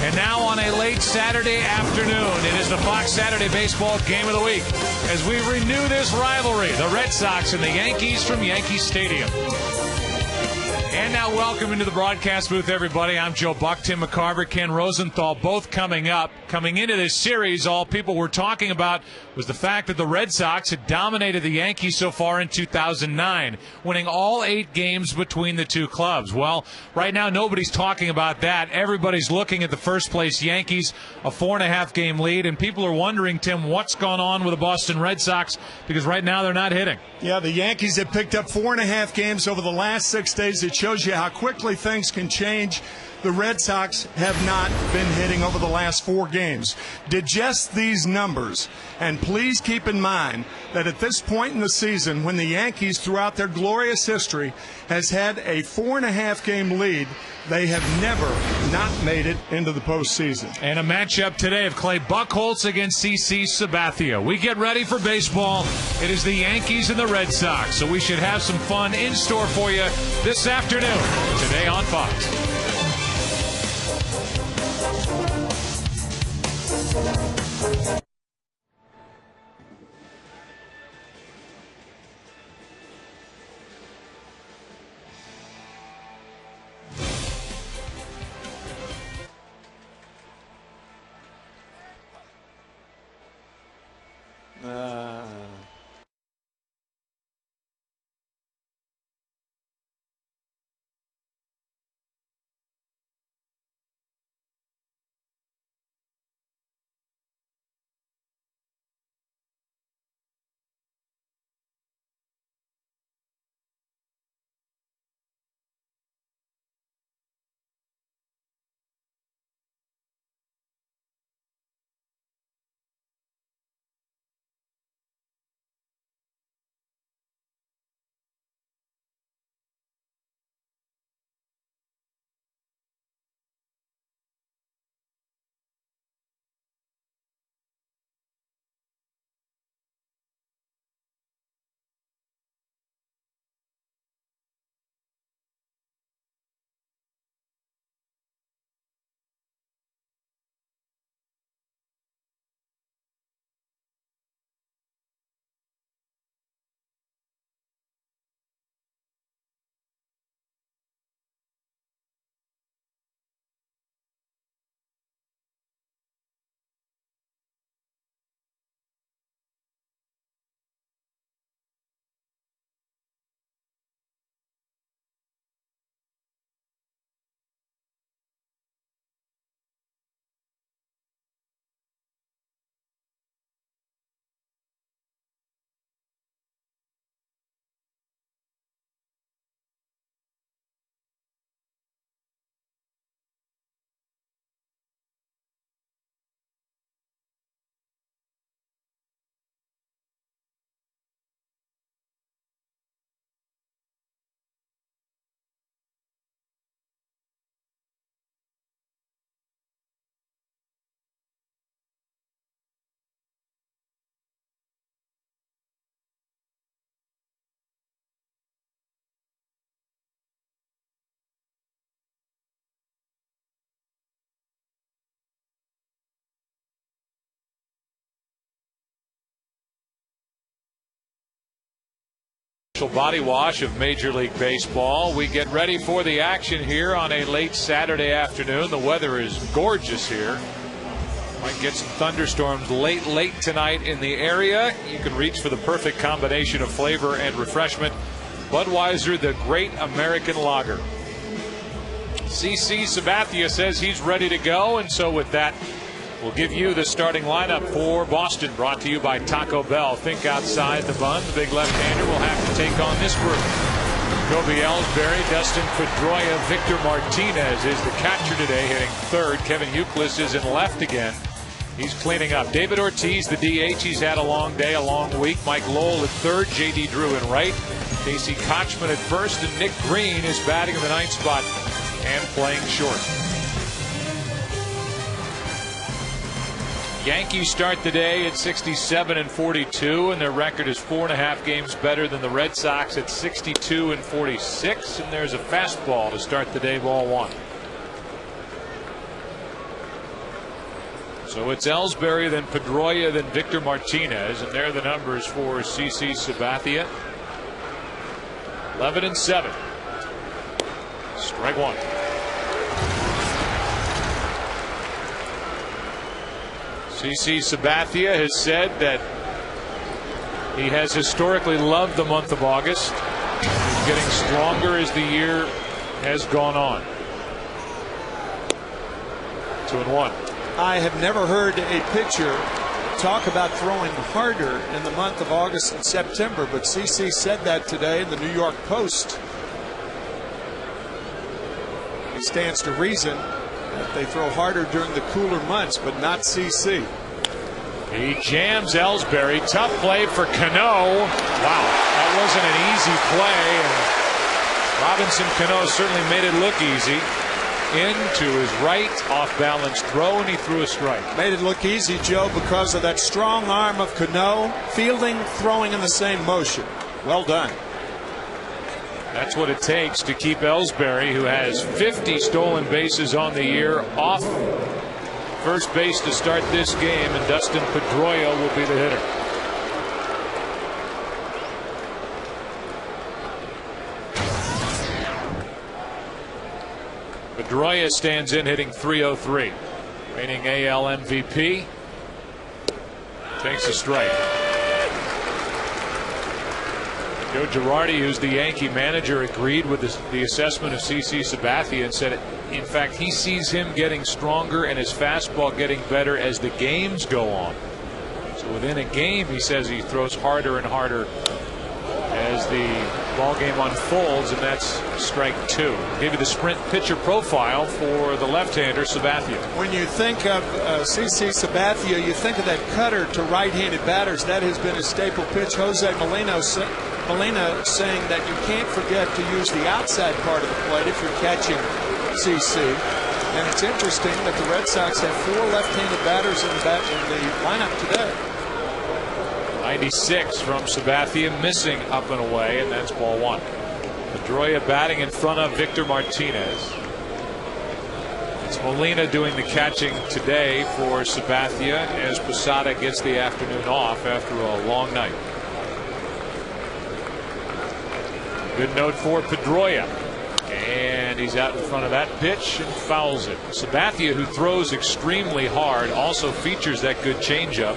And now on a late Saturday afternoon, it is the Fox Saturday Baseball Game of the Week as we renew this rivalry, the Red Sox and the Yankees from Yankee Stadium. And now welcome into the broadcast booth, everybody. I'm Joe Buck, Tim McCarver, Ken Rosenthal, both coming up. Coming into this series, all people were talking about was the fact that the Red Sox had dominated the Yankees so far in 2009, winning all 8 games between the two clubs. Well, right now nobody's talking about that. Everybody's looking at the first-place Yankees, a 4.5-game lead, and people are wondering, Tim, what's gone on with the Boston Red Sox, because right now they're not hitting. Yeah, the Yankees have picked up 4.5 games over the last 6 days. It shows you how quickly things can change. The Red Sox have not been hitting over the last 4 games. Digest these numbers, and please keep in mind that at this point in the season, when the Yankees, throughout their glorious history, has had a 4.5-game lead, they have never not made it into the postseason. And a matchup today of Clay Buchholz against CC Sabathia. We get ready for baseball. It is the Yankees and the Red Sox, so we should have some fun in store for you this afternoon, today on Fox. Body wash of Major League Baseball. We get ready for the action here on a late Saturday afternoon. The weather is gorgeous here. Might get some thunderstorms late tonight in the area. You can reach for the perfect combination of flavor and refreshment. Budweiser, the great American lager. CC Sabathia says he's ready to go, and so with that, we'll give you the starting lineup for Boston, brought to you by Taco Bell. Think outside the bun. The big left-hander will have to take on this group. Kobe Ellsbury, Dustin Pedroia, Victor Martinez is the catcher today, hitting third. Kevin Youkilis is in left again. He's cleaning up. David Ortiz, the DH. He's had a long day, a long week. Mike Lowell at third. J.D. Drew in right. Casey Kochman at first. And Nick Green is batting in the ninth spot and playing short. Yankees start the day at 67-42, and their record is 4.5 games better than the Red Sox at 62-46. And there's a fastball to start the day, ball one. So it's Ellsbury, then Pedroia, then Victor Martinez, and they're the numbers for CC Sabathia. 11-7. Strike one. CC Sabathia has said that he has historically loved the month of August. He's getting stronger as the year has gone on. 2-1. I have never heard a pitcher talk about throwing harder in the month of August and September, but CC said that today in the New York Post. It stands to reason that they throw harder during the cooler months, but not CC. He jams Ellsbury. Tough play for Cano. Wow, that wasn't an easy play. And Robinson Cano certainly made it look easy. Into his right, off-balance throw, and he threw a strike. Made it look easy, Joe, because of that strong arm of Cano. Fielding, throwing in the same motion. Well done. That's what it takes to keep Ellsbury, who has 50 stolen bases on the year, off first base to start this game, and Dustin Pedroia will be the hitter. Pedroia stands in hitting .303. Reigning AL MVP. Takes a strike. Joe Girardi, who's the Yankee manager, agreed with the assessment of CC Sabathia and said, in fact, he sees him getting stronger and his fastball getting better as the games go on. So within a game, he says he throws harder and harder as the ball game unfolds, and that's strike two. Give you the sprint pitcher profile for the left-hander Sabathia. When you think of CC Sabathia, you think of that cutter to right-handed batters. That has been a staple pitch. Jose Molina saying that you can't forget to use the outside part of the plate if you're catching CC. And it's interesting that the Red Sox have 4 left-handed batters in the lineup today. 96 from Sabathia, missing up and away, and that's ball one. Pedroia batting in front of Victor Martinez. It's Molina doing the catching today for Sabathia as Posada gets the afternoon off after a long night. Good note for Pedroia. And he's out in front of that pitch and fouls it. Sabathia, who throws extremely hard, also features that good changeup.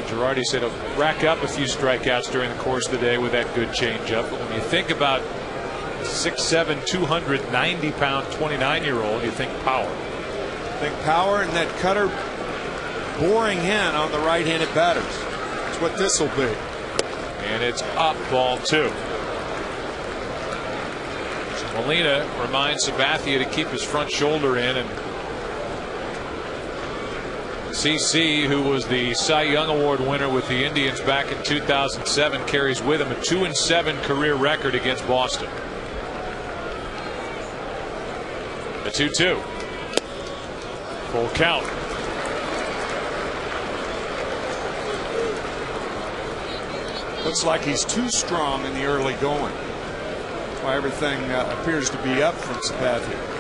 Girardi said he'll rack up a few strikeouts during the course of the day with that good changeup. But when you think about 6'7", 290-pound 29-year-old, you think power. Think power, and that cutter boring in on the right-handed batters. That's what this will be. And it's up, ball two. So Molina reminds Sabathia to keep his front shoulder in, and CC, who was the Cy Young Award winner with the Indians back in 2007, carries with him a 2-7 career record against Boston. The 2-2. Full count. Looks like he's too strong in the early going. That's why everything appears to be up from Sabathia.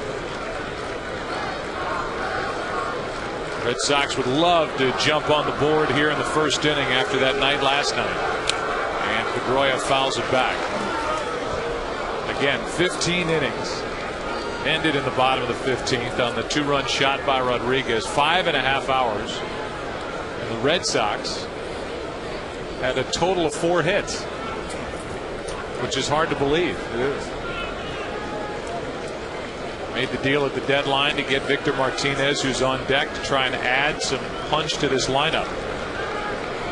Red Sox would love to jump on the board here in the first inning after that night last night. And Pedroia fouls it back. Again, 15 innings. Ended in the bottom of the 15th on the 2-run shot by Rodriguez. 5.5 hours. And the Red Sox had a total of 4 hits, which is hard to believe. It is. Made the deal at the deadline to get Victor Martinez, who's on deck, to try and add some punch to this lineup.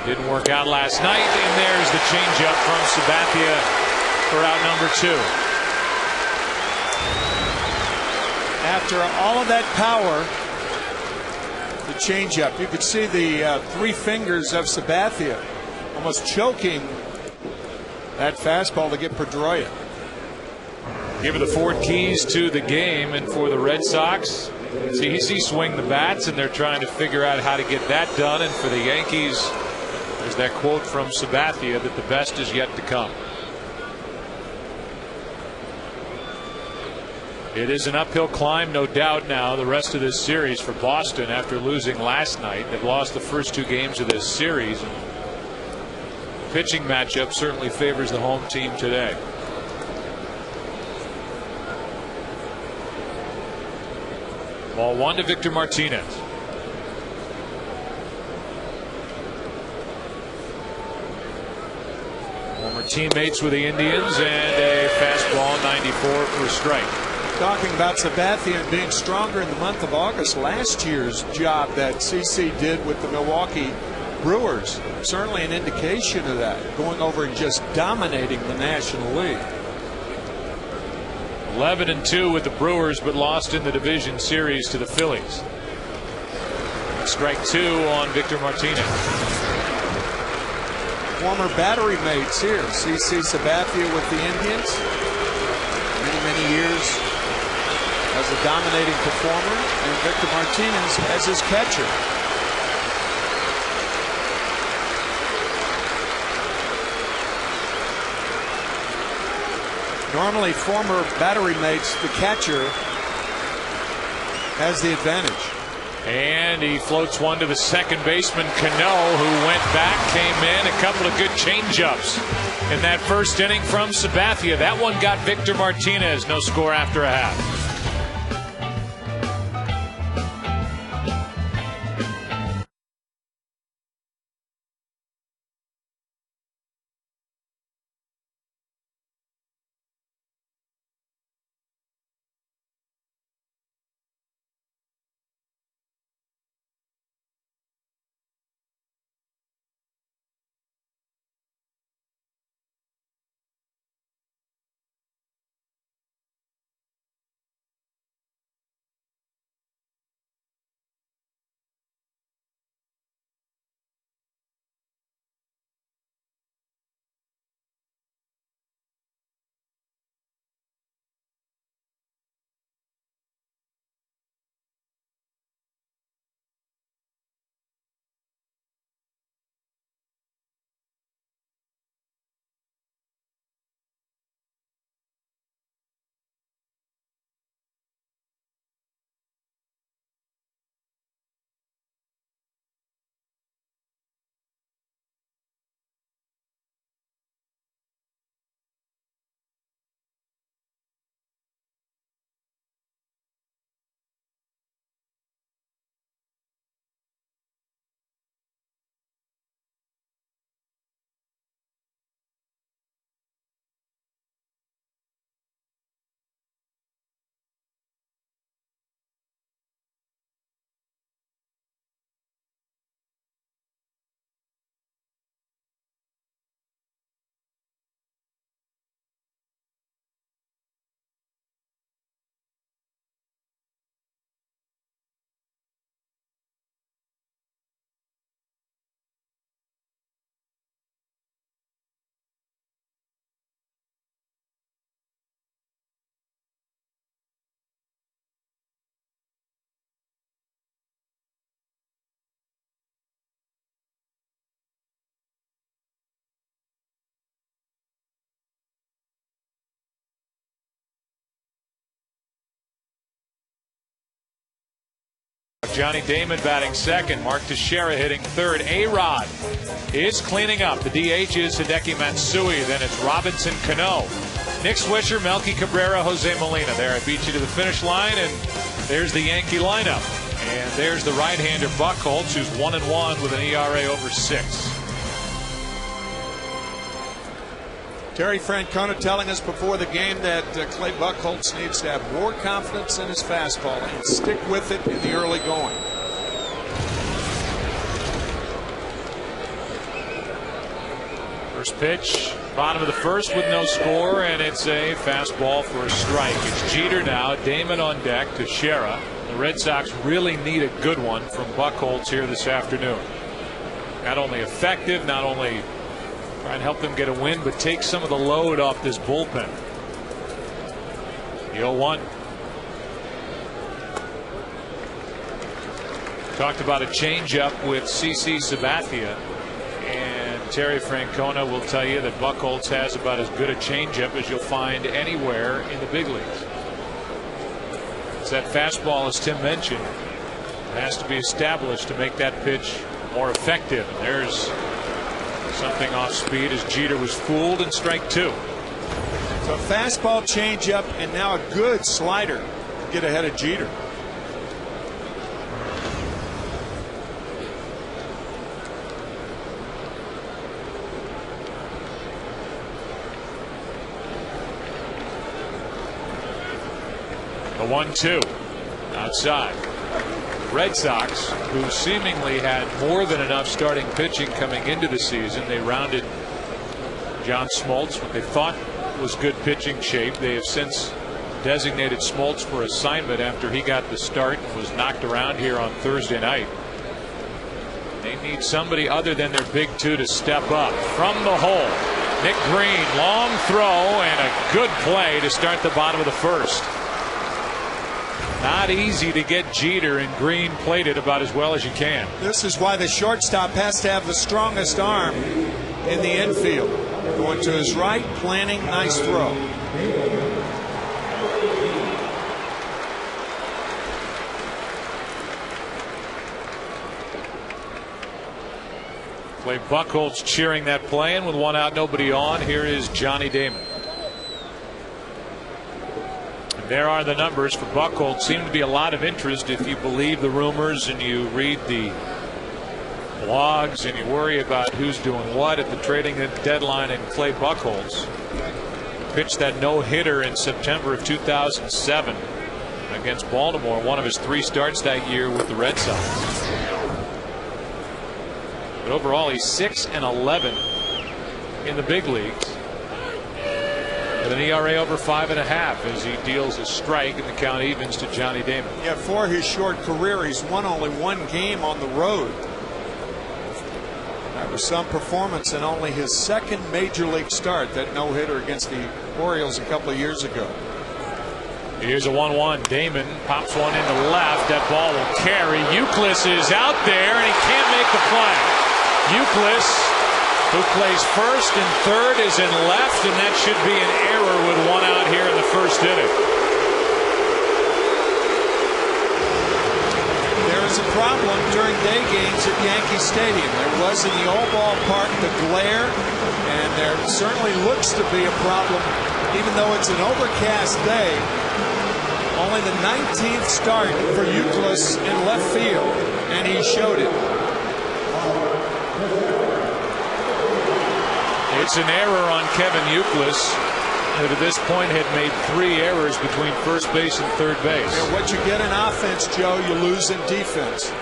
Didn't work out last night, and there's the changeup from Sabathia for out number 2. After all of that power, the changeup, you could see the 3 fingers of Sabathia almost choking that fastball to get Pedroia. Give her the 4 keys to the game, and for the Red Sox, it's easy, swing the bats, and they're trying to figure out how to get that done. And for the Yankees, there's that quote from Sabathia that the best is yet to come. It is an uphill climb, no doubt, now the rest of this series for Boston after losing last night. They've lost the first 2 games of this series. And the pitching matchup certainly favors the home team today. Ball 1 to Victor Martinez. Former teammates with the Indians, and a fastball 94 for a strike. Talking about Sabathia and being stronger in the month of August, last year's job that CC did with the Milwaukee Brewers, certainly an indication of that, going over and just dominating the National League. 11-2 with the Brewers, but lost in the division series to the Phillies. Strike 2 on Victor Martinez. Former battery mates here. CC Sabathia with the Indians. Many years as a dominating performer, and Victor Martinez as his catcher. Normally, former battery mates, the catcher has the advantage. And he floats one to the second baseman, Cano, who went back, came in, a couple of good changeups in that first inning from Sabathia. That one got Victor Martinez. No score after a half. Johnny Damon batting second. Mark Teixeira hitting third. A-Rod is cleaning up. The DH is Hideki Matsui. Then it's Robinson Cano. Nick Swisher, Melky Cabrera, Jose Molina. There, I beat you to the finish line, and there's the Yankee lineup. And there's the right-hander Buchholz, who's 1-1 with an ERA over 6. Terry Francona telling us before the game that Clay Buchholz needs to have more confidence in his fastball and stick with it in the early going. First pitch, bottom of the first with no score, and it's a fastball for a strike. It's Jeter now, Damon on deck, Teixeira. The Red Sox really need a good one from Buchholz here this afternoon. Not only effective, not only try and help them get a win, but take some of the load off this bullpen. The 0-1. Talked about a changeup with CC Sabathia, and Terry Francona will tell you that Buchholz has about as good a changeup as you'll find anywhere in the big leagues. It's that fastball, as Tim mentioned, has to be established to make that pitch more effective. And there's something off speed as Jeter was fooled in strike 2. So fastball, changeup, and now a good slider to get ahead of Jeter. The 1-2 outside. Red Sox, who seemingly had more than enough starting pitching coming into the season. They rounded John Smoltz, what they thought was good pitching shape. They have since designated Smoltz for assignment after he got the start and was knocked around here on Thursday night. They need somebody other than their big two to step up. From the hole, Nick Green, long throw and a good play to start the bottom of the first. Not easy to get Jeter, and Green played it about as well as you can. This is why the shortstop has to have the strongest arm in the infield. Going to his right, planting, nice throw. Clay Buchholz cheering that play, and with one out, nobody on, here is Johnny Damon. There are the numbers for Buchholz. Seem to be a lot of interest if you believe the rumors and you read the blogs and you worry about who's doing what at the trading deadline. And Clay Buchholz pitched that no-hitter in September of 2007 against Baltimore, one of his 3 starts that year with the Red Sox. But overall, he's 6-11 in the big leagues, with an ERA over 5.5 as he deals a strike and the count evens to Johnny Damon. Yeah, for his short career, he's won only 1 game on the road. That was some performance in only his 2nd major league start, that no-hitter against the Orioles a couple of years ago. Here's a 1-1. Damon pops one into left. That ball will carry. Youkilis is out there and he can't make the play. Youkilis, who plays first and third, is in left, and that should be an error with 1 out here in the first inning. There is a problem during day games at Yankee Stadium. There was in the old ballpark the glare, and there certainly looks to be a problem, even though it's an overcast day. Only the 19th start for Youkilis in left field, and he showed it. It's an error on Kevin Youkilis, that at this point had made 3 errors between first base and third base. Yeah, what you get in offense, Joe, you lose in defense.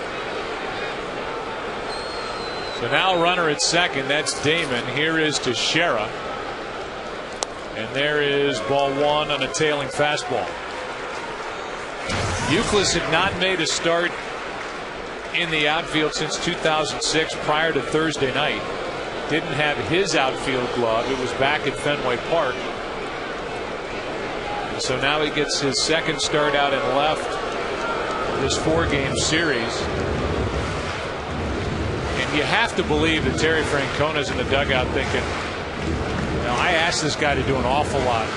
So now runner at second, that's Damon. Here is Teixeira. And there is ball 1 on a tailing fastball. Youkilis had not made a start in the outfield since 2006 prior to Thursday night. Didn't have his outfield glove. It was back at Fenway Park. And so now he gets his 2nd start out in left this 4-game series. And you have to believe that Terry Francona's in the dugout thinking, I asked this guy to do an awful lot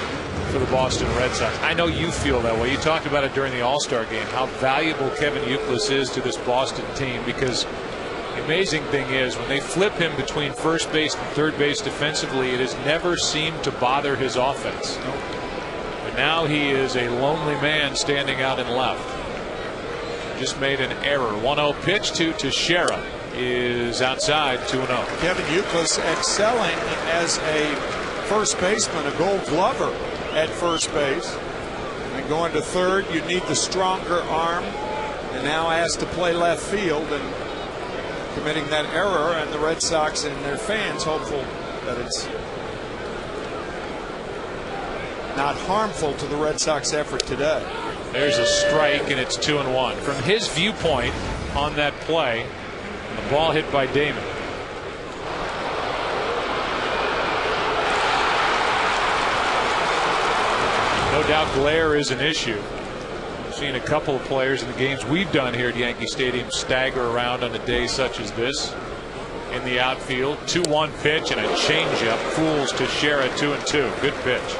for the Boston Red Sox. I know you feel that way. You talked about it during the All-Star game, how valuable Kevin Youkilis is to this Boston team, because the amazing thing is when they flip him between first base and third base defensively, it has never seemed to bother his offense. But now he is a lonely man standing out in left. Just made an error. 1-0 pitch to Teixeira is outside. 2-0. Kevin Youkilis excelling as a first baseman, a Gold Glover at first base. And going to third, you need the stronger arm. And now asked to play left field and committing that error, and the Red Sox and their fans hopeful that it's not harmful to the Red Sox effort today. There's a strike, and it's 2-1. From his viewpoint on that play, the ball hit by Damon. No doubt glare is an issue. We've seen a couple of players in the games we've done here at Yankee Stadium stagger around on a day such as this. In the outfield, 2-1 pitch and a changeup fools Teixeira. 2-2. Good pitch.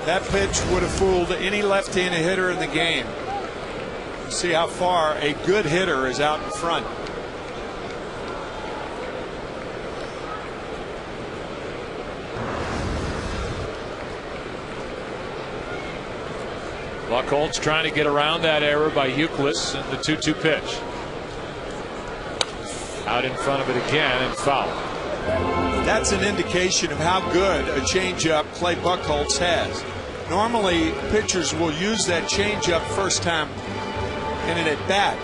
That pitch would have fooled any left-handed hitter in the game. See how far a good hitter is out in front. Buchholz trying to get around that error by Youkilis in the 2-2 pitch. Out in front of it again and foul. That's an indication of how good a changeup Clay Buchholz has. Normally, pitchers will use that changeup first time in an at-bat.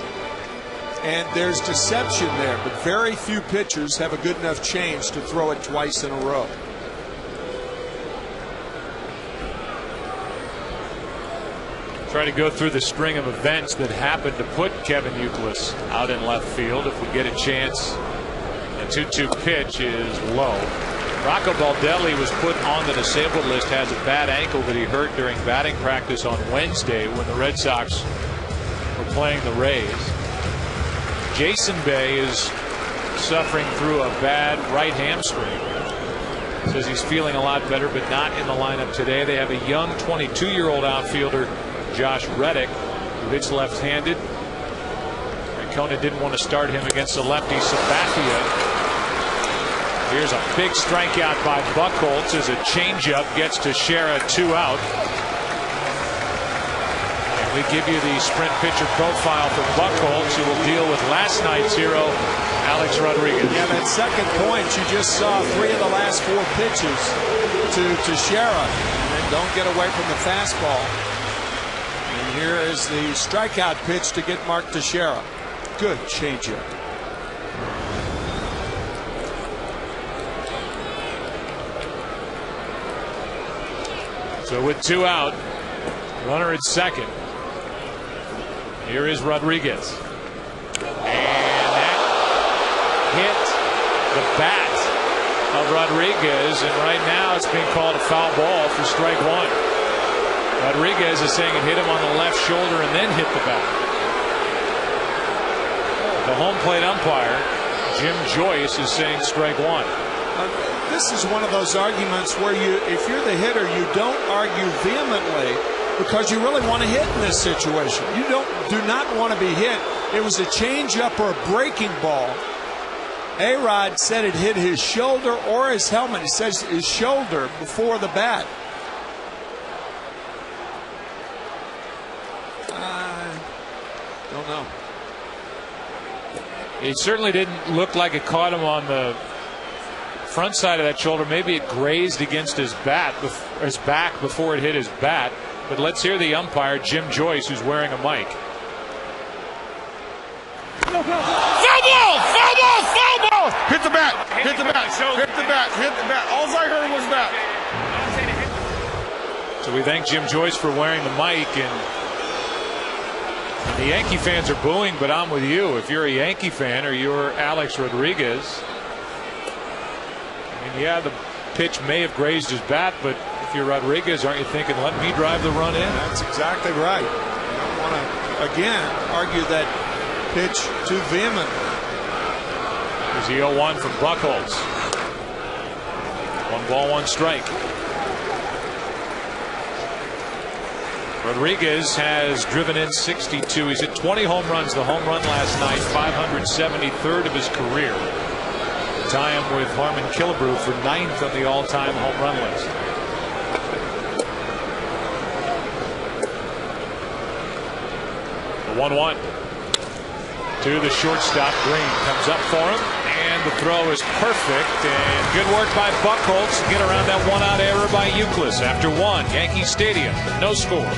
And there's deception there, but very few pitchers have a good enough change to throw it twice in a row. Try to go through the string of events that happened to put Kevin Youkilis out in left field. If we get a chance, the 2-2 pitch is low. Rocco Baldelli was put on the disabled list, has a bad ankle that he hurt during batting practice on Wednesday when the Red Sox were playing the Rays. Jason Bay is suffering through a bad right hamstring. Says he's feeling a lot better, but not in the lineup today. They have a young 22-year-old outfielder, Josh Reddick, who hits left-handed. Kona didn't want to start him against the lefty Sabathia. Here's a big strikeout by Buchholz as a changeup gets to Shera, 2 out. And we give you the sprint pitcher profile for Buchholz, who will deal with last night's hero, Alex Rodriguez. Yeah, that second point, you just saw 3 of the last 4 pitches to Shera. And then don't get away from the fastball. And here is the strikeout pitch to get Mark Teixeira. Good changeup. So with 2 out, runner at second. Here is Rodriguez. And that hit the bat of Rodriguez. And right now it's being called a foul ball for strike 1. Rodriguez is saying it hit him on the left shoulder and then hit the bat. The home plate umpire, Jim Joyce, is saying strike 1. This is one of those arguments where if you're the hitter, you don't argue vehemently because you really want to hit in this situation. You do not want to be hit. It was a changeup or a breaking ball. A-Rod said it hit his shoulder or his helmet. He says his shoulder before the bat. Don't know. It certainly didn't look like it caught him on the front side of that shoulder. Maybe it grazed against his back before it hit his bat. But let's hear the umpire, Jim Joyce, who's wearing a mic. Foul ball! Foul ball! Foul ball! Hit the bat! Hit the bat! Hit the bat! Hit the bat! All I heard was that. So we thank Jim Joyce for wearing the mic, and the Yankee fans are booing, but I'm with you. If you're a Yankee fan or you're Alex Rodriguez, I mean, yeah, the pitch may have grazed his bat, but if you're Rodriguez, aren't you thinking, let me drive the run in? That's exactly right. You don't want to, again, argue that pitch too vehemently. Here's the 0-1 from Buchholz. 1 ball, 1 strike. Rodriguez has driven in 62. He's hit 20 home runs. The home run last night, 573rd of his career. Tie him with Harmon Killebrew for 9th on the all-time home run list. The 1-1 to the shortstop. Green comes up for him, and the throw is perfect. And good work by Buchholz to get around that 1-out error by Youkilis. After 1, Yankee Stadium, no score.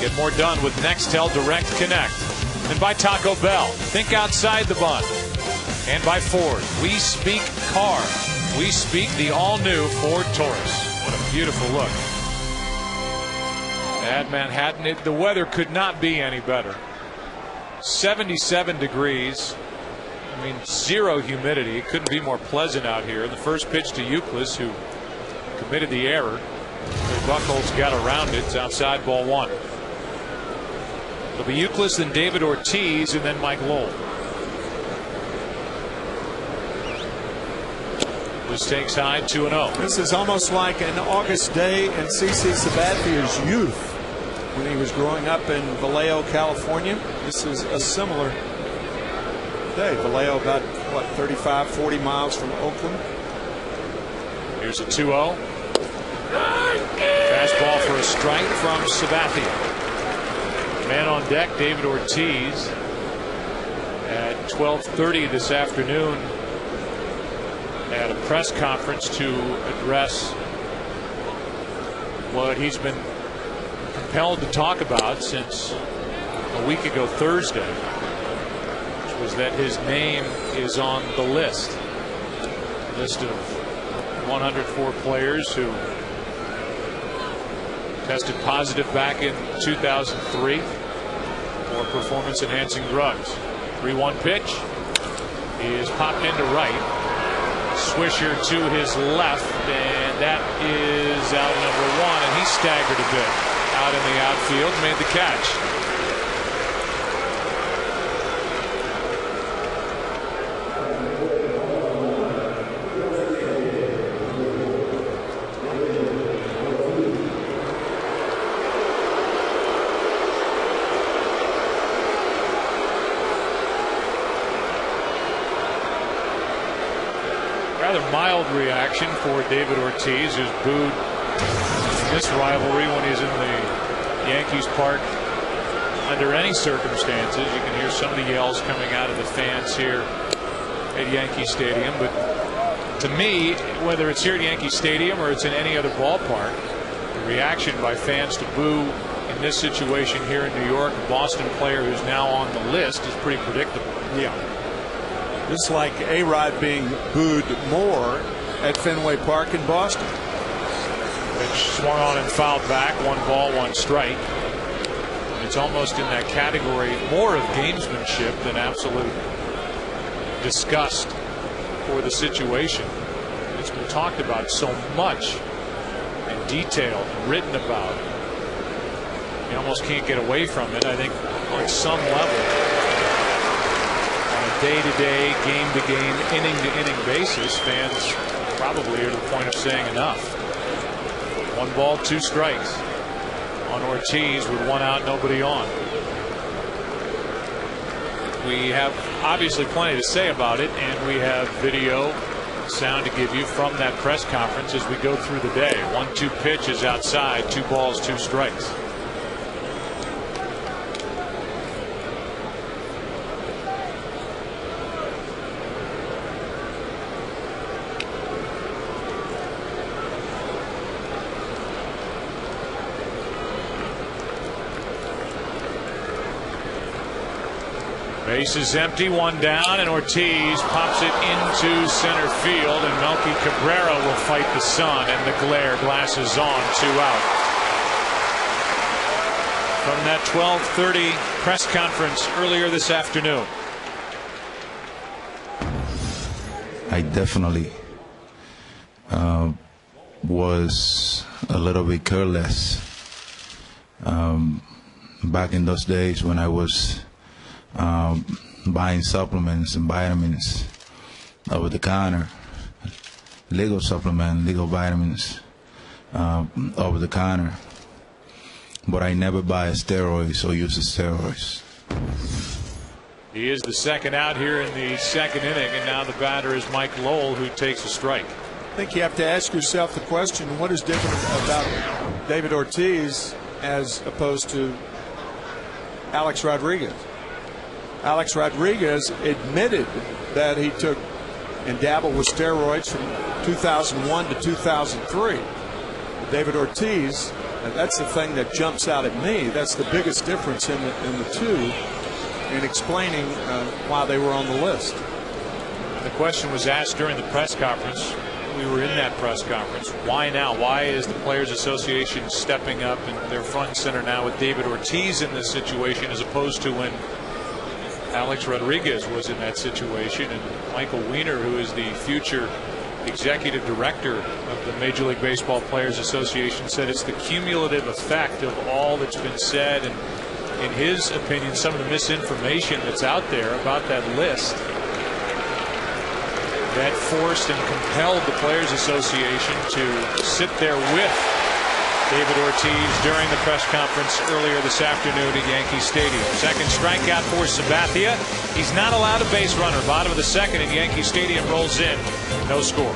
Get more done with Nextel Direct Connect. And by Taco Bell, think outside the bun. And by Ford, we speak car. We speak the all-new Ford Taurus. What a beautiful look. At Manhattan, the weather could not be any better. 77 degrees. I mean, zero humidity. It couldn't be more pleasant out here. The first pitch to Euclid, who committed the error. Buchholz got around it. It's outside, ball one. It'll be Euclid, then David Ortiz, and then Mike Lowell. This takes high, 2-0. This is almost like an August day in CC Sabathia's youth when he was growing up in Vallejo, California. This is a similar day. Vallejo about, what, 35, 40 miles from Oakland. Here's a 2-0. Fastball for a strike from Sabathia. Man on deck, David Ortiz. At 12:30 this afternoon at a press conference to address what he's been compelled to talk about since a week ago Thursday, which was that his name is on the list of 104 players who tested positive back in 2003 for performance-enhancing drugs. 3-1 pitch. He is popped into right. Swisher to his left, and that is out number one, and he staggered a bit out in the outfield, made the catch. Rather mild reaction for David Ortiz, who's booed in this rivalry when he's in the Yankees park under any circumstances. You can hear some of the yells coming out of the fans here at Yankee Stadium. But to me, whether it's here at Yankee Stadium or it's in any other ballpark, the reaction by fans to boo in this situation here in New York, a Boston player who's now on the list, is pretty predictable. Yeah. It's like A-Rod being booed more at Fenway Park in Boston. Which swung on and fouled back. 1 ball, 1 strike. It's almost in that category more of gamesmanship than absolute disgust for the situation. It's been talked about so much in detail and written about. You almost can't get away from it. I think on some level, day-to-day, game-to-game, inning-to-inning basis, fans probably are to the point of saying enough. 1 ball, 2 strikes on Ortiz with 1 out, nobody on. We have obviously plenty to say about it, and we have video sound to give you from that press conference as we go through the day. 1-2 pitch is outside, 2 balls, 2 strikes. Base is empty, 1 down, and Ortiz pops it into center field, and Melky Cabrera will fight the sun and the glare. Glasses on, 2 out. From that 12:30 press conference earlier this afternoon. I definitely was a little bit careless back in those days when I was buying supplements and vitamins over the counter, legal supplement, legal vitamins over the counter. But I never buy steroids or use steroids. He is the second out here in the second inning, and now the batter is Mike Lowell, who takes a strike. I think you have to ask yourself the question, what is different about David Ortiz as opposed to Alex Rodriguez? Alex Rodriguez admitted that he took and dabbled with steroids from 2001 to 2003. David Ortiz And that's the thing that jumps out at me. That's the biggest difference in the two in explaining why they were on the list. The question was asked during the press conference. We were in that press conference. Why now? Why is the Players Association stepping up, and they're front and center now with David Ortiz in this situation, as opposed to when Alex Rodriguez was in that situation? And Michael Weiner, who is the future executive director of the Major League Baseball Players Association, said it's the cumulative effect of all that's been said, and in his opinion, some of the misinformation that's out there about that list that forced and compelled the Players Association to sit there with David Ortiz during the press conference earlier this afternoon at Yankee Stadium. Second strikeout for Sabathia. He's not allowed a base runner. Bottom of the second, and Yankee Stadium rolls in. No score.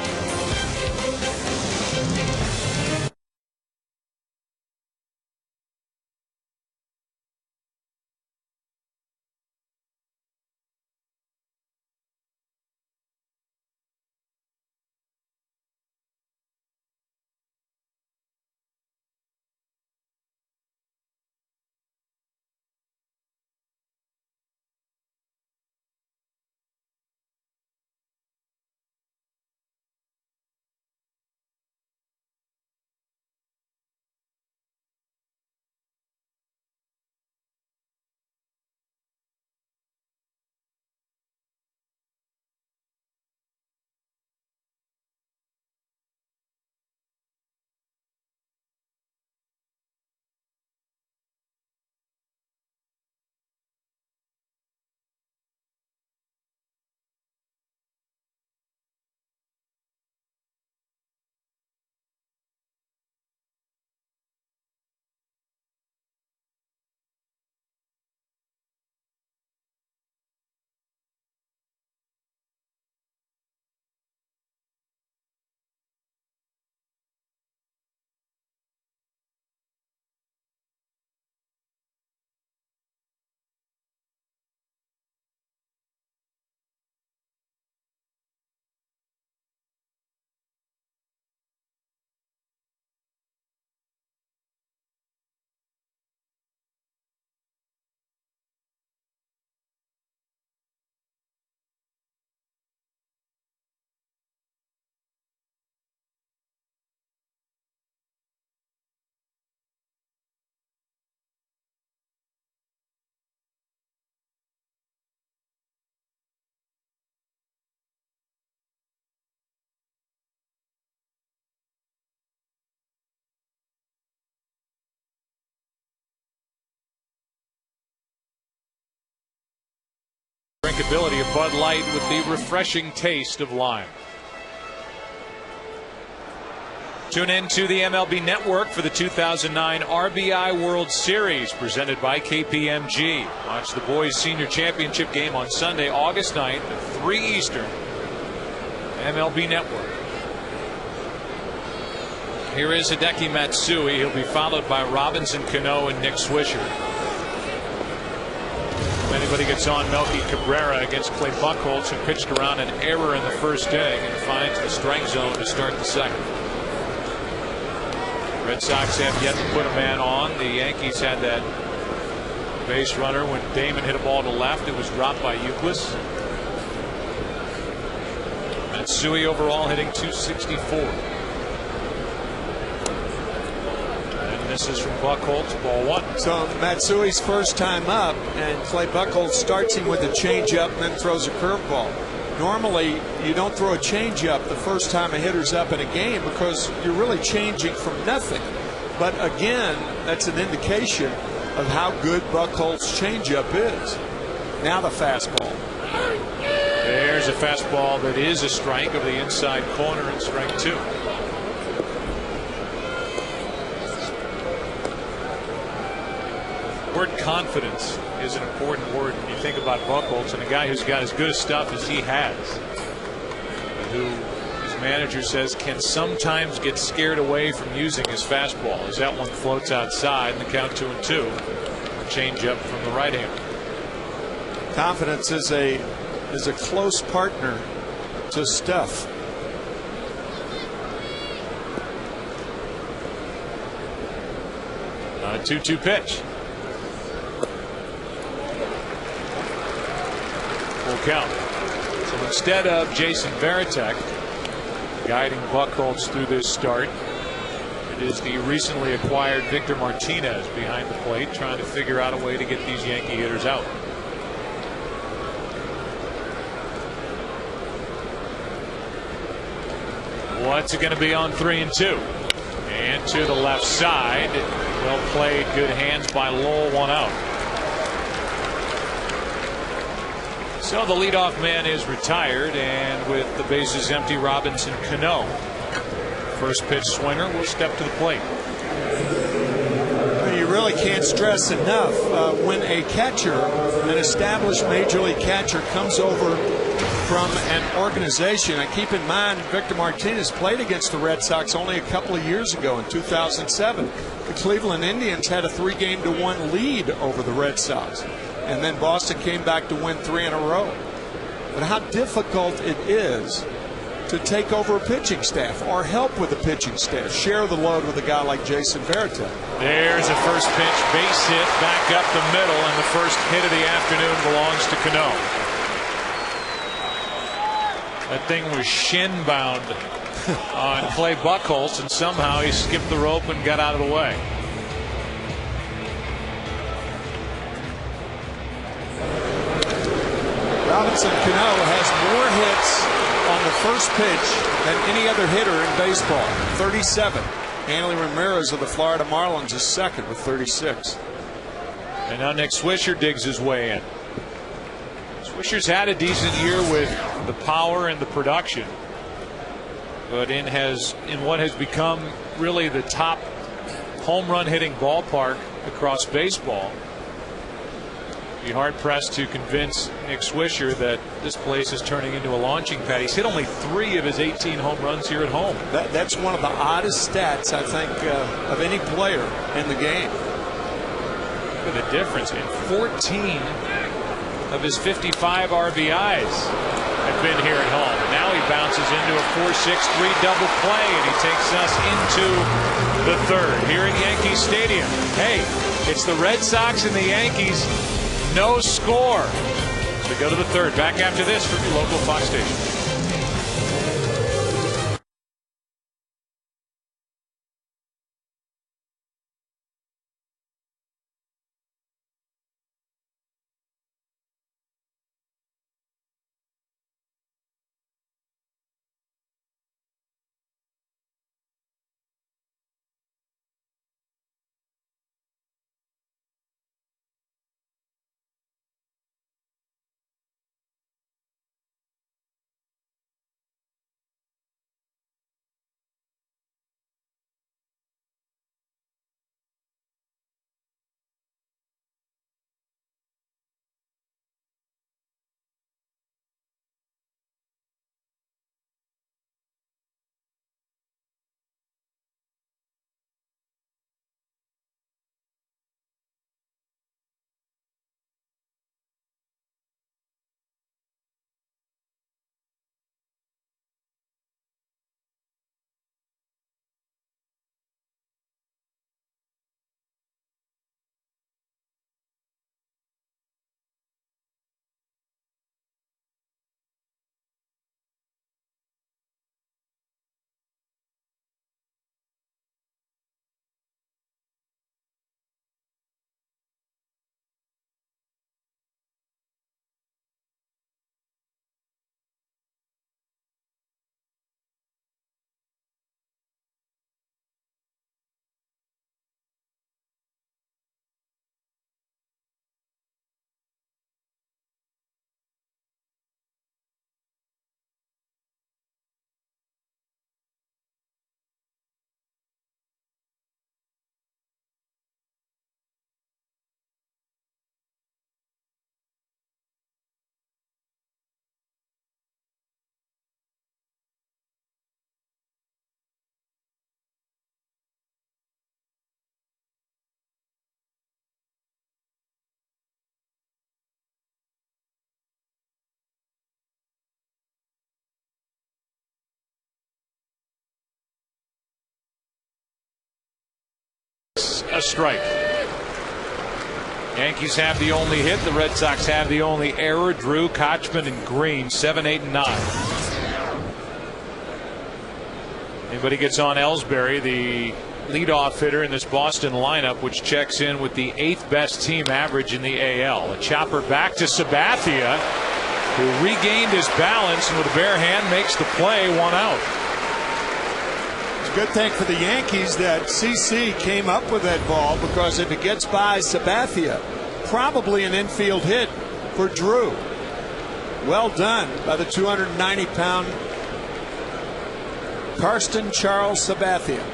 Drinkability of Bud Light with the refreshing taste of lime. Tune in to the MLB Network for the 2009 RBI World Series presented by KPMG. Watch the boys' senior championship game on Sunday, August 9th at 3 Eastern. MLB Network. Here is Hideki Matsui. He'll be followed by Robinson Cano and Nick Swisher. If anybody gets on Melky Cabrera against Clay Buchholz, who pitched around an error in the first inning and finds the strike zone to start the second. Red Sox have yet to put a man on. The Yankees had that base runner when Damon hit a ball to left. It was dropped by Euclid. Matsui overall hitting .264. This is from Buchholz, ball one. So Matsui's first time up, and Clay Buchholz starts him with a changeup and then throws a curveball. Normally, you don't throw a changeup the first time a hitter's up in a game because you're really changing from nothing. But again, that's an indication of how good Buchholz's changeup is. Now the fastball. There's a fastball that is a strike over the inside corner, and strike two. The word confidence is an important word when you think about Buchholz, and a guy who's got as good a stuff as he has, who his manager says can sometimes get scared away from using his fastball as that one floats outside and the count 2-2. A change up from the right hander. Confidence is a close partner to stuff. 2-2 pitch. Full count. So instead of Jason Varitek guiding Buchholz through this start, it is the recently acquired Victor Martinez behind the plate, trying to figure out a way to get these Yankee hitters out. What's it going to be on 3-2? And to the left side. Well played, good hands by Lowell, 1 out. So the leadoff man is retired, and with the bases empty, Robinson Cano, first pitch swinger, will step to the plate. You really can't stress enough when a catcher, an established major league catcher, comes over from an organization. And keep in mind, Victor Martinez played against the Red Sox only a couple of years ago in 2007. The Cleveland Indians had a 3-1 lead over the Red Sox, and then Boston came back to win 3 in a row. But how difficult it is to take over a pitching staff or help with the pitching staff, share the load with a guy like Jason Varitek. There's a first pitch base hit back up the middle, and the first hit of the afternoon belongs to Cano. That thing was shin bound on Clay Buchholz, and somehow he skipped the rope and got out of the way. Robinson Cano has more hits on the first pitch than any other hitter in baseball, 37. Hanley Ramirez of the Florida Marlins is second with 36. And now Nick Swisher digs his way in. Swisher's had a decent year with the power and the production, but in what has become really the top home run hitting ballpark across baseball, be hard pressed to convince Nick Swisher that this place is turning into a launching pad. He's hit only 3 of his 18 home runs here at home. That's one of the oddest stats, I think, of any player in the game. Look at the difference. In 14 of his 55 RBIs have been here at home. Now he bounces into a 4-6-3 double play, and he takes us into the third here at Yankee Stadium. Hey, it's the Red Sox and the Yankees. No score. So go to the third. Back after this from your local Fox station. A strike. Yankees have the only hit. The Red Sox have the only error. Drew, Kochman, and Green, 7, 8, and 9. Anybody gets on Ellsbury, the leadoff hitter in this Boston lineup, which checks in with the 8th best team average in the AL. A chopper back to Sabathia, who regained his balance and with a bare hand makes the play, 1 out. Good thing for the Yankees that CC came up with that ball, because if it gets by Sabathia, probably an infield hit for Drew. Well done by the 290-pound Karsten Charles Sabathia.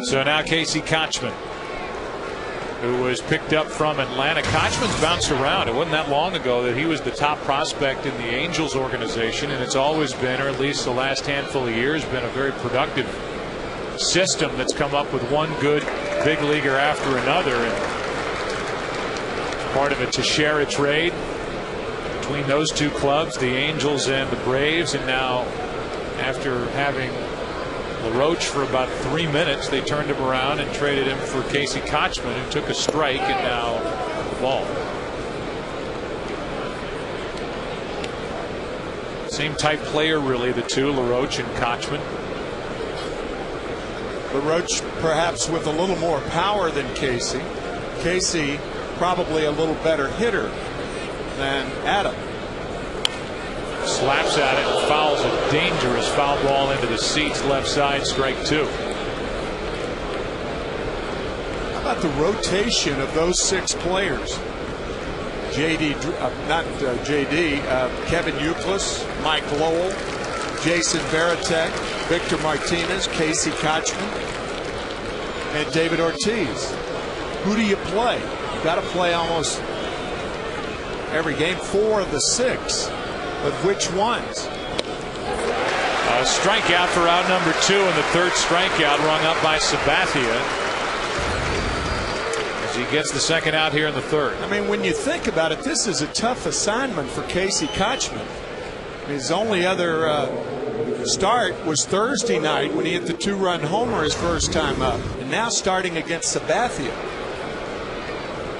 So now Casey Kochman, who was picked up from Atlanta. Kochman's bounced around. It wasn't that long ago that he was the top prospect in the Angels organization, and it's always been, or at least the last handful of years, been a very productive system that's come up with one good big leaguer after another. And part of a Teixeira trade between those two clubs, the Angels and the Braves, and now after having LaRoche for about 3 minutes, they turned him around and traded him for Casey Kochman, who took a strike and now the ball. Same type player, really, the two, LaRoche and Kochman. LaRoche perhaps with a little more power than Casey. Casey probably a little better hitter than Adam. Slaps at it and fouls a dangerous foul ball into the seats, left side, strike 2. How about the rotation of those 6 players? Kevin Youkilis, Mike Lowell, Jason Varitek, Victor Martinez, Casey Kochman, and David Ortiz. Who do you play? You've got to play almost every game. 4 of the 6. But which ones? A strikeout for out number 2, and the 3rd strikeout rung up by Sabathia as he gets the 2nd out here in the 3rd. I mean, when you think about it, this is a tough assignment for Casey Kochman. His only other start was Thursday night when he hit the 2-run homer his first time up, and now starting against Sabathia.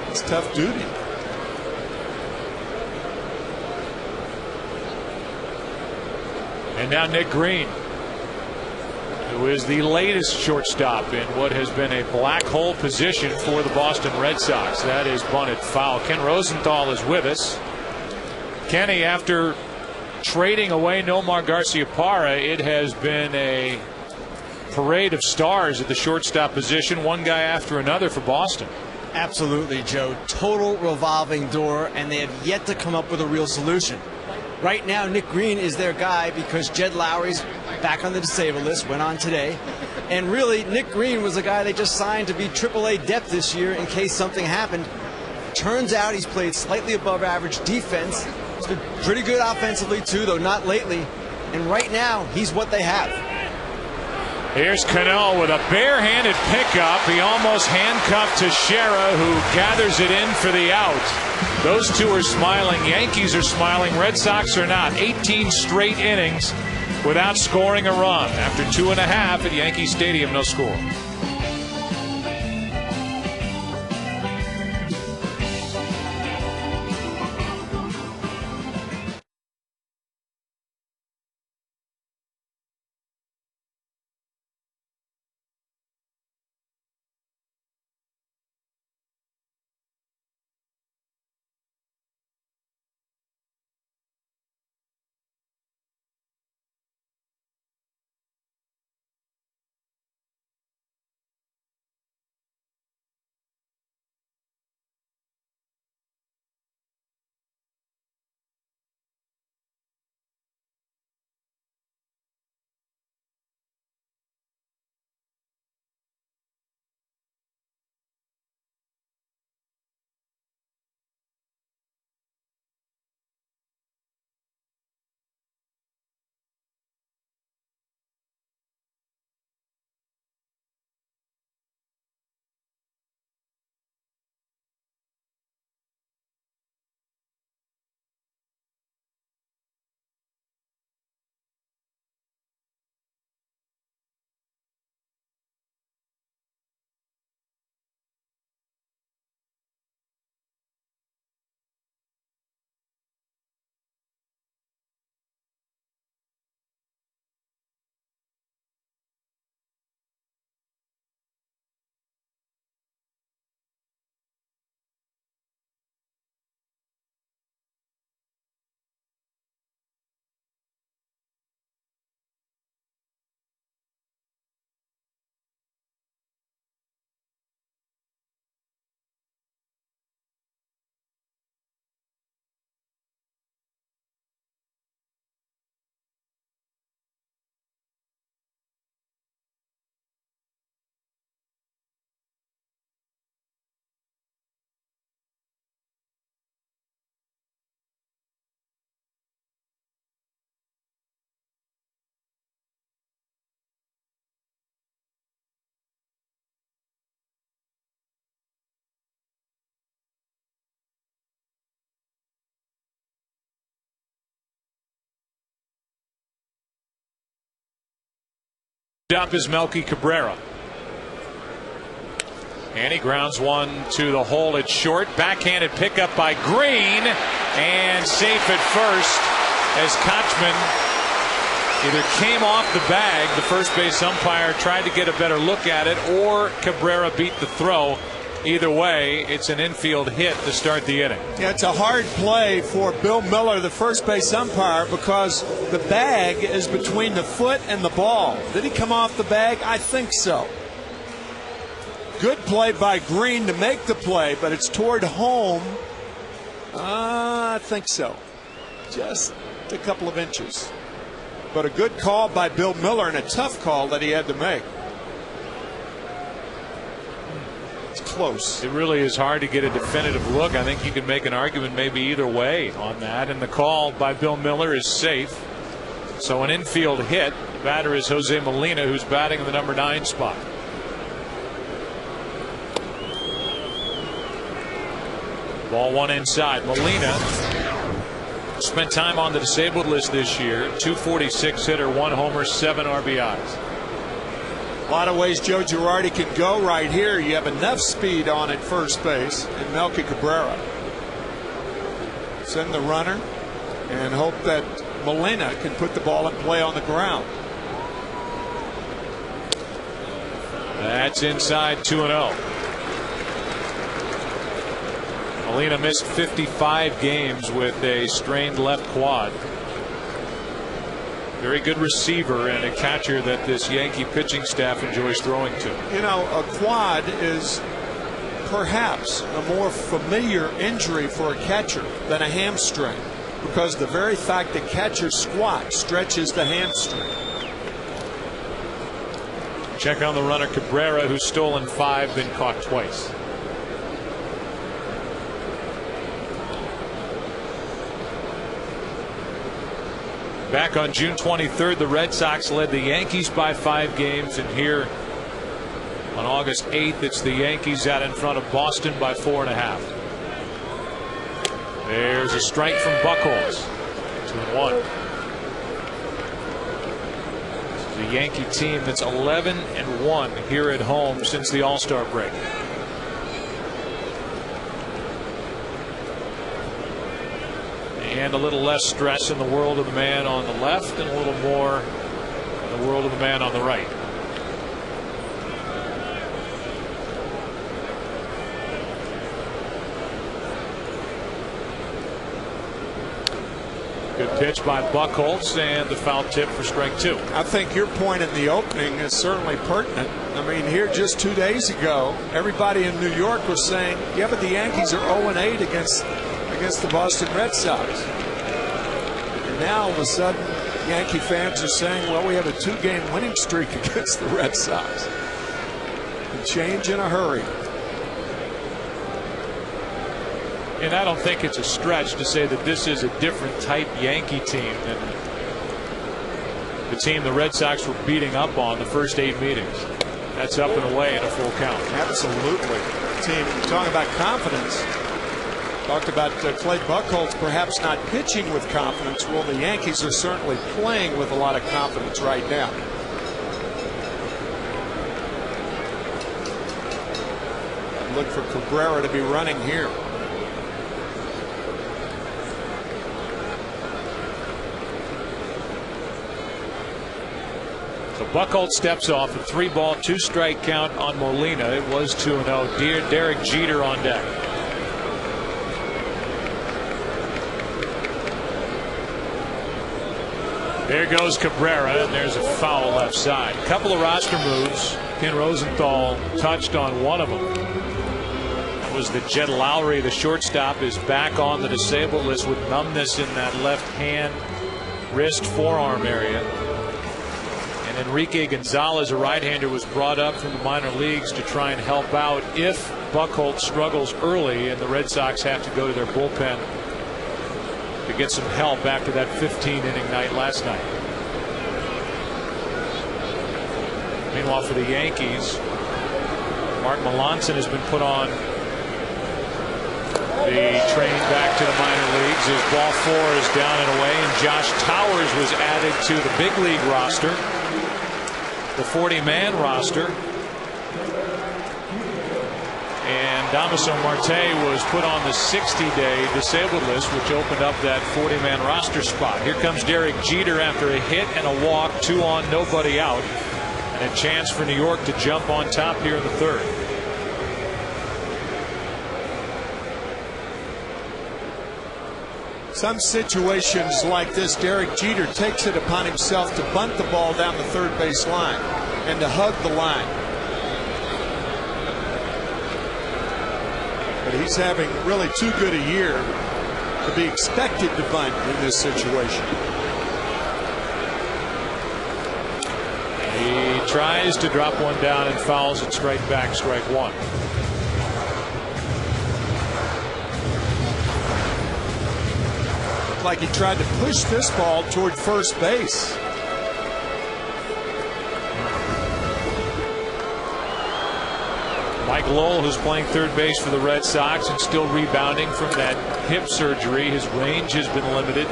It's tough duty. And now Nick Green, who is the latest shortstop in what has been a black hole position for the Boston Red Sox. That is bunted foul. Ken Rosenthal is with us. Kenny, after trading away Nomar Garciaparra, it has been a parade of stars at the shortstop position, one guy after another for Boston. Absolutely, Joe. Total revolving door, and they have yet to come up with a real solution. Right now, Nick Green is their guy because Jed Lowry's back on the disabled list, went on today. And really, Nick Green was the guy they just signed to be AAA depth this year in case something happened. Turns out he's played slightly above average defense. He's been pretty good offensively, too, though not lately. And right now, he's what they have. Here's Cano with a barehanded pickup. He almost handcuffed Teixeira, who gathers it in for the out. Those two are smiling. Yankees are smiling. Red Sox are not. 18 straight innings without scoring a run. After 2.5 at Yankee Stadium, no score. Up is Melky Cabrera. And he grounds one to the hole. It's short. Backhanded pickup by Green. And safe at first as Kochman either came off the bag, the first base umpire tried to get a better look at it, or Cabrera beat the throw. Either way, it's an infield hit to start the inning. Yeah, it's a hard play for Bill Miller, the first base umpire, because the bag is between the foot and the ball. Did he come off the bag? I think so. Good play by Green to make the play, but it's toward home. I think so. Just a couple of inches. But a good call by Bill Miller, and a tough call that he had to make. It's close. It really is hard to get a definitive look. I think you can make an argument maybe either way on that. And the call by Bill Miller is safe. So an infield hit. The batter is Jose Molina, who's batting in the number 9 spot. Ball one inside. Molina spent time on the disabled list this year. 246 hitter, 1 homer, 7 RBIs. A lot of ways Joe Girardi can go right here. You have enough speed on at first base in Melky Cabrera. Send the runner and hope that Molina can put the ball in play on the ground. That's inside, 2-0. Molina missed 55 games with a strained left quad. Very good receiver and a catcher that this Yankee pitching staff enjoys throwing to. You know, a quad is perhaps a more familiar injury for a catcher than a hamstring, because the very fact that catchers squat stretches the hamstring. Check on the runner Cabrera, who's stolen 5, been caught twice. Back on June 23rd, the Red Sox led the Yankees by 5 games, and here on August 8th, it's the Yankees out in front of Boston by 4.5. There's a strike from Buchholz. 2-1. This is a Yankee team that's 11-1 here at home since the All-Star break. And a little less stress in the world of the man on the left, and a little more in the world of the man on the right. Good pitch by Buchholz, and the foul tip for strike 2. I think your point in the opening is certainly pertinent. I mean, here just 2 days ago, everybody in New York was saying, yeah, but the Yankees are 0-8 against the Boston Red Sox. And now all of a sudden Yankee fans are saying, well, we have a 2-game winning streak against the Red Sox. A change in a hurry. And I don't think it's a stretch to say that this is a different type Yankee team than the team the Red Sox were beating up on the first 8 meetings. That's up and away in a full count. Absolutely. Team, talking about confidence. Talked about Clay Buchholz perhaps not pitching with confidence. Well, the Yankees are certainly playing with a lot of confidence right now. I'd look for Cabrera to be running here. So Buchholz steps off, a 3-ball, 2-strike count on Molina. It was 2-0. Derek Jeter on deck. There goes Cabrera, and there's a foul left side. A couple of roster moves. Ken Rosenthal touched on one of them. That was that Jed Lowry, the shortstop, is back on the disabled list with numbness in that left hand, wrist, forearm area. And Enrique Gonzalez, a right-hander, was brought up from the minor leagues to try and help out if Buchholz struggles early and the Red Sox have to go to their bullpen to get some help after that 15-inning night last night. Meanwhile, for the Yankees, Mark Melancon has been put on the train back to the minor leagues as ball 4 is down and away, and Josh Towers was added to the big league roster. the 40-man roster. And Damaso Marte was put on the 60-day disabled list, which opened up that 40-man roster spot. Here comes Derek Jeter after a hit and a walk, 2 on, nobody out, and a chance for New York to jump on top here in the third. Some situations like this, Derek Jeter takes it upon himself to bunt the ball down the third base line and to hug the line. But he's having really too good a year to be expected to bunt in this situation. He tries to drop one down and fouls it straight back, strike one. Like he tried to push this ball toward first base. Mike Lowell, who's playing third base for the Red Sox and still rebounding from that hip surgery. His range has been limited.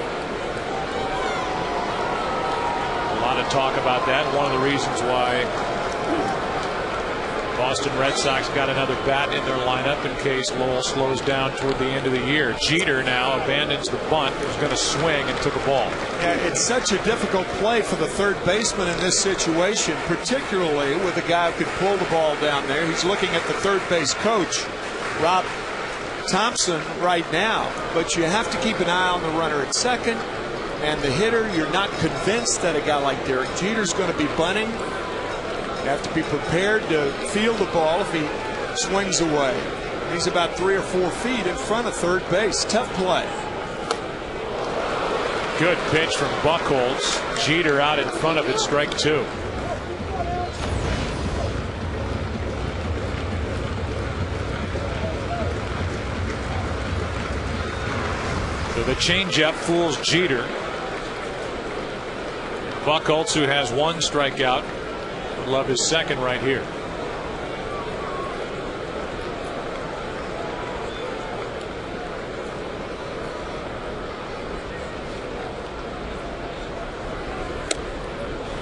A lot of talk about that. One of the reasons why Boston Red Sox got another bat in their lineup in case Lowell slows down toward the end of the year. Jeter now abandons the bunt, was going to swing and took a ball. Yeah, it's such a difficult play for the third baseman in this situation, particularly with a guy who could pull the ball down there. He's looking at the third base coach, Rob Thompson, right now. But you have to keep an eye on the runner at second. And the hitter, you're not convinced that a guy like Derek Jeter's going to be bunting. You have to be prepared to field the ball if he swings away. He's about 3 or 4 feet in front of third base. Tough play. Good pitch from Buchholz. Jeter out in front of it, strike 2. So the changeup fools Jeter. Buchholz, who has 1 strikeout, would love his second right here.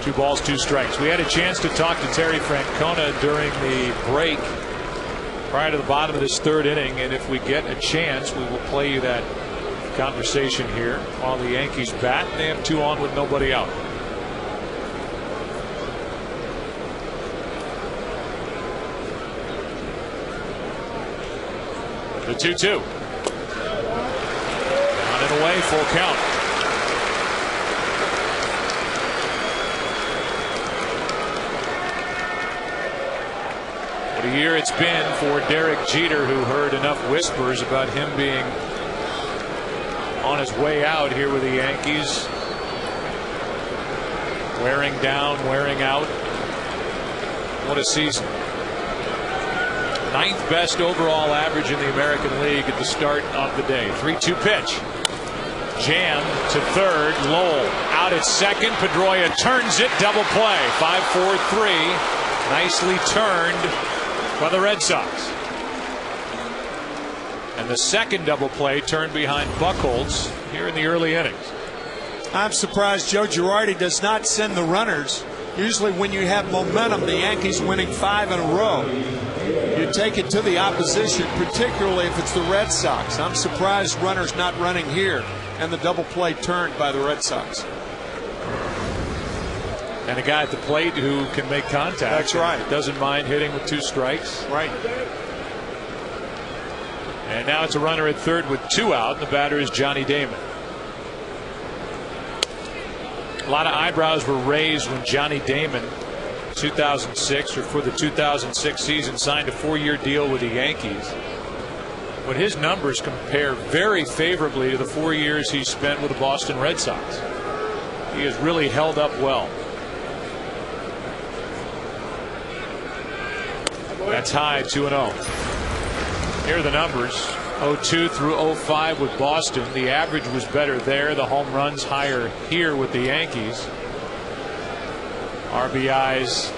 Two balls, 2 strikes. We had a chance to talk to Terry Francona during the break prior to the bottom of this third inning, and if we get a chance, we will play you that conversation here while the Yankees bat. They have 2 on with nobody out. The 2-2. Down and away, full count. What a year it's been for Derek Jeter, who heard enough whispers about him being on his way out here with the Yankees. Wearing down, wearing out. What a season. 9th best overall average in the American League at the start of the day. 3-2 pitch. Jam to third. Lowell out at second. Pedroia turns it. Double play. 5-4-3. Nicely turned by the Red Sox. And the second double play turned behind Buchholz here in the early innings. I'm surprised Joe Girardi does not send the runners. Usually when you have momentum, the Yankees winning 5 in a row, you take it to the opposition, particularly if it's the Red Sox. I'm surprised runners not running here, and the double play turned by the Red Sox. And a guy at the plate who can make contact. That's right. Doesn't mind hitting with 2 strikes. Right. And now it's a runner at third with 2 out. And the batter is Johnny Damon. A lot of eyebrows were raised when Johnny Damon, 2006 or for the 2006 season, signed a 4-year deal with the Yankees. But his numbers compare very favorably to the 4 years he spent with the Boston Red Sox. He has really held up well. That's high, 2-0. Here are the numbers. 02 through 05 with Boston. The average was better there. The home runs higher here with the Yankees. RBIs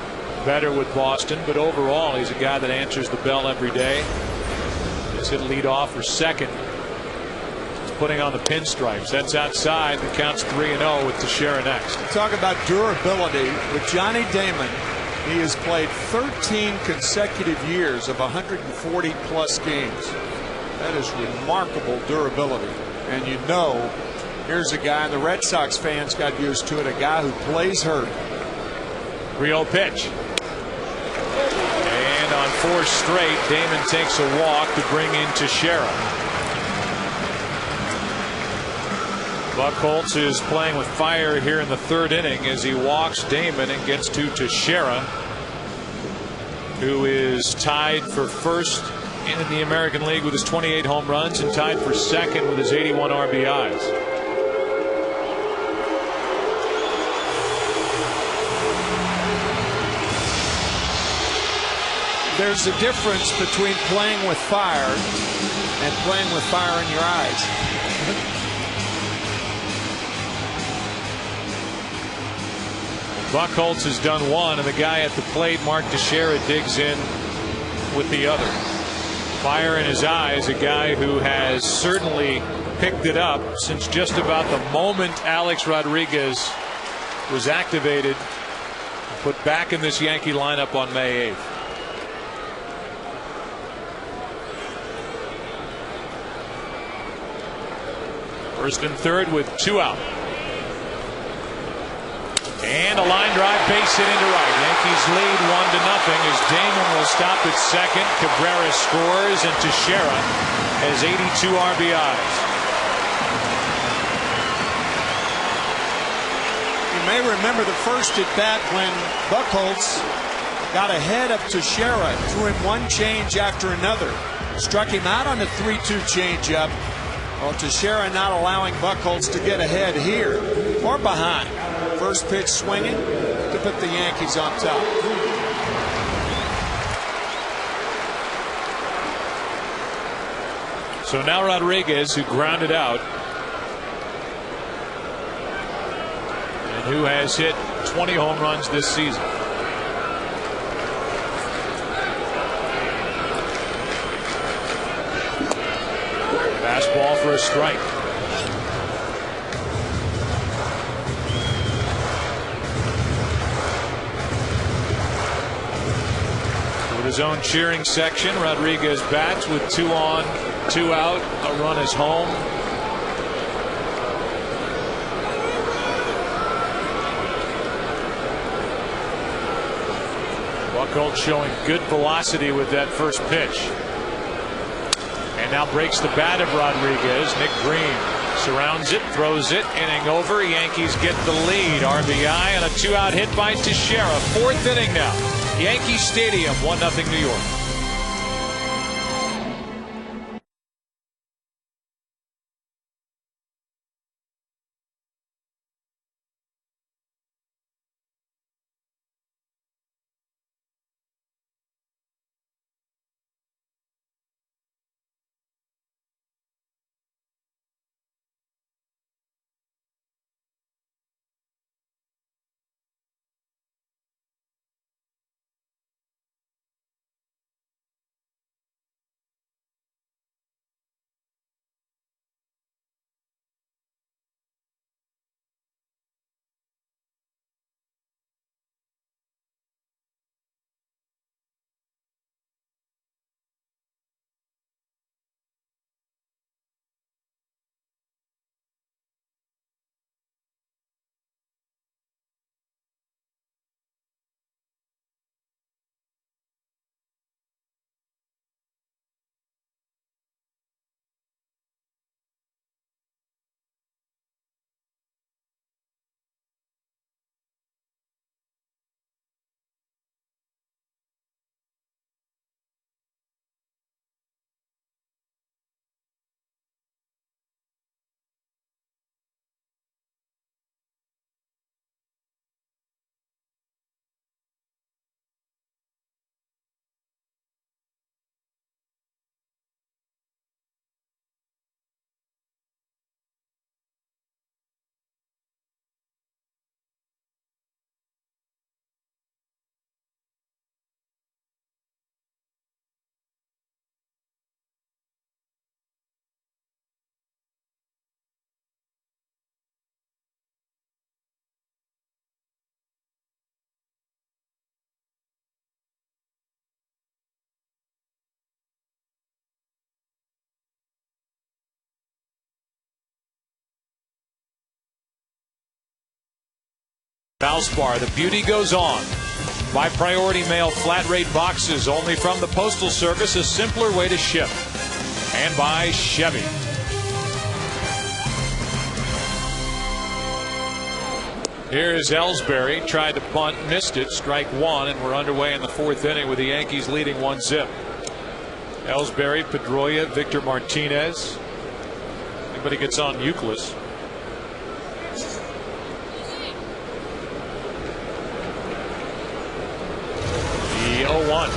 better with Boston, but overall he's a guy that answers the bell every day. Just hit lead off or second putting on the pinstripes. That's outside. The count's 3-0 with Teixeira next. Talk about durability with Johnny Damon. He has played 13 consecutive years of 140 plus games. That is remarkable durability. And you know, here's a guy, and the Red Sox fans got used to it, a guy who plays hurt. 3-0 pitch. And on 4 straight, Damon takes a walk to bring in Teixeira. Buchholz is playing with fire here in the 3rd inning as he walks Damon and gets to Teixeira, who is tied for 1st in the American League with his 28 home runs and tied for 2nd with his 81 RBIs. There's a difference between playing with fire and playing with fire in your eyes. Buchholz has done one, and the guy at the plate, Mark Teixeira, digs in with the other. Fire in his eyes, a guy who has certainly picked it up since just about the moment Alex Rodriguez was activated, put back in this Yankee lineup on May 8th. First and 3rd with 2 out. And a line drive, base hit into right. Yankees lead 1-0 as Damon will stop at 2nd. Cabrera scores, and Teixeira has 82 RBIs. You may remember the first at bat when Buchholz got ahead of Teixeira, threw him one change after another, struck him out on a 3-2 changeup. Well, Teixeira not allowing Buchholz to get ahead here or behind. First pitch swinging to put the Yankees on top. So now Rodriguez, who grounded out and who has hit 20 home runs this season. Fastball for a strike. With his own cheering section, Rodriguez bats with 2 on, 2 out. A run is home. Buchholz showing good velocity with that first pitch. And now breaks the bat of Rodriguez. Nick Green surrounds it, throws it, inning over. Yankees get the lead. RBI and a 2-out hit by Teixeira. 4th inning now. Yankee Stadium, 1-0 New York. Valspar, the beauty goes on. Buy priority mail flat rate boxes only from the Postal Service, a simpler way to ship. And by Chevy. Here's Ellsbury, tried to bunt, missed it, strike one, and we're underway in the fourth inning with the Yankees leading 1-0. Ellsbury, Pedroia, Victor Martinez. Anybody gets on Euclid. The 0-1.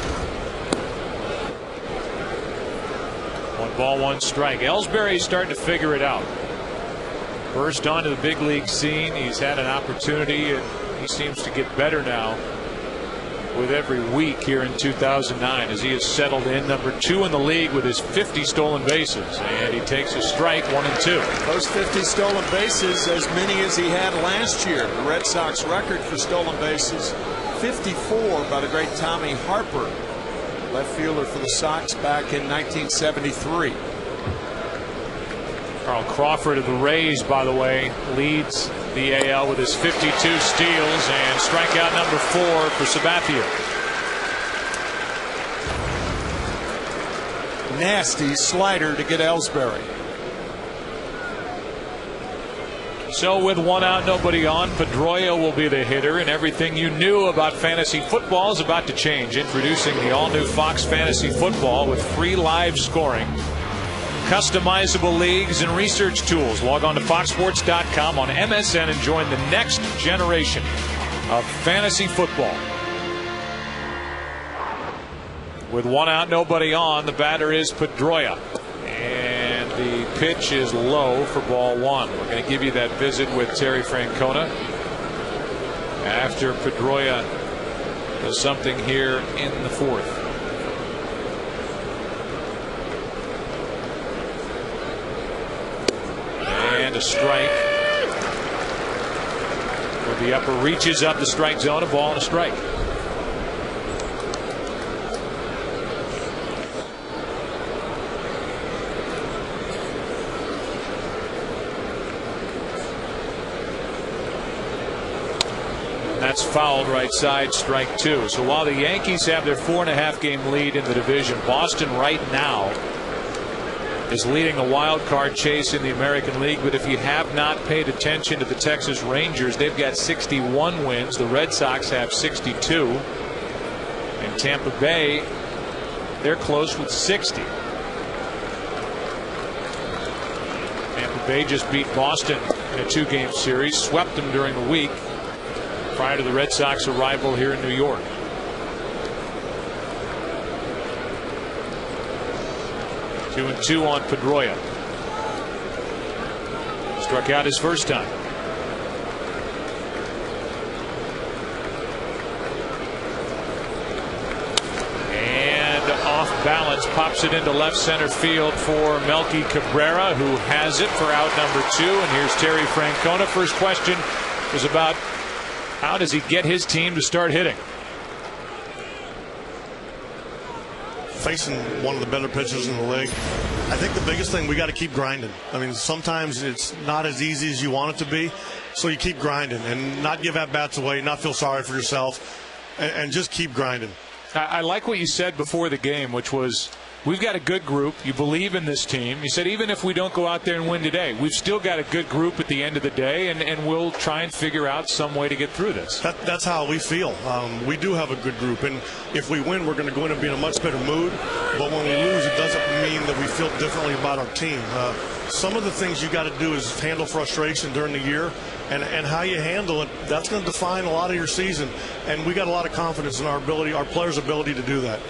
1 ball, 1 strike. Ellsbury's starting to figure it out. Burst onto the big league scene. He's had an opportunity, and he seems to get better now with every week here in 2009 as he has settled in #2 in the league with his 50 stolen bases, and he takes a strike, 1-2. Those 50 stolen bases, as many as he had last year. The Red Sox record for stolen bases, 54 by the great Tommy Harper, left fielder for the Sox back in 1973. Carl Crawford of the Rays, by the way, leads the AL with his 52 steals, and strikeout #4 for Sabathia. Nasty slider to get Ellsbury. So with 1 out, nobody on, Pedroia will be the hitter, and everything you knew about fantasy football is about to change. Introducing the all-new Fox Fantasy Football with free live scoring, customizable leagues, and research tools. Log on to foxsports.com on MSN and join the next generation of fantasy football. With 1 out, nobody on, the batter is Pedroia. And the pitch is low for ball 1. We're going to give you that visit with Terry Francona after Pedroia does something here in the fourth. And a strike. With the upper reaches up the strike zone, a ball and a strike. That's fouled right side, strike 2. So while the Yankees have their 4.5 game lead in the division, Boston right now is leading a wild card chase in the American League. But if you have not paid attention to the Texas Rangers, they've got 61 wins. The Red Sox have 62. And Tampa Bay, they're close with 60. Tampa Bay just beat Boston in a 2-game series, swept them during the week prior to the Red Sox arrival here in New York. Two and 2 on Pedroia. Struck out his first time. And off balance, pops it into left center field for Melky Cabrera, who has it for out #2. And here's Terry Francona. First question was about how does he get his team to start hitting? Facing one of the better pitchers in the league, I think the biggest thing, we got to keep grinding. I mean, sometimes it's not as easy as you want it to be, so you keep grinding and not give at-bats away, not feel sorry for yourself, and just keep grinding. I like what you said before the game, which was, we've got a good group. You believe in this team. You said even if we don't go out there and win today, we've still got a good group at the end of the day, and we'll try and figure out some way to get through this. That's how we feel. We do have a good group, and if we win, we're going to go in and be in a much better mood. But when we lose, it doesn't mean that we feel differently about our team. Some of the things you got to do is handle frustration during the year, and how you handle it, that's going to define a lot of your season. And we got a lot of confidence in our players' ability to do that.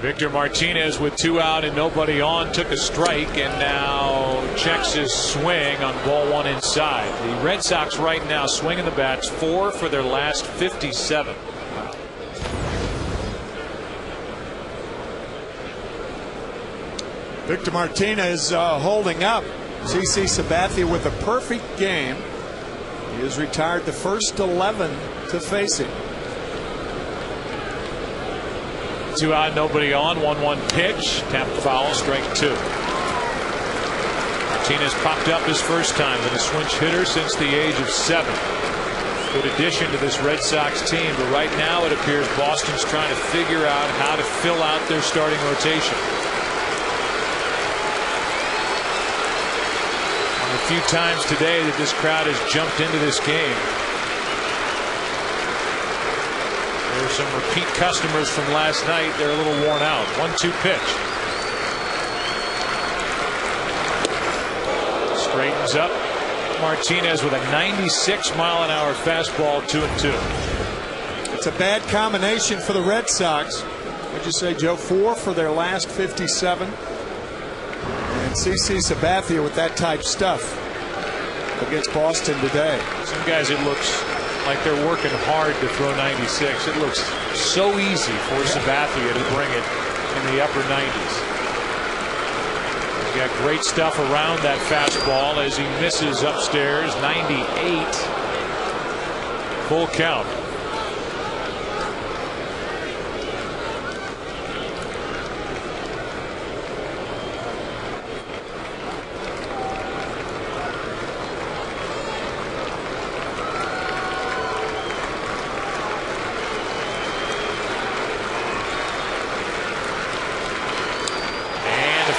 Victor Martinez with 2 out and nobody on took a strike and now checks his swing on ball 1 inside. The Red Sox right now swinging the bats 4 for their last 57. Victor Martinez holding up CC Sabathia with a perfect game. He has retired the first 11 to face him. 2 out, nobody on. 1-1 pitch. Tapped foul, strike 2. Martinez popped up his first time, been a switch hitter since the age of 7. Good addition to this Red Sox team, but right now it appears Boston's trying to figure out how to fill out their starting rotation. One of the few times today that this crowd has jumped into this game. There are some repeat customers from last night. They're a little worn out. 1-2 pitch. Straightens up. Martinez with a 96-mile-an-hour fastball, 2-2. It's a bad combination for the Red Sox. What'd you say, Joe? 4 for their last 57. And CC Sabathia with that type stuff against Boston today. Some guys, it looks like they're working hard to throw 96. It looks so easy for Sabathia to bring it in the upper 90s. Got great stuff around that fastball as he misses upstairs. 98. Full count.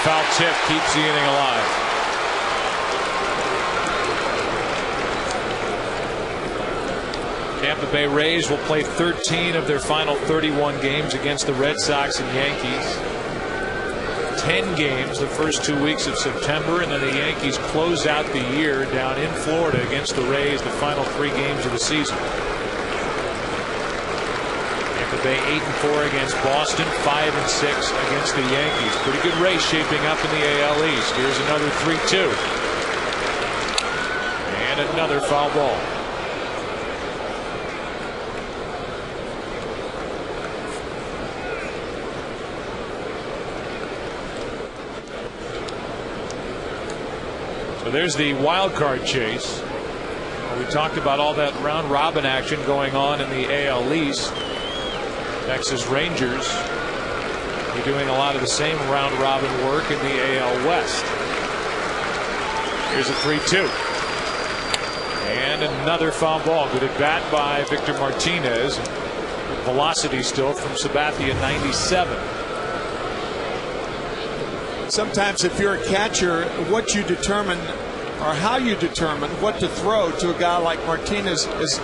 Foul tip keeps the inning alive. Tampa Bay Rays will play 13 of their final 31 games against the Red Sox and Yankees. 10 games the first 2 weeks of September, and then the Yankees close out the year down in Florida against the Rays, the final 3 games of the season. Bay 8-4 against Boston, 5-6 against the Yankees. Pretty good race shaping up in the AL East. Here's another 3-2. And another foul ball. So there's the wild card chase. We talked about all that round robin action going on in the AL East. Texas Rangers are doing a lot of the same round robin work in the AL West. Here's a 3-2. And another foul ball. Good at bat by Victor Martinez. Velocity still from Sabathia, 97. Sometimes if you're a catcher, what you determine or how you determine what to throw to a guy like Martinez is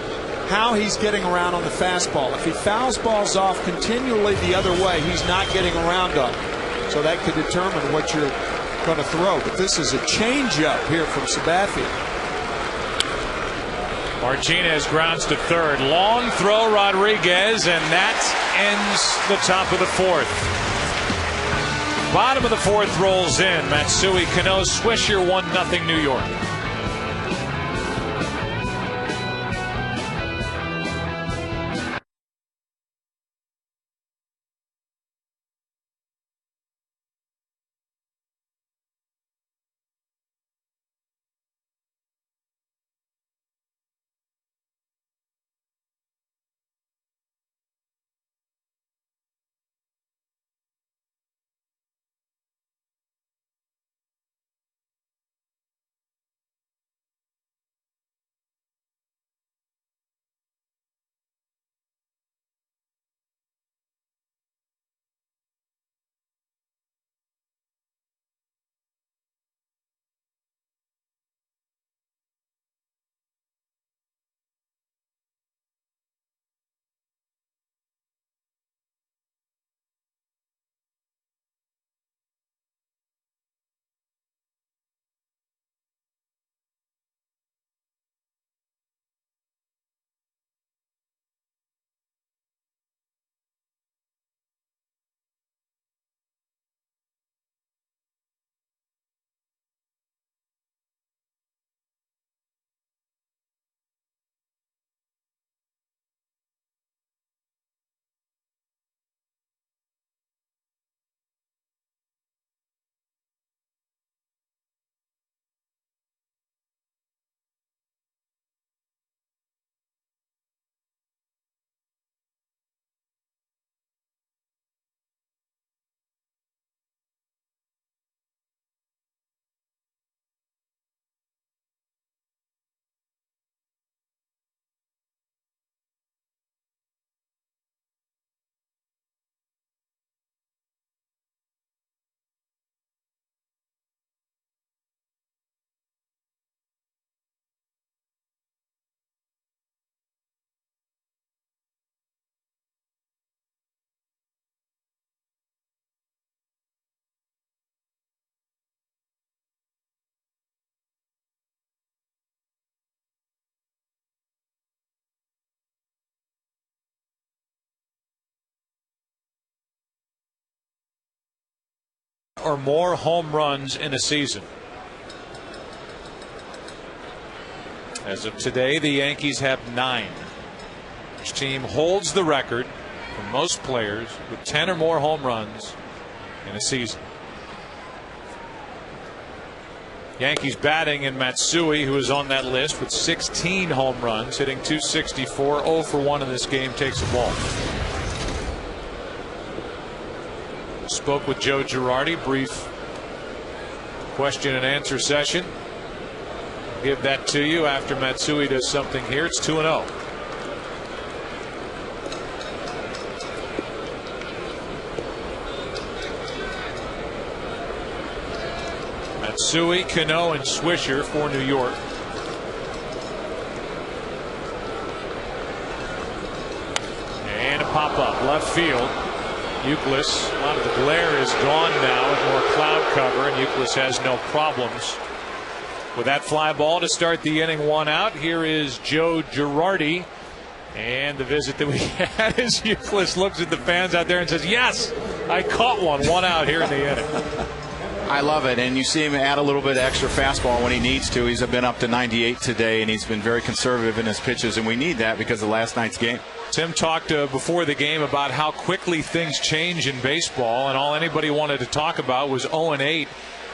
how he's getting around on the fastball. If he fouls balls off continually the other way, he's not getting around on it. So that could determine what you're going to throw. But this is a changeup here from Sabathia. Martinez grounds to third. Long throw, Rodriguez, and that ends the top of the 4th. Bottom of the 4th rolls in. Matsui, Cano, Swisher, 1-0 New York. or more home runs in a season. As of today, the Yankees have 9. Each team holds the record for most players with 10 or more home runs in a season. Yankees batting, in Matsui, who is on that list with 16 home runs, hitting .264, 0 for 1 in this game, takes a ball. Spoke with Joe Girardi, brief question and answer session. Give that to you after Matsui does something here. It's 2-0. Matsui, Cano, and Swisher for New York. And a pop-up left field. Youkilis, a lot of the glare is gone now with more cloud cover, and Youkilis has no problems with that fly ball to start the inning. 1 out. Here is Joe Girardi, and the visit that we had is Youkilis looks at the fans out there and says, "Yes, I caught one." 1 out here in the inning. I love it, and you see him add a little bit extra fastball when he needs to. He's been up to 98 today, and he's been very conservative in his pitches, and we need that because of last night's game. Tim talked before the game about how quickly things change in baseball, and all anybody wanted to talk about was 0-8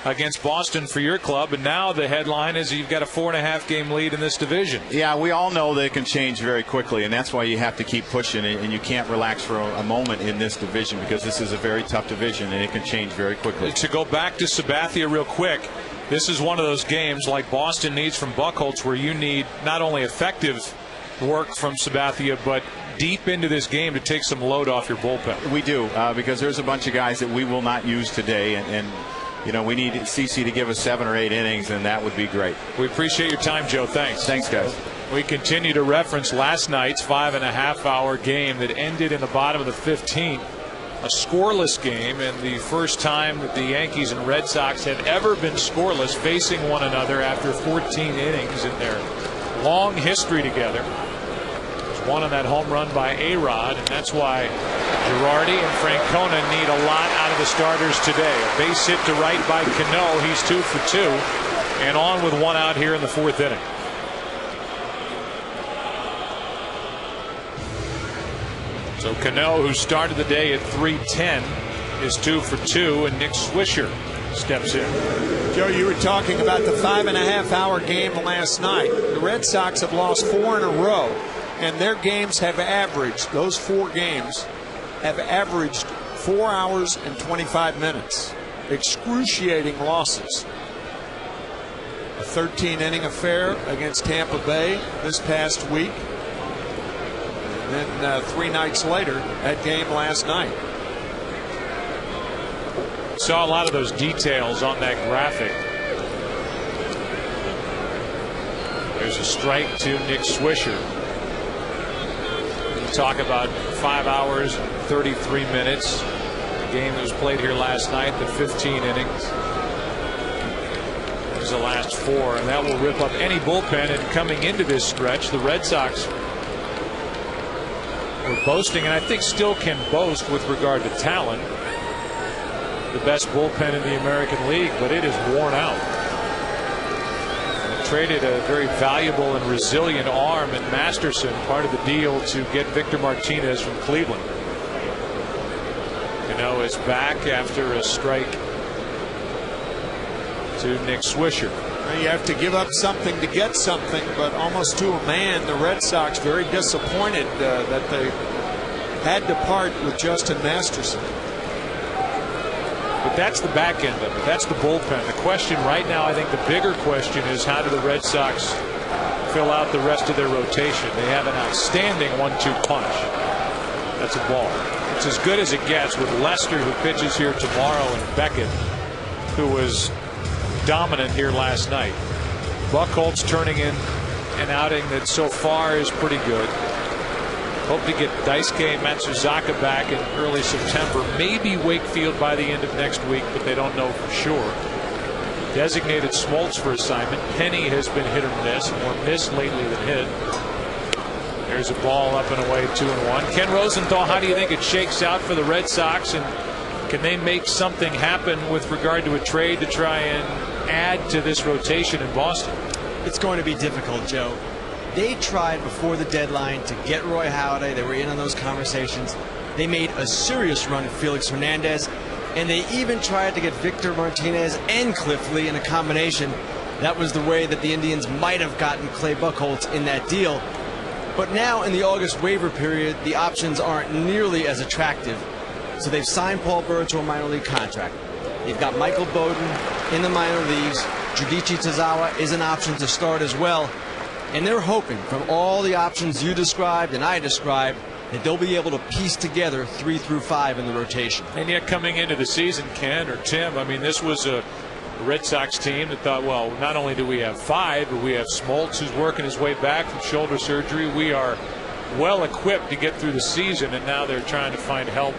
against Boston for your club, and now the headline is you've got a 4.5 game lead in this division. Yeah, we all know that it can change very quickly, and that's why you have to keep pushing, and you can't relax for a moment in this division because this is a very tough division, and it can change very quickly. To go back to Sabathia real quick, this is one of those games like Boston needs from Buchholz where you need not only effective work from Sabathia, but deep into this game to take some load off your bullpen. We do, because there's a bunch of guys that we will not use today, and you know, we need CC to give us 7 or 8 innings, and that would be great. We appreciate your time, Joe. Thanks. Thanks, guys. We continue to reference last night's 5.5-hour game that ended in the bottom of the 15th. A scoreless game, and the first time that the Yankees and Red Sox have ever been scoreless, facing one another after 14 innings in their long history together. There's one on that home run by A-Rod, and that's why Girardi and Francona need a lot out of the starters today. A base hit to right by Cano. He's 2 for 2, and on with 1 out here in the 4th inning. So Cano, who started the day at .310, is 2 for 2, and Nick Swisher steps in. Joe, you were talking about the 5.5-hour game last night. The Red Sox have lost 4 in a row, and their games have averaged, those 4 games have averaged 4 hours and 25 minutes. Excruciating losses. A 13-inning affair against Tampa Bay this past week. And then 3 nights later, that game last night. Saw a lot of those details on that graphic. There's a strike to Nick Swisher. You talk about 5 hours and 33 minutes. The game that was played here last night, the 15 innings. There's the last 4, and that will rip up any bullpen. And coming into this stretch, the Red Sox were boasting, and I think still can boast with regard to talent, the best bullpen in the American League, but it is worn out. And traded a very valuable and resilient arm in Masterson, part of the deal to get Victor Martinez from Cleveland. Cano is back after a strike to Nick Swisher. You have to give up something to get something, but almost to a man, the Red Sox very disappointed that they had to part with Justin Masterson. But that's the back end of it. That's the bullpen. The question right now, I think the bigger question is, how do the Red Sox fill out the rest of their rotation? They have an outstanding 1-2 punch. That's a ball. It's as good as it gets with Lester, who pitches here tomorrow, and Beckett, who was dominant here last night. Buchholz turning in an outing that so far is pretty good. Hope to get Daisuke Matsuzaka back in early September. Maybe Wakefield by the end of next week, but they don't know for sure. Designated Smoltz for assignment. Penny has been hit or miss, more miss lately than hit. There's a ball up and away, 2-1. Ken Rosenthal, how do you think it shakes out for the Red Sox? And Can they make something happen with regard to a trade to try and add to this rotation in Boston? It's going to be difficult, Joe. They tried before the deadline to get Roy Halladay. They were in on those conversations. They made a serious run at Felix Hernandez, and they even tried to get Victor Martinez and Cliff Lee in a combination. That was the way that the Indians might have gotten Clay Buchholz in that deal. But now in the August waiver period, the options aren't nearly as attractive. So they've signed Paul Burr to a minor league contract. They've got Michael Bowden in the minor leagues. Judici Tozawa is an option to start as well. And they're hoping, from all the options you described and I described, that they'll be able to piece together 3 through 5 in the rotation. And yet coming into the season, Ken or Tim, I mean, this was a Red Sox team that thought, well, not only do we have 5, but we have Smoltz who's working his way back from shoulder surgery. We are well equipped to get through the season, and now they're trying to find help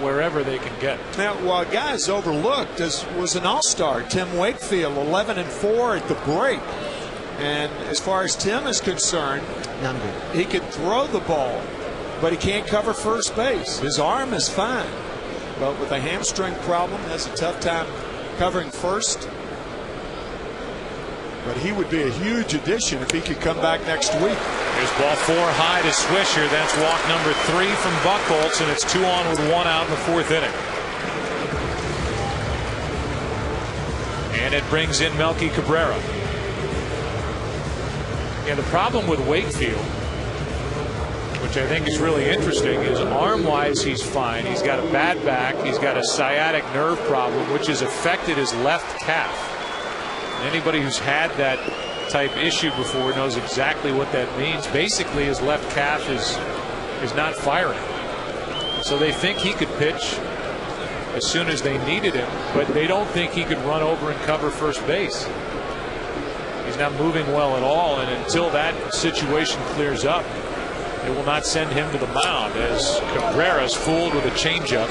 wherever they can get. Now, while guys overlooked was an all-star, Tim Wakefield, 11-4 at the break. And as far as Tim is concerned, he can throw the ball, but he can't cover first base. His arm is fine, but with a hamstring problem, has a tough time covering first. But he would be a huge addition if he could come back next week. Here's ball 4 high to Swisher. That's walk number 3 from Buchholz, and it's 2 on with 1 out in the 4th inning. And it brings in Melky Cabrera. Yeah, the problem with Wakefield, which I think is really interesting, is arm-wise he's fine. He's got a bad back. He's got a sciatic nerve problem, which has affected his left calf. Anybody who's had that type issue before knows exactly what that means. Basically, his left calf is not firing. So they think he could pitch as soon as they needed him, but they don't think he could run over and cover first base. He's not moving well at all, and until that situation clears up, it will not send him to the mound as Cabrera's fooled with a changeup.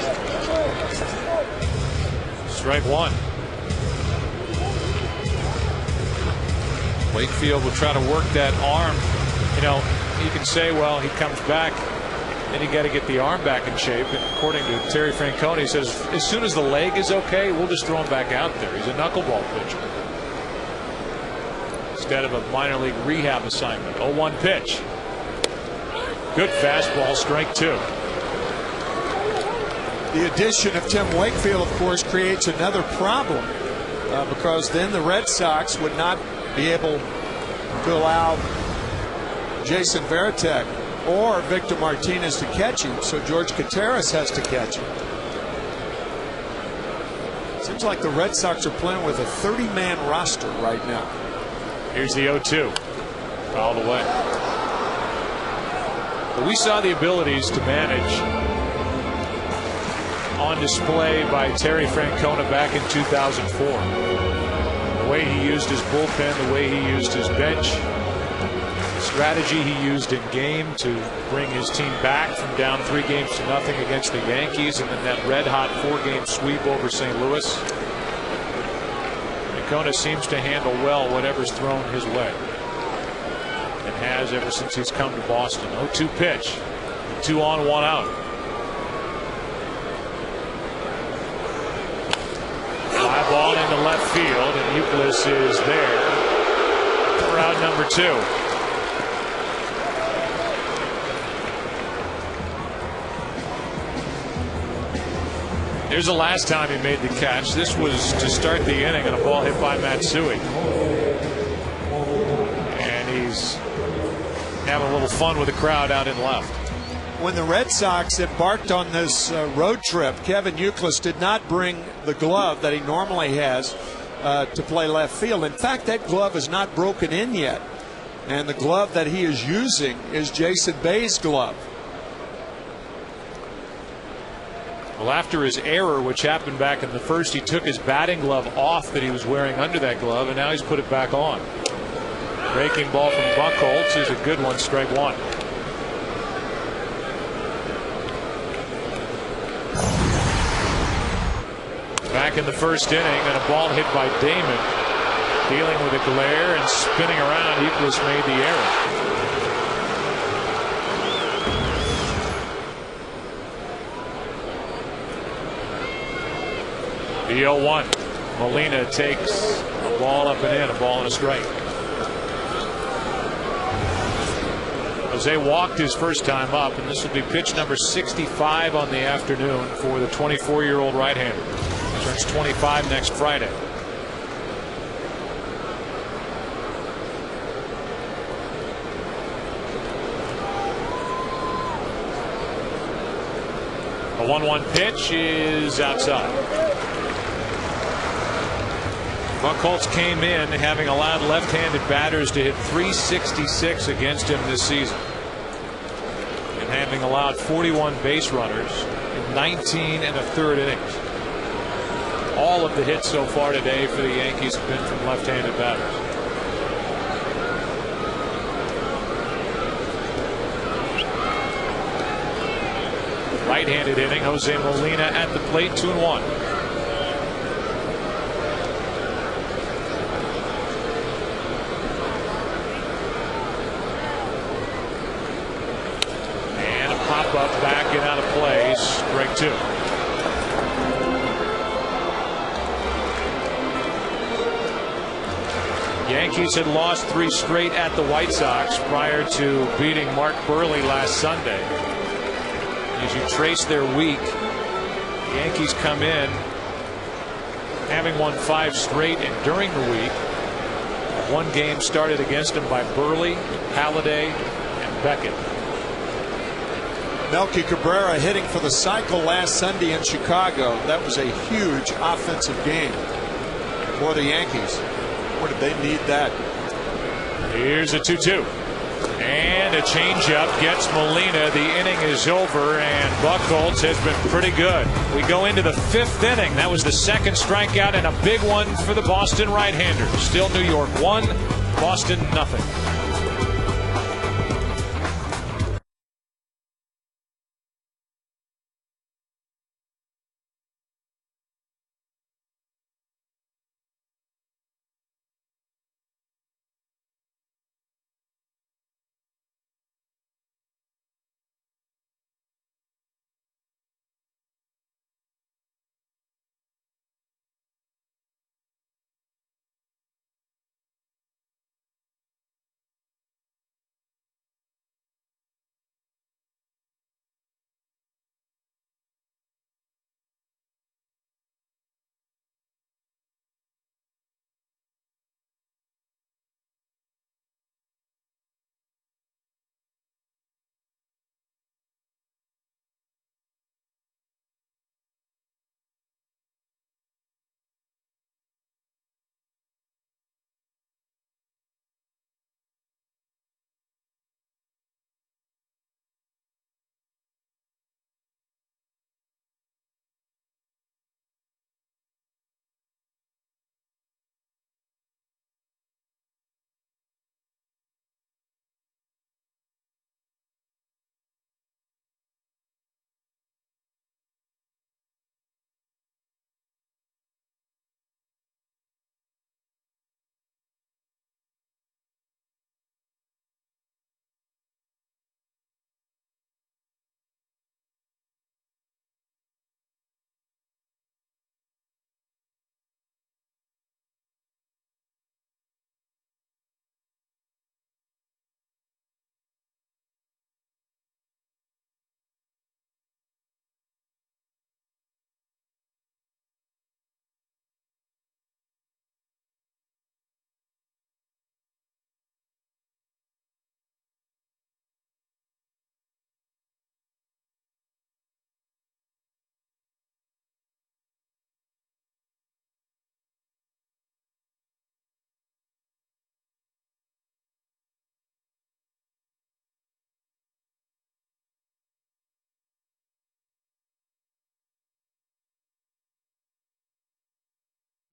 Strike 1. Wakefield will try to work that arm. You know, you can say, well, he comes back, then you got to get the arm back in shape. And according to Terry Francona, he says as soon as the leg is okay, we'll just throw him back out there. He's a knuckleball pitcher instead of a minor league rehab assignment. 0-1 pitch. Good fastball, strike 2. The addition of Tim Wakefield, of course, creates another problem because then the Red Sox would not be able to allow Jason Varitek or Victor Martinez to catch him, so George Contreras has to catch him. Seems like the Red Sox are playing with a 30-man roster right now. Here's the 0-2. Fouled away. But we saw the abilities to manage on display by Terry Francona back in 2004. The way he used his bullpen, the way he used his bench, the strategy he used in game to bring his team back from down 3-0 against the Yankees, and then that red-hot 4-game sweep over St. Louis. Francona seems to handle well whatever's thrown his way, and has ever since he's come to Boston. 0-2 pitch. 2 on, 1 out. Fly ball into left field, and Euclid is there for out number 2. Here's the last time he made the catch. This was to start the inning on a ball hit by Matsui. And he's having a little fun with the crowd out in left. When the Red Sox embarked on this road trip, Kevin Euclid did not bring the glove that he normally has to play left field. In fact, that glove is not broken in yet. And the glove that he is using is Jason Bay's glove. Well, after his error, which happened back in the first, he took his batting glove off that he was wearing under that glove, and now he's put it back on. Breaking ball from Buchholz is a good one, strike 1. Back in the first inning, and a ball hit by Damon. Dealing with a glare and spinning around, Euclid made the error. The 0-1. Molina takes a ball up and in, a ball and a strike. Jose walked his first time up, and this will be pitch number 65 on the afternoon for the 24-year-old right-hander. Turns 25 next Friday. A 1-1 pitch is outside. Buchholz came in having allowed left-handed batters to hit .366 against him this season, and having allowed 41 base runners in 19 1/3 innings. All of the hits so far today for the Yankees have been from left-handed batters. Right-handed inning. Jose Molina at the plate, 2-1. And a pop-up back and out of play. Strike 2. Yankees had lost 3 straight at the White Sox prior to beating Mark Burley last Sunday. As you trace their week, the Yankees come in having won 5 straight, and during the week, 1 game started against them by Burley, Halladay, and Beckett. Melky Cabrera hitting for the cycle last Sunday in Chicago. That was a huge offensive game for the Yankees. Where did they need that? Here's a 2-2. And a changeup gets Molina. The inning is over, and Buchholz has been pretty good. We go into the 5th inning. That was the 2nd strikeout, and a big one for the Boston right-hander. Still New York 1, Boston nothing.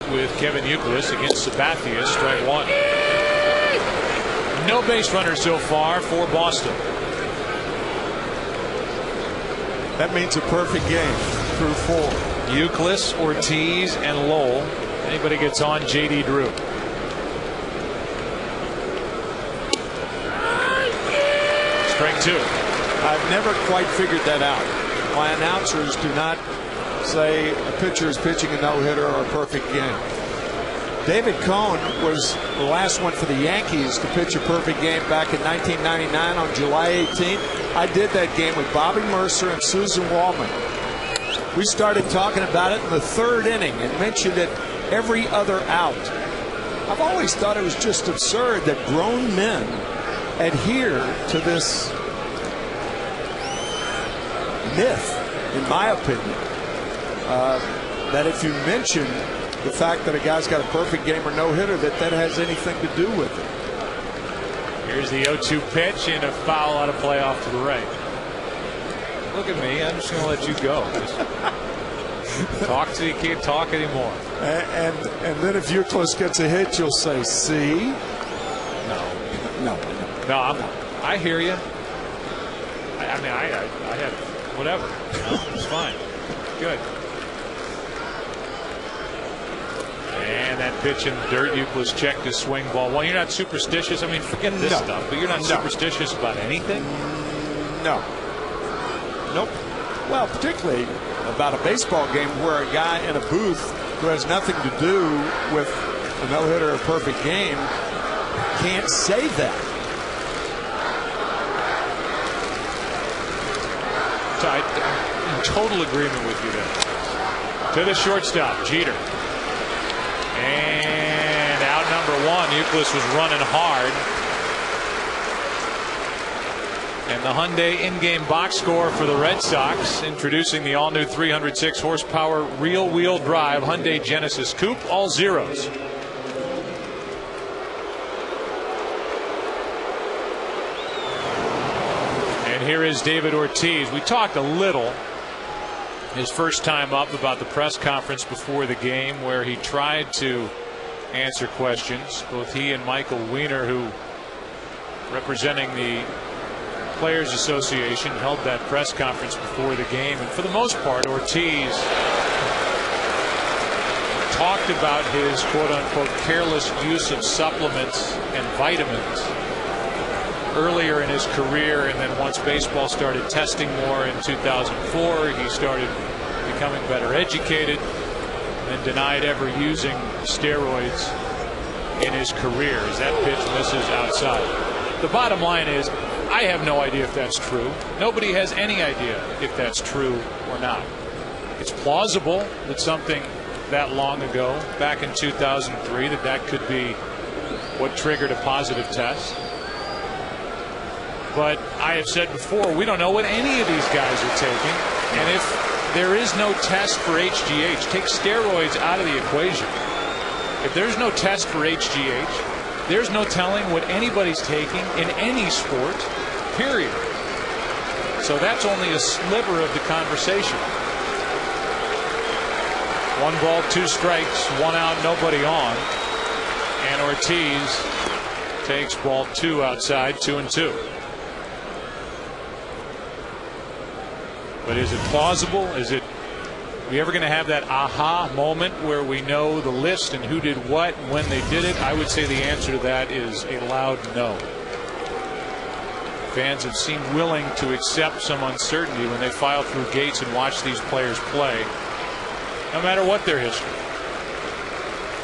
With Kevin Youkilis against Sabathia, strike 1. No base runners so far for Boston. That means a perfect game through 4. Youkilis, Ortiz, and Lowell. Anybody gets on, J.D. Drew. Strike 2. I've never quite figured that out. My announcers do not say a pitcher is pitching a no-hitter or a perfect game. David Cohn was the last one for the Yankees to pitch a perfect game back in 1999 on July 18th. I did that game with Bobby Mercer and Susan Wallman. We started talking about it in the third inning and mentioned it every other out. I've always thought it was just absurd that grown men adhere to this myth, in my opinion, that if you mention the fact that a guy's got a perfect game or no-hitter, that has anything to do with it. Here's the 0-2 pitch and a foul out of play off to the right. Look at me. I'm just going to let you go. Talk till you can't talk anymore. And then if Euclid gets a hit, you'll say, see? No. I hear you. I mean, I had whatever. It's fine. Good. And that pitch in the dirt, Euclid's checked his swing ball. Well, you're not superstitious. I mean, forget this stuff, but you're not superstitious about anything? No. Nope. Well, particularly about a baseball game where a guy in a booth who has nothing to do with a no-hitter or a perfect game can't say that. So I'm in total agreement with you there. To the shortstop, Jeter. And out number one. Euclid was running hard. And the Hyundai in-game box score for the Red Sox, introducing the all-new 306 horsepower rear-wheel drive Hyundai Genesis Coupe, all zeros. And here is David Ortiz. We talked a little his first time up about the press conference before the game, where he tried to answer questions. Both he and Michael Weiner, who representing the Players Association, held that press conference before the game, and for the most part Ortiz talked about his quote-unquote careless use of supplements and vitamins earlier in his career, and then once baseball started testing more in 2004, he started becoming better educated and denied ever using steroids in his career as that pitch misses outside. The bottom line is, I have no idea if that's true. Nobody has any idea if that's true or not. It's plausible that something that long ago, back in 2003, that could be what triggered a positive test. But I have said before, we don't know what any of these guys are taking. And if there is no test for HGH, take steroids out of the equation. If there's no test for HGH, there's no telling what anybody's taking in any sport, period. So that's only a sliver of the conversation. 1 ball, 2 strikes, 1 out, nobody on. And Ortiz takes ball 2 outside, 2-2. But is it plausible? Are we ever going to have that aha moment where we know the list and who did what and when they did it? I would say the answer to that is a loud no. Fans have seemed willing to accept some uncertainty when they file through gates and watch these players play, no matter what their history.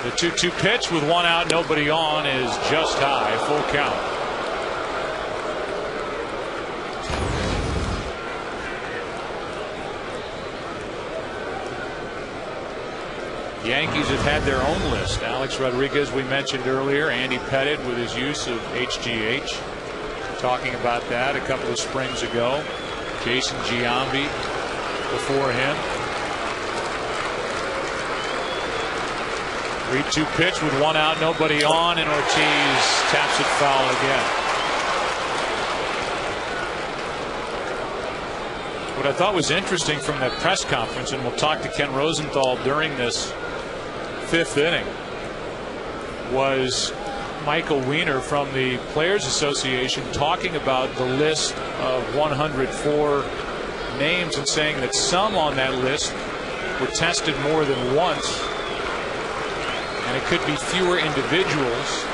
The 2-2 pitch with 1 out, nobody on is just high, full count. Yankees have had their own list. Alex Rodriguez, we mentioned earlier. Andy Pettitte with his use of HGH. Talking about that a couple of springs ago. Jason Giambi before him. 3-2 pitch with 1 out, nobody on, and Ortiz taps it foul again. What I thought was interesting from that press conference, and we'll talk to Ken Rosenthal during this 5th inning, was Michael Weiner from the Players Association talking about the list of 104 names and saying that some on that list were tested more than once, and it could be fewer individuals.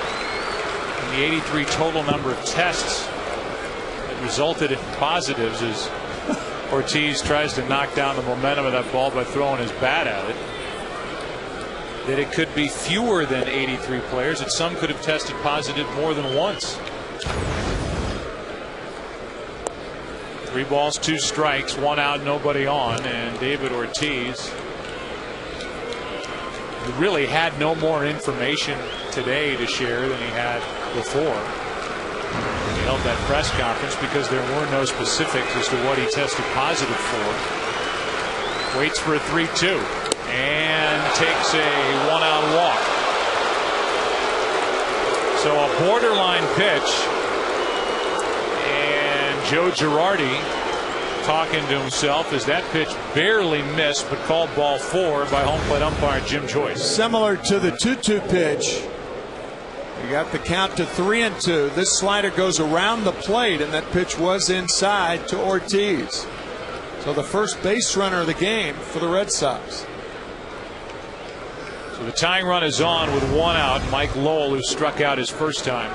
And the 83 total number of tests that resulted in positives is Ortiz tries to knock down the momentum of that ball by throwing his bat at it. That it could be fewer than 83 players, that some could have tested positive more than once. 3 balls, 2 strikes, 1 out, nobody on, and David Ortiz, who really had no more information today to share than he had before. He held that press conference because there were no specifics as to what he tested positive for. Waits for a 3-2 and takes a 1-out walk. So a borderline pitch, and Joe Girardi talking to himself as that pitch barely missed, but called ball 4 by home plate umpire Jim Joyce. Similar to the 2-2 pitch. You got the count to 3-2. This slider goes around the plate, and that pitch was inside to Ortiz. So the first base runner of the game for the Red Sox. So the tying run is on with 1 out. Mike Lowell, who struck out his first time,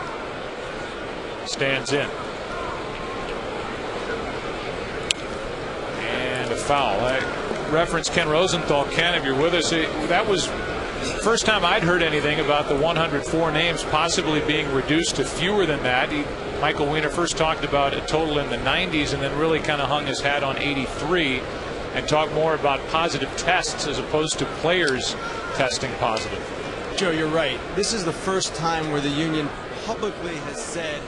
stands in. And a foul. I reference Ken Rosenthal. Ken, if you're with us, that was first time I'd heard anything about the 104 names possibly being reduced to fewer than that. Michael Weiner first talked about a total in the 90s and then really kind of hung his hat on 83 and talked more about positive tests as opposed to players testing positive. Joe, you're right. This is the first time where the union publicly has said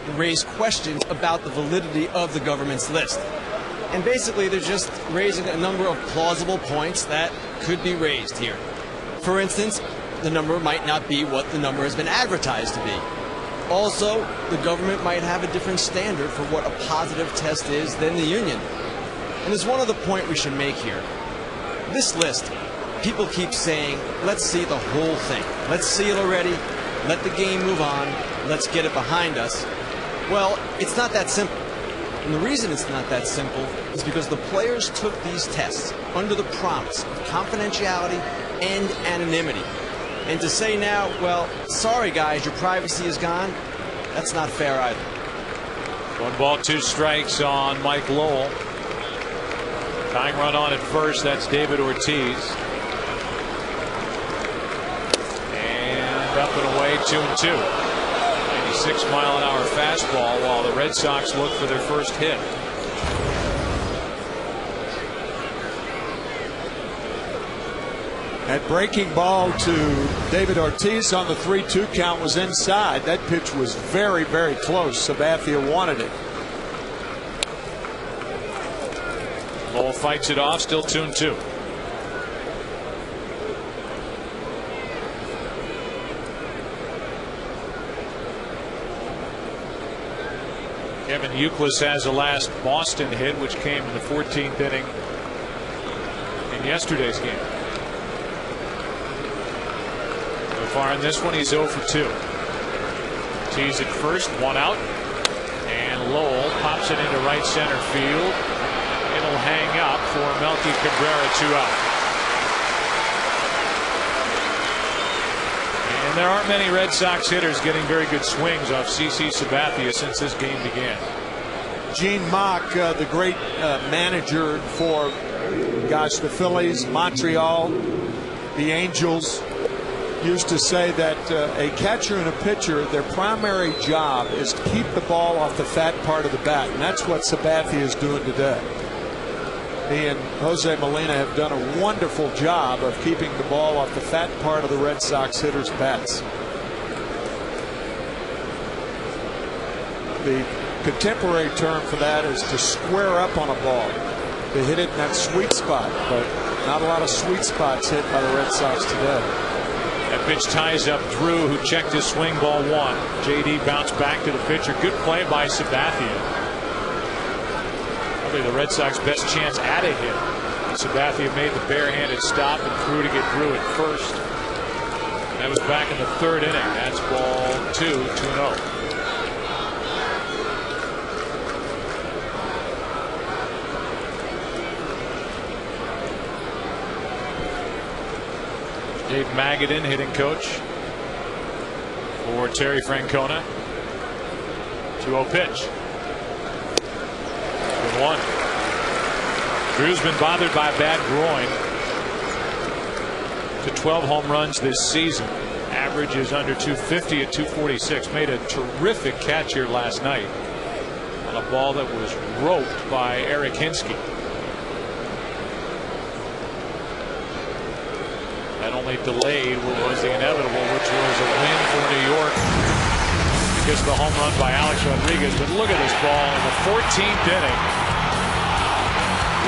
and raised questions about the validity of the government's list. And basically they're just raising a number of plausible points that could be raised here. For instance, the number might not be what the number has been advertised to be. Also, the government might have a different standard for what a positive test is than the union. And there's one other point we should make here. This list, people keep saying, let's see the whole thing. Let's see it already. Let the game move on. Let's get it behind us. Well, it's not that simple. And the reason it's not that simple is because the players took these tests under the promise of confidentiality and anonymity. And to say now, well, sorry guys, your privacy is gone, that's not fair either. 1 ball, 2 strikes on Mike Lowell. Tying run on at first, that's David Ortiz. And up and away, 2-2. 96-mile-an-hour fastball while the Red Sox look for their first hit. That breaking ball to David Ortiz on the 3-2 count was inside. That pitch was very, very close. Sabathia wanted it. Lowell fights it off, still 2-2. Kevin Youkilis has the last Boston hit, which came in the 14th inning in yesterday's game. So far in this one, he's 0 for 2. Tees at first, 1 out, and Lowell pops it into right center field. It'll hang up for Melky Cabrera, 2 out. And there aren't many Red Sox hitters getting very good swings off CC Sabathia since this game began. Gene Mock, the great manager for, the Phillies, Montreal, the Angels, used to say that a catcher and a pitcher, their primary job is to keep the ball off the fat part of the bat, and that's what Sabathia is doing today. He and Jose Molina have done a wonderful job of keeping the ball off the fat part of the Red Sox hitters' bats. The contemporary term for that is to square up on a ball, to hit it in that sweet spot, but not a lot of sweet spots hit by the Red Sox today. That pitch ties up Drew, who checked his swing, ball 1. JD bounced back to the pitcher. Good play by Sabathia. Probably the Red Sox best chance at a hit. Sabathia made the barehanded stop and threw to get Drew at first. That was back in the 3rd inning. That's ball 2, 2-0. Dave Magadan, hitting coach for Terry Francona. 2-0 pitch. 1. Drew's been bothered by a bad groin. To 12 home runs this season. Average is under 250 at 246. Made a terrific catch here last night on a ball that was roped by Eric Hinsky. That only delayed what was the inevitable, which was a win for New York because of the home run by Alex Rodriguez. But look at this ball in the 14th inning.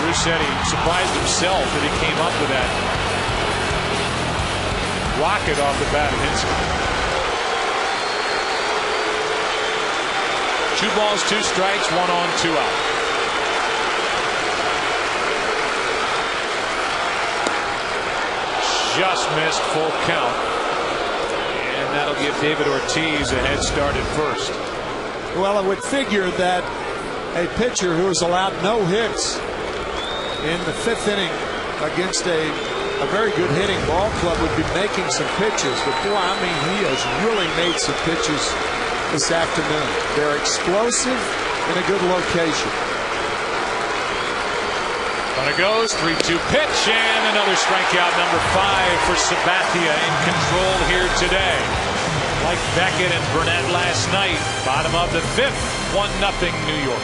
Drew said he surprised himself that he came up with that rocket off the bat of Hinsky. 2 balls, 2 strikes, 1 on, 2 out. Just missed full count. And that'll give David Ortiz a head start at first. Well, I would figure that a pitcher who has allowed no hits in the 5th inning against a very good hitting ball club would be making some pitches. But boy, I mean, he has really made some pitches this afternoon. They're explosive in a good location. On it goes, 3-2 pitch, and another strikeout, number 5 for Sabathia, in control here today. Like Beckett and Burnett last night, bottom of the 5th, 1-0 New York.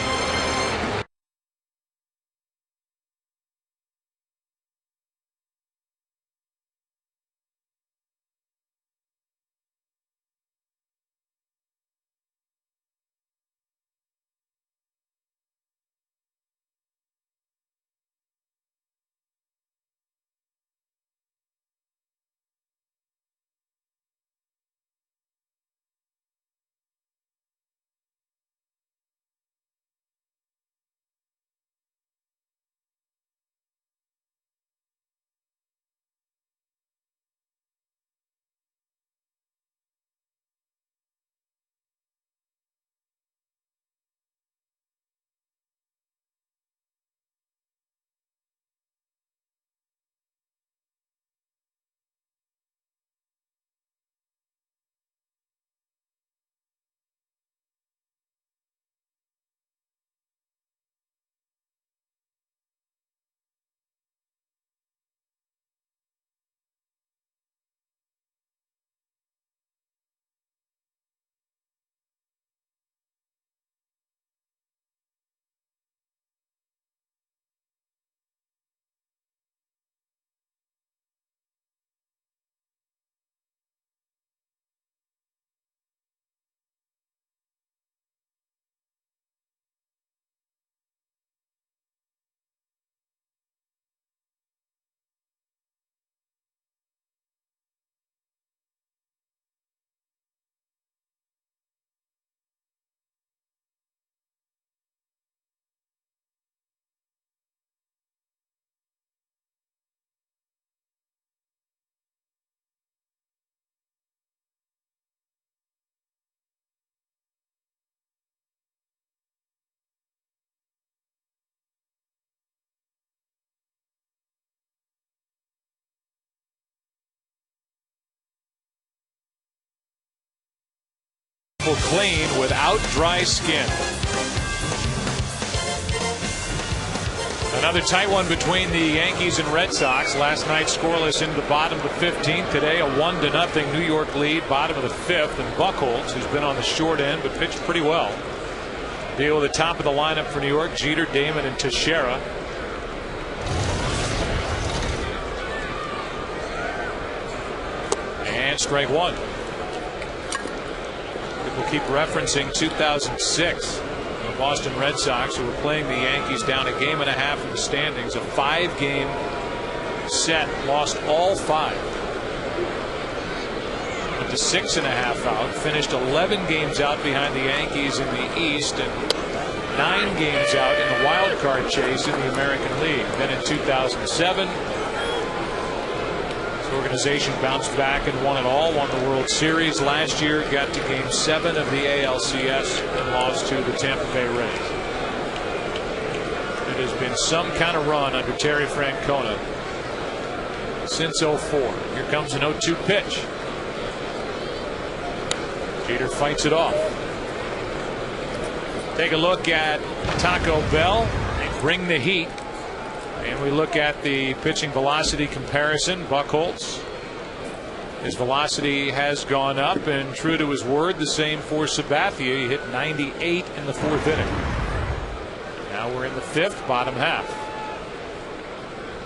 Clean without dry skin. Another tight one between the Yankees and Red Sox. Last night scoreless into the bottom of the 15th. Today a 1-0 New York lead, bottom of the 5th. And Buchholz, who's been on the short end but pitched pretty well, deal with the top of the lineup for New York: Jeter, Damon, and Teixeira. And strike 1. We'll keep referencing 2006. The Boston Red Sox, who were playing the Yankees down a game and a half in the standings, a 5-game set, lost all 5. Went to 6.5 out, finished 11 games out behind the Yankees in the East and 9 games out in the wild card chase in the American League. Then in 2007, organization bounced back and won it all, won the World Series. Last year got to game 7 of the ALCS and lost to the Tampa Bay Rays. It has been some kind of run under Terry Francona since 04. Here comes an 0-2 pitch. Jeter fights it off. Take a look at Taco Bell. They bring the heat. And we look at the pitching velocity comparison. Buchholz, his velocity has gone up, and true to his word, the same for Sabathia. He hit 98 in the 4th inning. Now we're in the 5th, bottom half.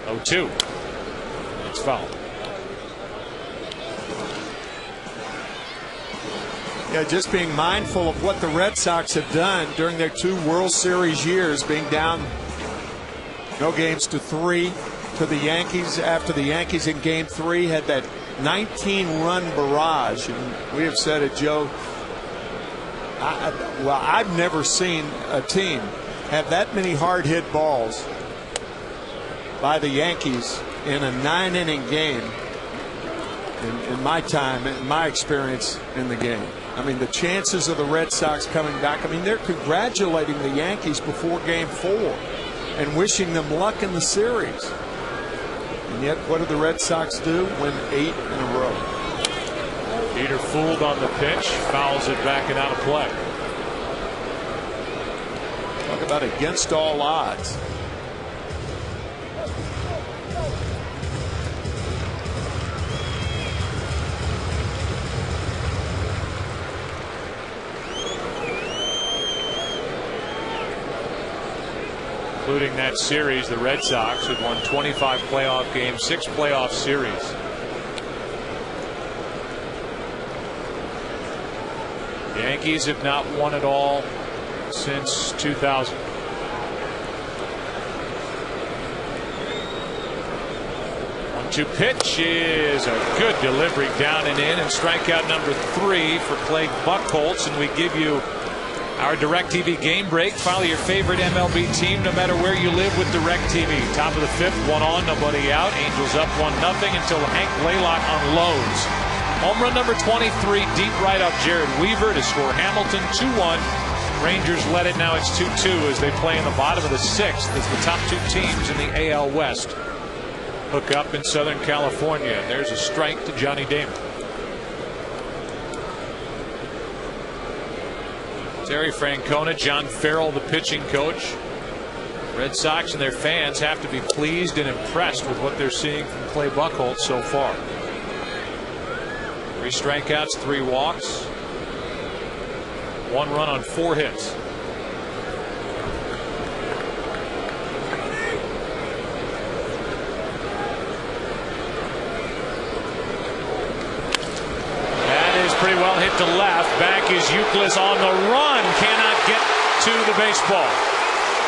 0-2. It's foul. Yeah, just being mindful of what the Red Sox have done during their 2 World Series years, being down no games to 3 to the Yankees after the Yankees in Game 3 had that 19-run barrage. And we have said it, Joe, I've never seen a team have that many hard-hit balls by the Yankees in a 9-inning game in my time, in my experience in the game. I mean, the chances of the Red Sox coming back, I mean, they're congratulating the Yankees before Game 4 and wishing them luck in the series. And yet, what did the Red Sox do? Win 8 in a row. Peter fooled on the pitch, fouls it back and out of play. Talk about against all odds. Including that series, the Red Sox have won 25 playoff games, 6 playoff series. The Yankees have not won it all since 2000. One-two pitch is a good delivery down and in, and strikeout number 3 for Clay Buchholz. And we give you our DirecTV game break. Follow your favorite MLB team no matter where you live with DirecTV. Top of the 5th, 1 on, nobody out. Angels up 1-0 until Hank Blaylock unloads. Home run number 23, deep right off Jared Weaver to score Hamilton 2-1. Rangers led it. Now it's 2-2 as they play in the bottom of the 6th as the top 2 teams in the AL West hook up in Southern California. There's a strike to Johnny Damon. Terry Francona, John Farrell, the pitching coach. Red Sox and their fans have to be pleased and impressed with what they're seeing from Clay Buchholz so far. 3 strikeouts, 3 walks, 1 run on 4 hits. That is pretty well hit to left. Back is Youkilis on the run. Cannot get to the baseball.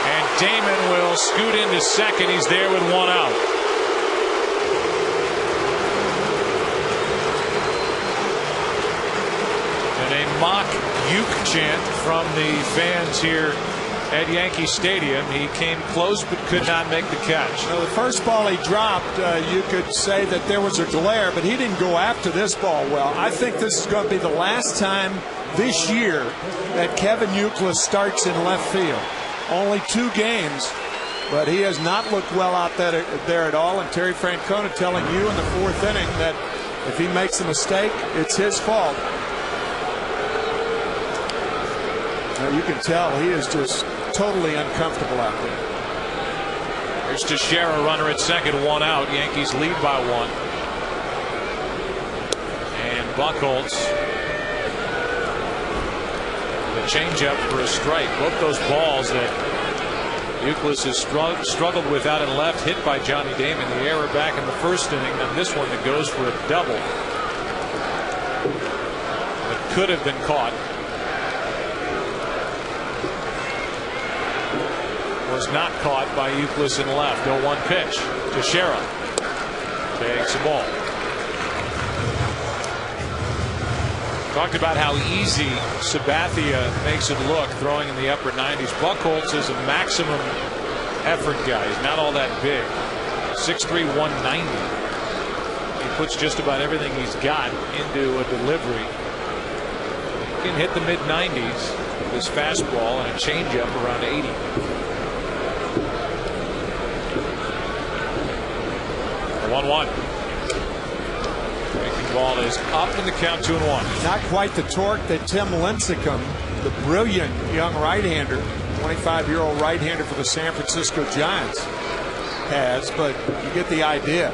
And Damon will scoot into second. He's there with 1 out. And a mock Uke chant from the fans here at Yankee Stadium. He came close but could not make the catch. Well, the first ball he dropped, you could say that there was a glare, but he didn't go after this ball well. I think this is going to be the last time this year that Kevin Youkilis starts in left field. Only 2 games, but he has not looked well out there at all. And Terry Francona telling you in the 4th inning that if he makes a mistake, it's his fault. Now you can tell he is just totally uncomfortable out there. Here's Teixeira, runner at second, 1 out. Yankees lead by 1. And Buchholz, the changeup for a strike. Both those balls that Youkilis has struggled with out and left, hit by Johnny Damon. The error back in the 1st inning, and this one that goes for a double. But could have been caught. Was not caught by Youkilis in left. 0-1 pitch. Teixeira takes the ball. Talked about how easy Sabathia makes it look throwing in the upper 90s. Buchholz is a maximum effort guy. He's not all that big. 6'3", 190. He puts just about everything he's got into a delivery. He can hit the mid-90s with his fastball and a changeup around 80. 1-1. Breaking ball is up in the count, 2-1. Not quite the torque that Tim Lincecum, the brilliant young right-hander, 25-year-old right-hander for the San Francisco Giants. has, but you get the idea.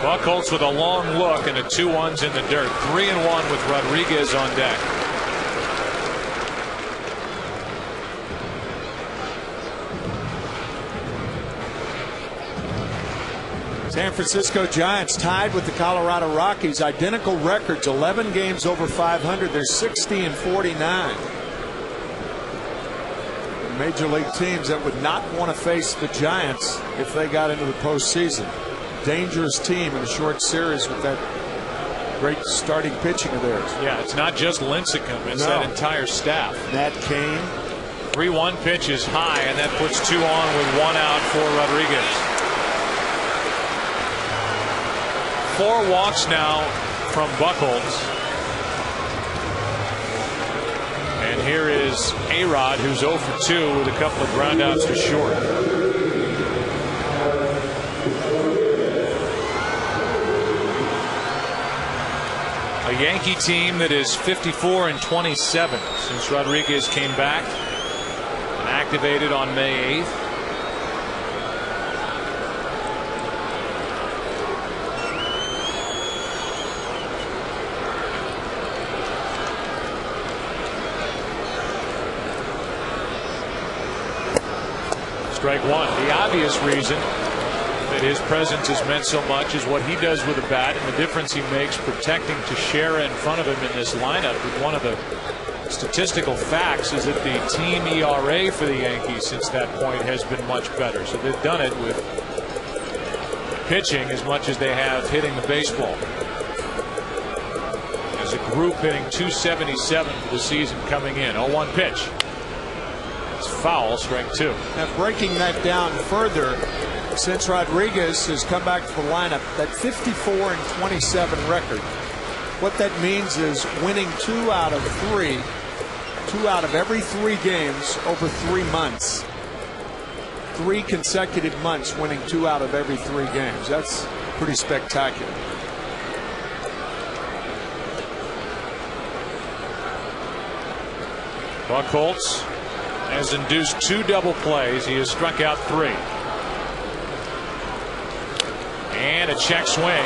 Buchholz with a long look and the 2-1s in the dirt. 3-1 with Rodriguez on deck. San Francisco Giants tied with the Colorado Rockies. Identical records, 11 games over 500. They're 60-49. Major league teams that would not want to face the Giants if they got into the postseason. Dangerous team in a short series with that great starting pitching of theirs. Yeah, it's not just Lincecum, it's that entire staff. Nat Cain. 3-1 pitch is high, and that puts 2 on with 1 out for Rodriguez. 4 walks now from Buchholz. And here is A-Rod, who's 0 for 2 with a couple of groundouts to short. A Yankee team that is 54-27 since Rodriguez came back and activated on May 8th. Strike 1. The obvious reason that his presence has meant so much is what he does with the bat and the difference he makes protecting Teixeira in front of him in this lineup. One of the statistical facts is that the team ERA for the Yankees since that point has been much better. So they've done it with pitching as much as they have hitting the baseball. As a group hitting .277 for the season coming in. 0-1 pitch. It's foul, strike 2. Now breaking that down further, since Rodriguez has come back to the lineup, that 54-27 record, what that means is winning 2 out of 3, 2 out of every 3 games over 3 months. 3 consecutive months winning 2 out of every 3 games. That's pretty spectacular. Buchholz has induced 2 double plays. He has struck out 3. And a check swing.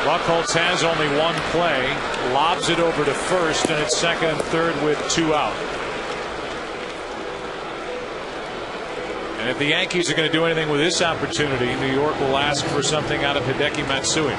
Buchholz has only 1 play, lobs it over to first, and it's second and third with 2 out. And if the Yankees are going to do anything with this opportunity, New York will ask for something out of Hideki Matsui.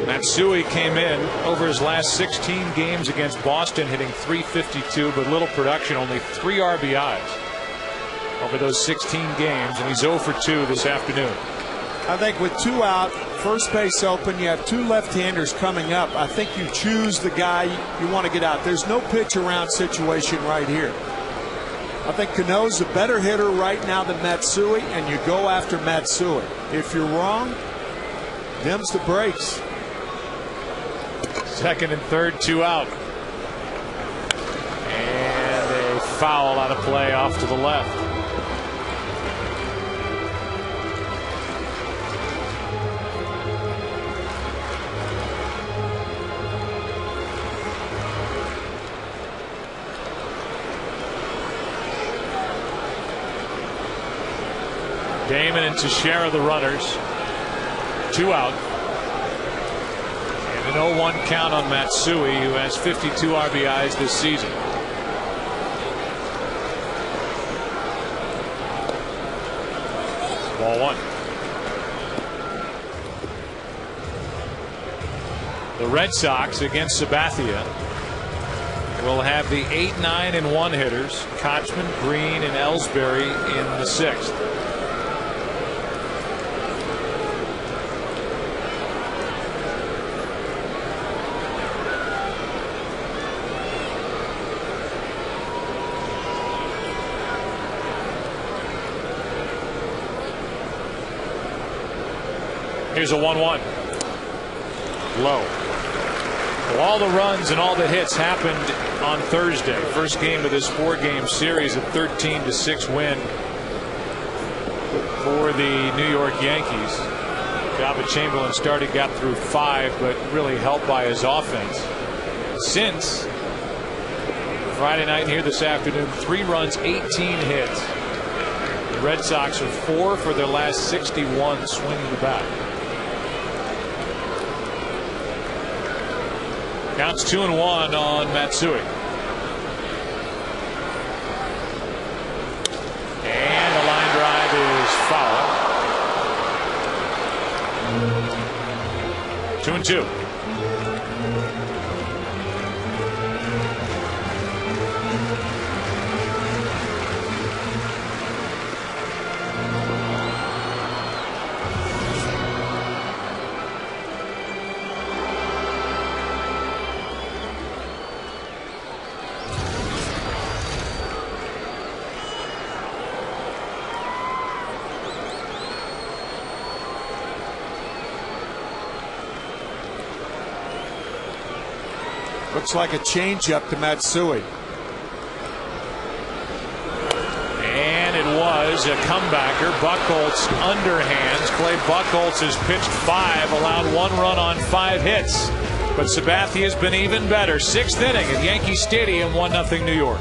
Matsui came in over his last 16 games against Boston, hitting .352, but little production, only 3 RBIs over those 16 games, and he's 0 for 2 this afternoon. I think with 2 out, first base open, you have 2 left-handers coming up. I think you choose the guy you want to get out. There's no pitch around situation right here. I think Cano's a better hitter right now than Matsui, and you go after Matsui. If you're wrong, them's the breaks. Second and third, 2 out. And a foul out of play off to the left. Damon and Teixeira the runners. 2 out. An 0-1 count on Matsui, who has 52 RBIs this season. Ball 1. The Red Sox against Sabathia will have the 8, 9, and 1 hitters, Kochman, Green, and Ellsbury in the 6th. Here's a 1-1. Low. Well, all the runs and all the hits happened on Thursday. First game of this 4-game series, a 13-6 win for the New York Yankees. Jabba Chamberlain started, got through 5, but really helped by his offense. Since Friday night and here this afternoon, 3 runs, 18 hits. The Red Sox are 4 for their last 61 swinging the bat. Counts 2-1 on Matsui. And the line drive is foul. 2-2. Looks like a changeup to Matsui. And it was a comebacker. Buchholz underhands. Clay Buchholz has pitched 5, allowed 1 run on 5 hits. But Sabathia has been even better. 6th inning at Yankee Stadium, 1-0 New York.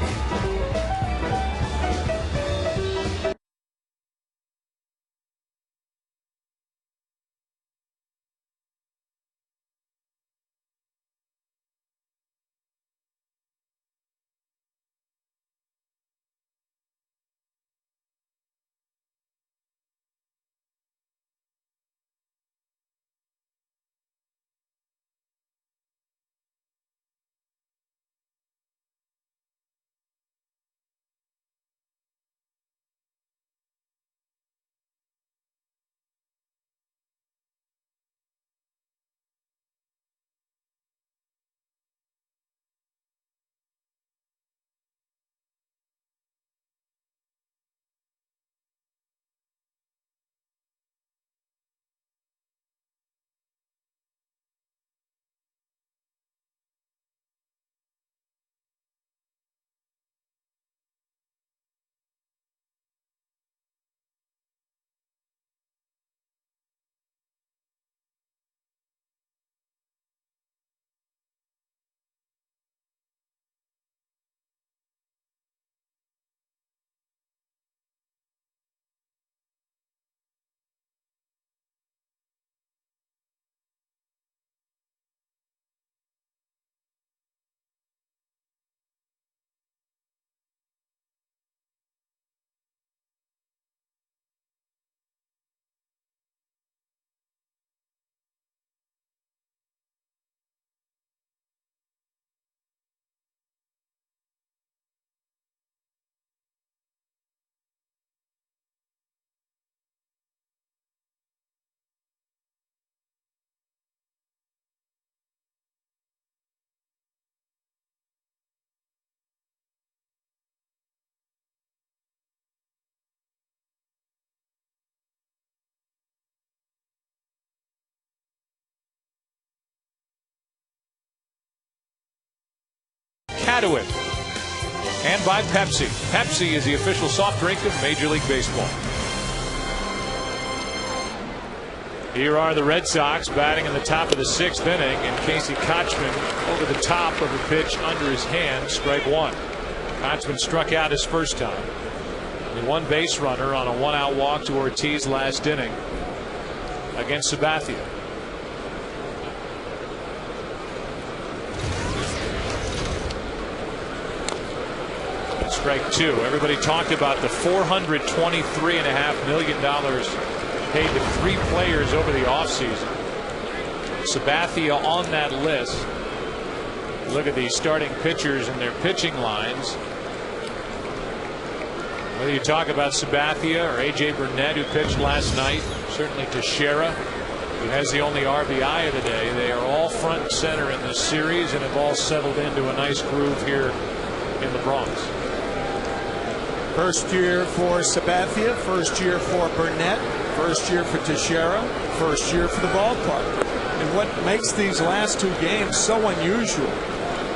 Cadwin. And by Pepsi. Pepsi is the official soft drink of Major League Baseball. Here are the Red Sox batting in the top of the 6th inning, and Casey Kotchman over the top of a pitch under his hand, strike 1. Kotchman struck out his first time. The 1 base runner on a 1-out walk to Ortiz last inning against Sabathia. Strike 2. Everybody talked about the $423.5 million paid to 3 players over the offseason. Sabathia on that list. Look at these starting pitchers and their pitching lines. Whether you talk about Sabathia or A.J. Burnett, who pitched last night, certainly Teixeira, who has the only RBI of the day, they are all front and center in this series and have all settled into a nice groove here in the Bronx. First year for Sabathia, first year for Burnett, first year for Teixeira, first year for the ballpark. And what makes these last 2 games so unusual,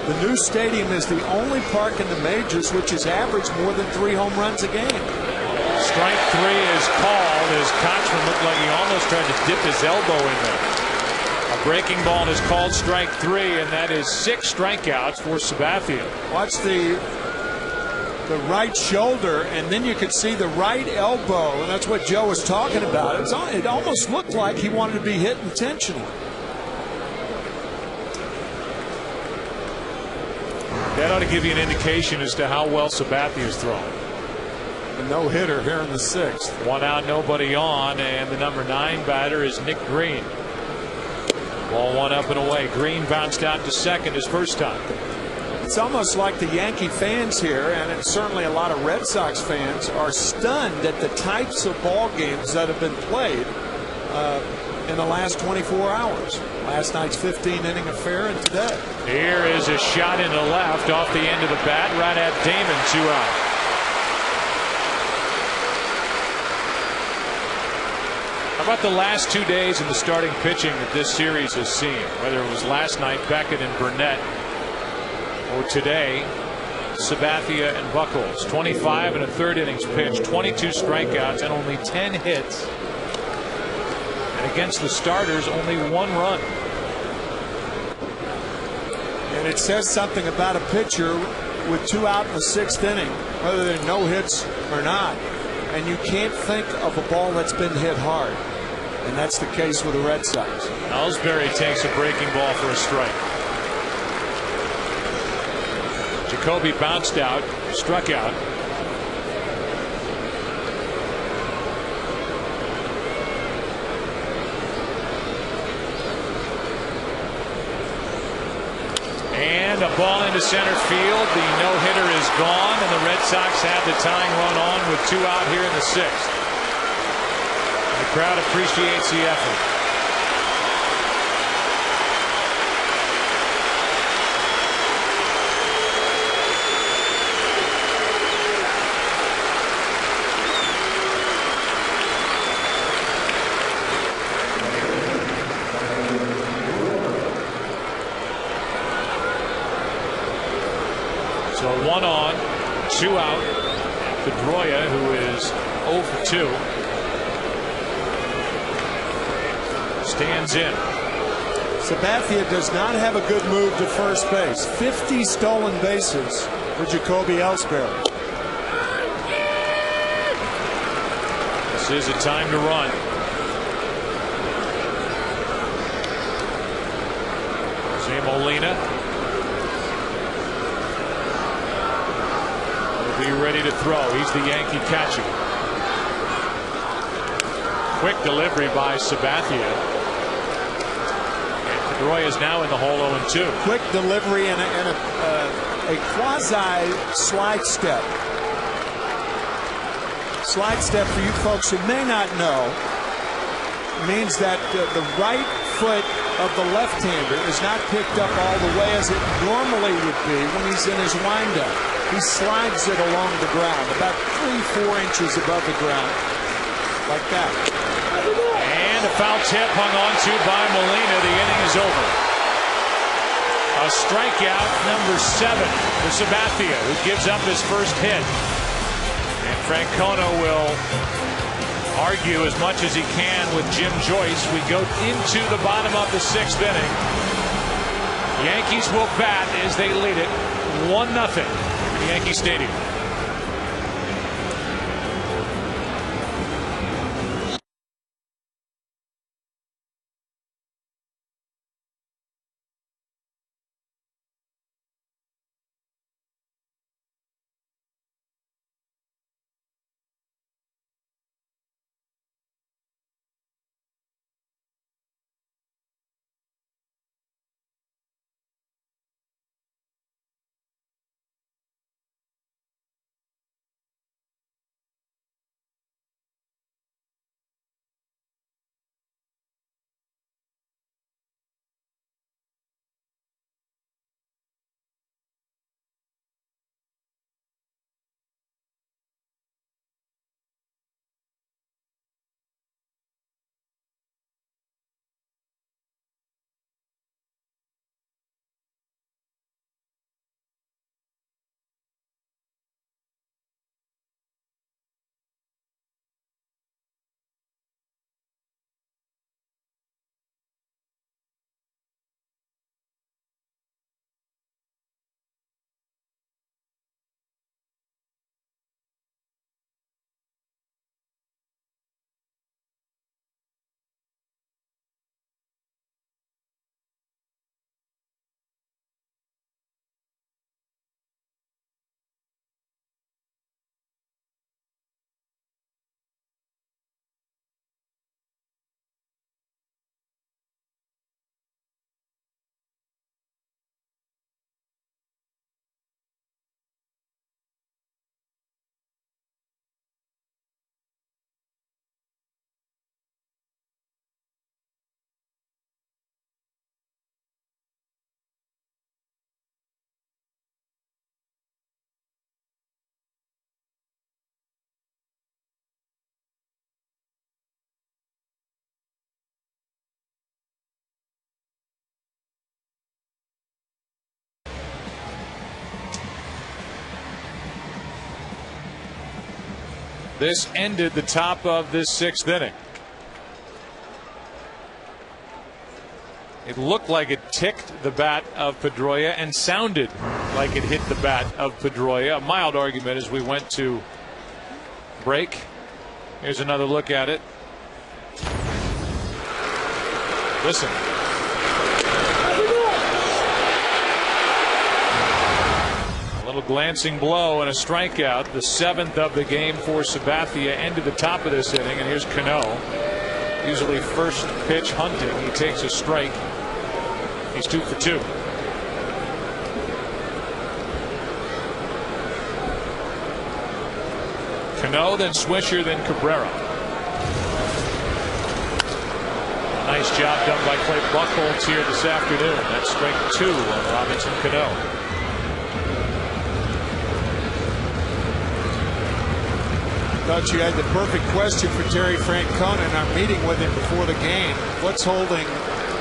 the new stadium is the only park in the majors which has averaged more than 3 home runs a game. Strike 3 is called as Kochman looked like he almost tried to dip his elbow in there. A breaking ball is called strike 3, and that is 6 strikeouts for Sabathia. Watch the right shoulder, and then you could see the right elbow, and that's what Joe was talking about. It almost looked like he wanted to be hit intentionally. That ought to give you an indication as to how well Sabathia is throwing. A no-hitter here in the 6th. 1 out, nobody on, and the number 9 batter is Nick Green. Ball 1 up and away. Green bounced out to second his first time. It's almost like the Yankee fans here, and it's certainly a lot of Red Sox fans, are stunned at the types of ball games that have been played in the last 24 hours. Last night's 15-inning affair and today. Here is a shot into left off the end of the bat right at Damon. 2 out. How about the last 2 days in the starting pitching that this series has seen? Whether it was last night, Beckett and Burnett, or today, Sabathia and Buchholz. 25 and a third innings pitched, 22 strikeouts, and only 10 hits. And against the starters, only 1 run. And it says something about a pitcher with 2 out in the 6th inning, whether they're no hits or not. And you can't think of a ball that's been hit hard. And that's the case with the Red Sox. Ellsbury takes a breaking ball for a strike. Jacoby bounced out, struck out. And a ball into center field. The no-hitter is gone, and the Red Sox have the tying run on with 2 out here in the 6th. The crowd appreciates the effort. So 1 on, 2 out. Pedroia, who is 0 for 2, stands in. Sabathia does not have a good move to first base. 50 stolen bases for Jacoby Ellsbury. This is a time to run. Jose Molina will be ready to throw. He's the Yankee catcher. Quick delivery by Sabathia. Pedroia is now in the hole 0-2. Quick delivery and a quasi slide step. Slide step, for you folks who may not know, means that the right foot of the left-hander is not picked up all the way as it normally would be when he's in his windup. He slides it along the ground, about 3-4 inches above the ground, like that. And a foul tip hung on to by Molina. The inning is over. A strikeout, number 7 for Sabathia, who gives up his first hit. And Francona will argue as much as he can with Jim Joyce. We go into the bottom of the 6th inning. Yankees will bat as they lead it 1-0 in Yankee Stadium. This ended the top of this 6th inning. It looked like it ticked the bat of Pedroia and sounded like it hit the bat of Pedroia. A mild argument as we went to break. Here's another look at it. Listen. A little glancing blow and a strikeout. The 7th of the game for Sabathia ended the top of this inning. And here's Cano. Usually first pitch hunting. He takes a strike. He's 2 for 2. Cano, then Swisher, then Cabrera. Nice job done by Clay Buchholz here this afternoon. That's strike 2 on Robinson Cano. Thought you had the perfect question for Terry Francona in our meeting with him before the game. What's holding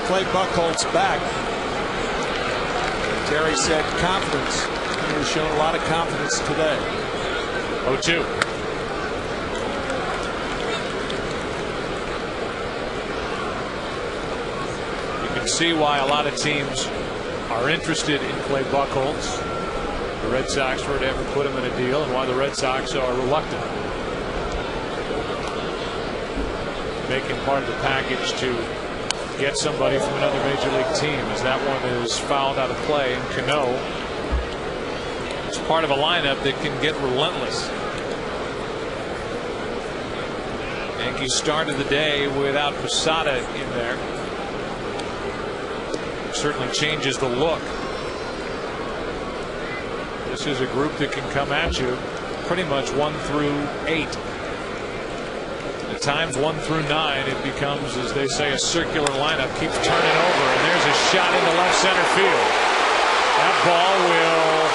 Clay Buchholz back? Terry said confidence. He was showing a lot of confidence today. 0-2. You can see why a lot of teams are interested in Clay Buchholz. The Red Sox were to ever put him in a deal, and why the Red Sox are reluctant. Making part of the package to get somebody from another major league team, as that one is fouled out of play. And Cano is part of a lineup that can get relentless. Yankees started the day without Posada in there. Certainly changes the look. This is a group that can come at you pretty much 1 through 8. At times 1 through 9, it becomes, as they say, a circular lineup. Keeps turning over, and there's a shot into left center field. That ball will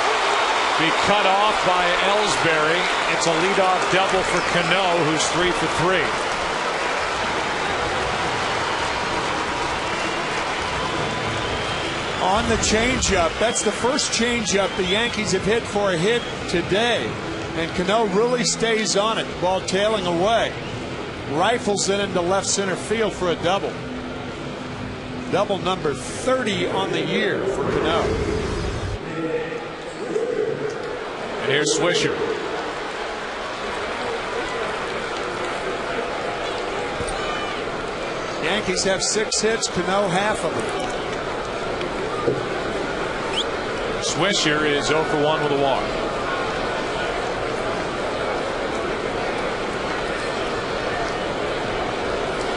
be cut off by Ellsbury. It's a leadoff double for Cano, who's 3 for 3. On the changeup, that's the first changeup the Yankees have hit for a hit today, and Cano really stays on it. The ball tailing away. Rifles it into left center field for a double. Double number 30 on the year for Cano. And here's Swisher. Yankees have 6 hits, Cano half of them. Swisher is 0 for 1 with a walk.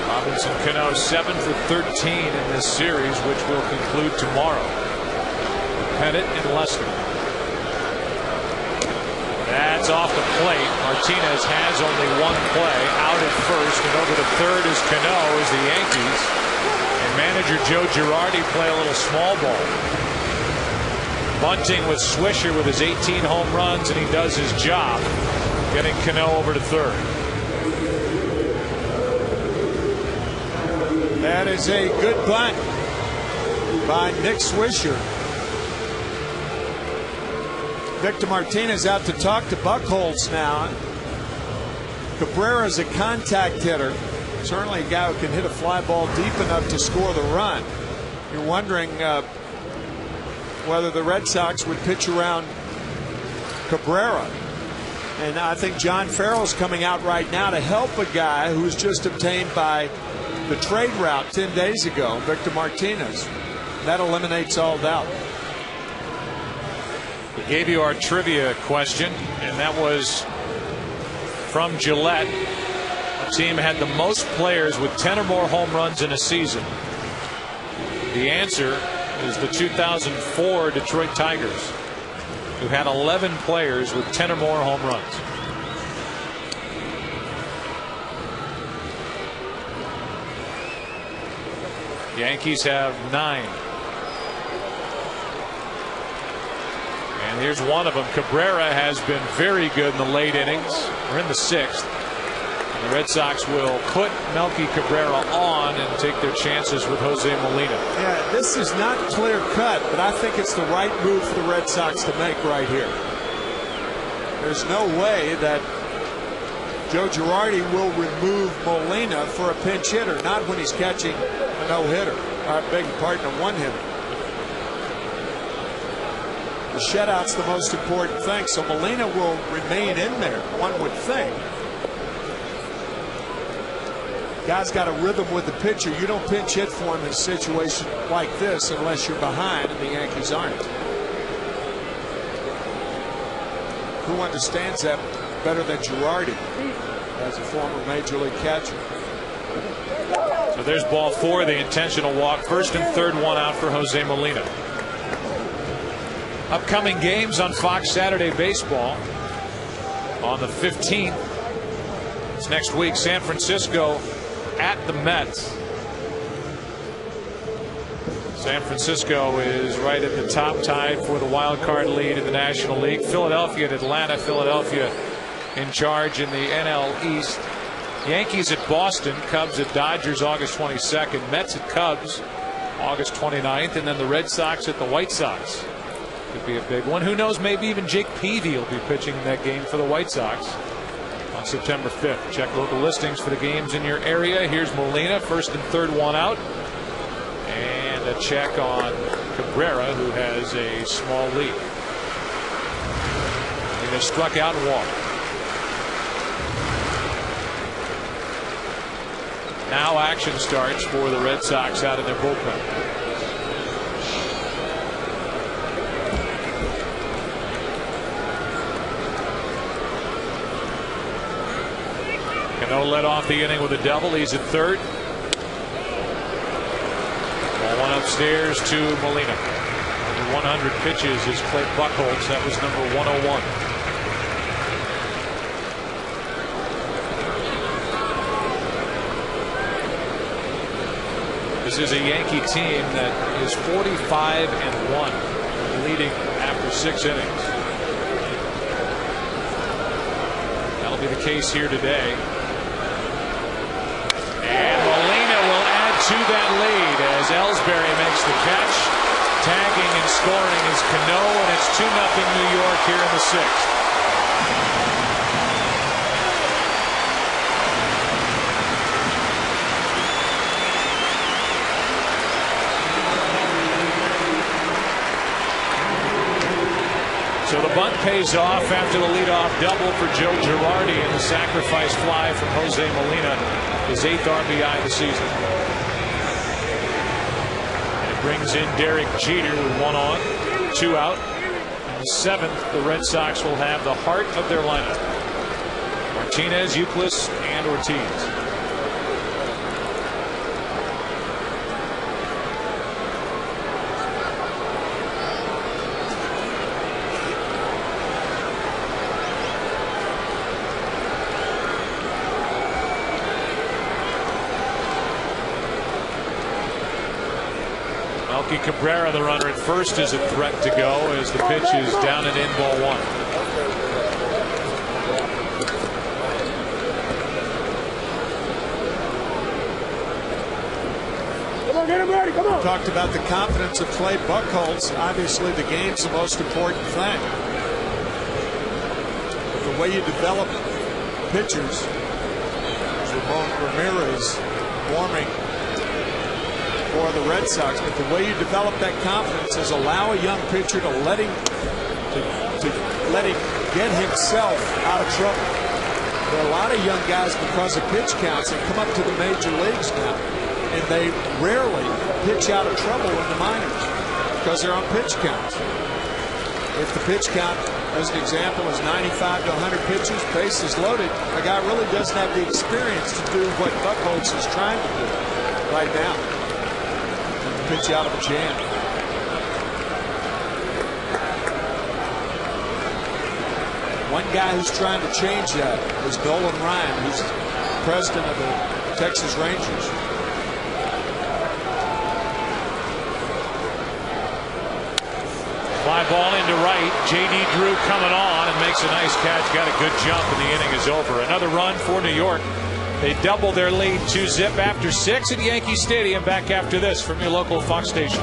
Robinson Cano 7 for 13 in this series, which will conclude tomorrow. Pettit and Lester. That's off the plate. Martinez has only 1 play, out at first, and over to third is Cano as the Yankees and manager Joe Girardi play a little small ball. Bunting with Swisher with his 18 home runs, and he does his job getting Cano over to third. That is a good bunt by Nick Swisher. Victor Martinez out to talk to Buchholz now. Cabrera is a contact hitter. Certainly a guy who can hit a fly ball deep enough to score the run. You're wondering whether the Red Sox would pitch around Cabrera. And I think John Farrell's coming out right now to help a guy who was just obtained by the trade route 10 days ago, Victor Martinez. That eliminates all doubt. We gave you our trivia question, and that was from Gillette. A team had the most players with 10 or more home runs in a season. The answer is the 2004 Detroit Tigers, who had 11 players with 10 or more home runs. Yankees have 9. And here's one of them. Cabrera has been very good in the late innings. We're in the 6th. And the Red Sox will put Melky Cabrera on and take their chances with Jose Molina. Yeah, this is not clear cut, but I think it's the right move for the Red Sox to make right here. There's no way that Joe Girardi will remove Molina for a pinch hitter, not when he's catching a no-hitter. I beg your pardon, a one-hitter. The shutout's the most important thing, so Molina will remain in there, one would think. Guy's got a rhythm with the pitcher. You don't pinch hit for him in a situation like this unless you're behind, and the Yankees aren't. Who understands that better than Girardi as a former major league catcher? So there's ball 4, the intentional walk. First and third, one out for Jose Molina. Upcoming games on Fox Saturday Baseball on the 15th. It's next week. San Francisco at the Mets. San Francisco is right at the top, tied for the wild card lead in the National League. Philadelphia at Atlanta. Philadelphia in charge in the NL East. Yankees at Boston. Cubs at Dodgers August 22nd. Mets at Cubs August 29th. And then the Red Sox at the White Sox. Could be a big one. Who knows, maybe even Jake Peavy will be pitching in that game for the White Sox on September 5th. Check local listings for the games in your area. Here's Molina, first and third, one out. And a check on Cabrera, who has a small lead. He has struck out and walked. Now action starts for the Red Sox out of their bullpen. Cano led off the inning with a double. He's at third. Ball one upstairs to Molina. 100 pitches is Clay Buchholz. That was number 101. This is a Yankee team that is 45-1, leading after 6 innings. That'll be the case here today. And Molina will add to that lead as Ellsbury makes the catch. Tagging and scoring is Cano, and it's 2-0 New York here in the 6th. So the bunt pays off after the leadoff double for Joe Girardi, and the sacrifice fly from Jose Molina, his 8th RBI of the season. And it brings in Derek Jeter with 1 on, 2 out. In the 7th, the Red Sox will have the heart of their lineup: Martinez, Euclid, and Ortiz. Melky Cabrera, the runner at first, is a threat to go as the pitch is down and in, ball 1. Come on, get him ready, come on. Talked about the confidence of Clay Buchholz. Obviously, the game's the most important thing. But the way you develop pitchers, Ramon Ramirez warming for the Red Sox, but the way you develop that confidence is allow a young pitcher to let him get himself out of trouble. There are a lot of young guys, because of pitch counts, that come up to the major leagues now, and they rarely pitch out of trouble in the minors because they're on pitch counts. If the pitch count, as an example, is 95 to 100 pitches, bases loaded, a guy really doesn't have the experience to do what Buchholz is trying to do right now. Pitch out of a jam. One guy who's trying to change that is Nolan Ryan, who's president of the Texas Rangers. Fly ball into right. J.D. Drew coming on and makes a nice catch. Got a good jump, and the inning is over. Another run for New York. They double their lead 2-0 after 6 at Yankee Stadium. Back after this from your local Fox station.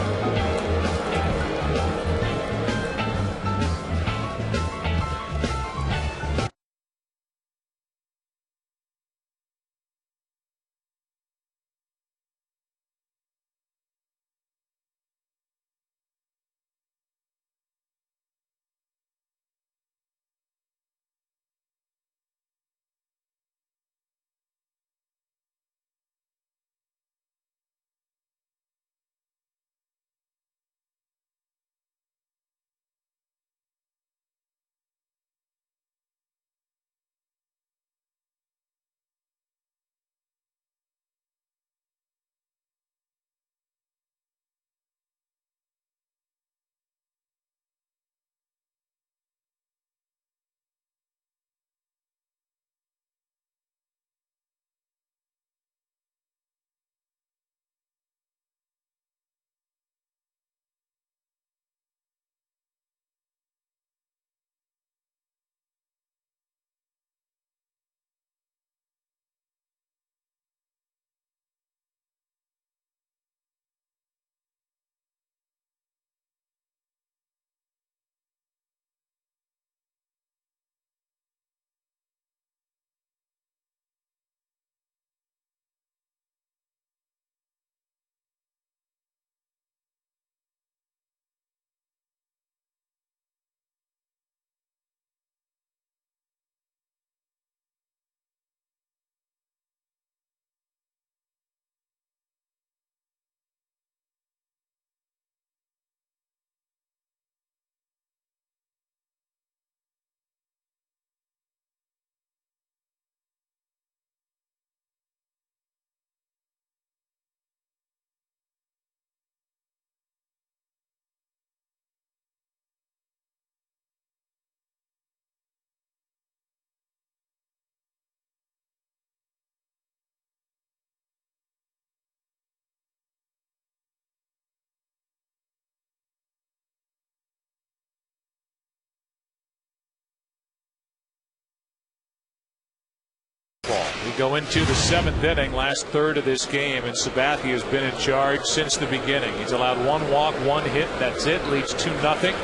baseball. We go into the 7th inning, last third of this game, and Sabathia has been in charge since the beginning. He's allowed 1 walk, 1 hit. That's it. Leads 2-0.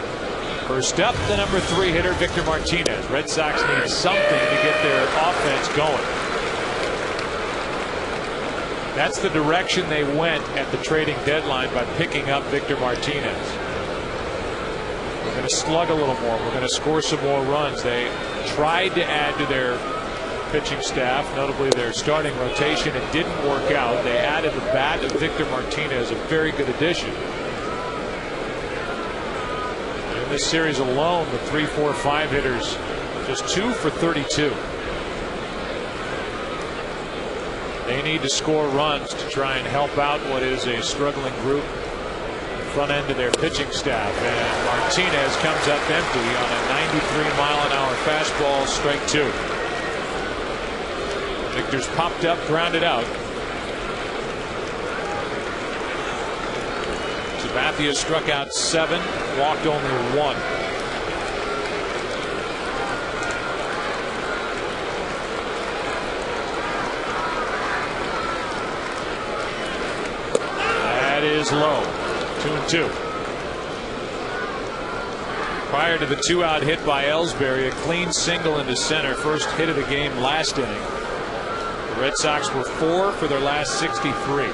First up, the number 3 hitter, Victor Martinez. Red Sox need something to get their offense going. That's the direction they went at the trading deadline by picking up Victor Martinez. We're going to slug a little more. We're going to score some more runs. They tried to add to their pitching staff, notably their starting rotation. It didn't work out. They added the bat of Victor Martinez, a very good addition. In this series alone, the 3, 4, 5 hitters just 2 for 32. They need to score runs to try and help out what is a struggling group front end of their pitching staff. And Martinez comes up empty on a 93-mile-an-hour fastball, strike 2. Victor's popped up, grounded out. Sabathia struck out 7, walked only 1. That is low. 2-2. Prior to the 2-out hit by Ellsbury, a clean single into center, first hit of the game last inning. The Red Sox were 4 for their last 63.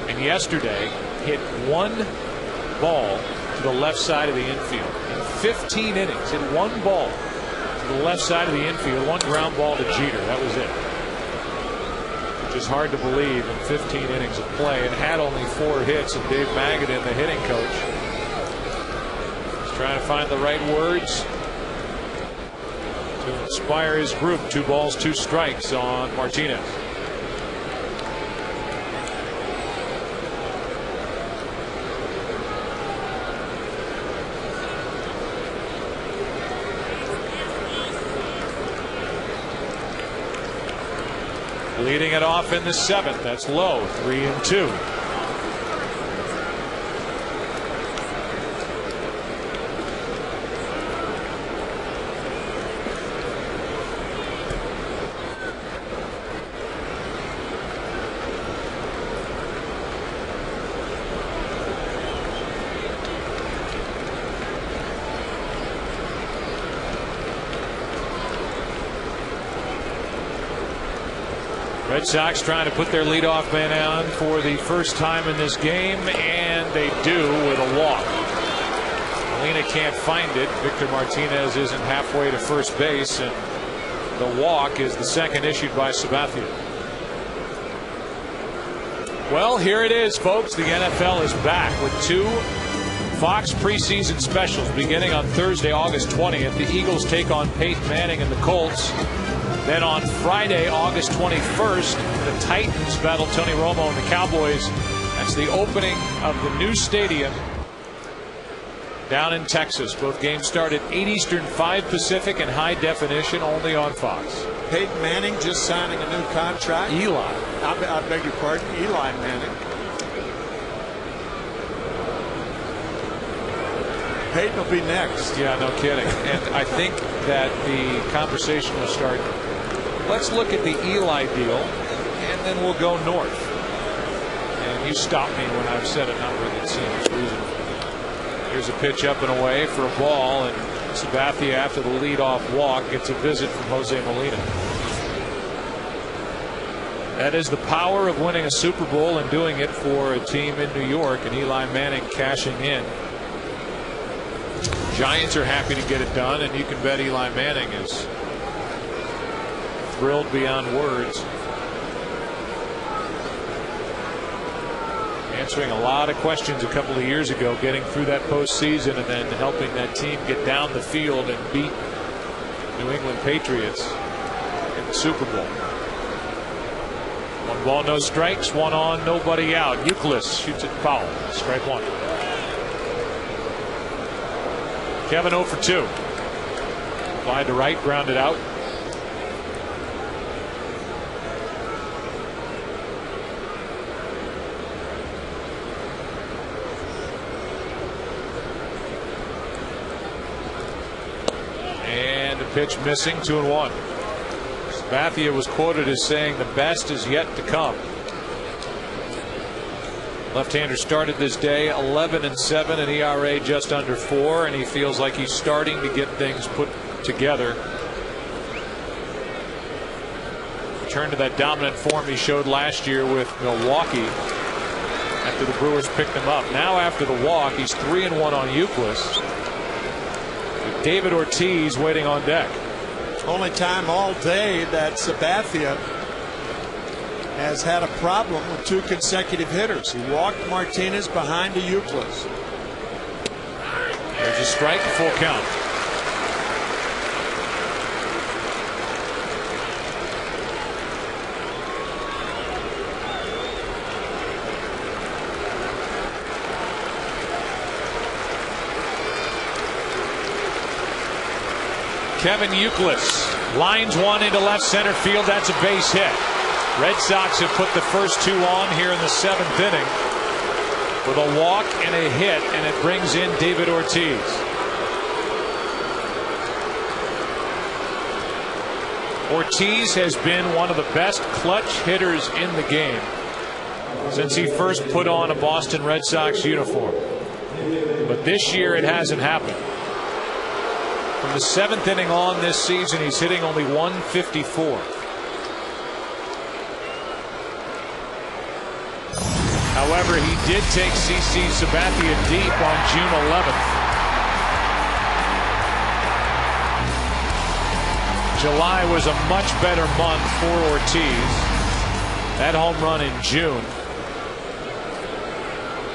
And yesterday hit 1 ball to the left side of the infield. In 15 innings, hit 1 ball to the left side of the infield, 1 ground ball to Jeter. That was it. Which is hard to believe in 15 innings of play, and had only 4 hits. And Dave Magadan, the hitting coach, is trying to find the right words to inspire his group. 2 balls, 2 strikes on Martinez. Leading it off in the 7th. That's low. 3-2. Red Sox trying to put their leadoff man on for the first time in this game, and they do with a walk. Molina can't find it. Victor Martinez isn't halfway to first base, and the walk is the second issued by Sabathia. Well, here it is, folks. The NFL is back with 2 Fox preseason specials beginning on Thursday, August 20th. The Eagles take on Peyton Manning and the Colts. Then on Friday, August 21st, the Titans battle Tony Romo and the Cowboys. That's the opening of the new stadium down in Texas. Both games start at 8 Eastern, 5 Pacific, and high definition only on Fox. Peyton Manning just signing a new contract. Eli. I beg your pardon, Eli Manning. Peyton will be next. Yeah, no kidding. And I think that the conversation will start. Let's look at the Eli deal, and then we'll go north. And you stop me when I've said it, not really it seems reasonable. Here's a pitch up and away for a ball, and Sabathia, after the leadoff walk, gets a visit from Jose Molina. That is the power of winning a Super Bowl and doing it for a team in New York, and Eli Manning cashing in. Giants are happy to get it done, and you can bet Eli Manning is thrilled beyond words. Answering a lot of questions a couple of years ago, getting through that postseason and then helping that team get down the field and beat New England Patriots in the Super Bowl. 1 ball, no strikes, 1 on, nobody out. Euclid shoots it foul. Strike 1. Kevin 0 for 2. Fly to right, grounded out. And a pitch missing, 2-1. Sabathia was quoted as saying the best is yet to come. Left-hander started this day 11-7, an ERA just under 4, and he feels like he's starting to get things put together. Return to that dominant form he showed last year with Milwaukee after the Brewers picked him up. Now after the walk, he's 3-1 on Euclid, with David Ortiz waiting on deck. Only time all day that Sabathia has had a problem with 2 consecutive hitters. He walked Martinez behind to Euclid. There's a strike, full count. Kevin Euclid lines one into left center field. That's a base hit. Red Sox have put the first 2 on here in the 7th inning with a walk and a hit, and it brings in David Ortiz. Ortiz has been one of the best clutch hitters in the game since he first put on a Boston Red Sox uniform. But this year it hasn't happened. From the 7th inning on this season, he's hitting only .154. However, he did take CC Sabathia deep on June 11th. July was a much better month for Ortiz. That home run in June.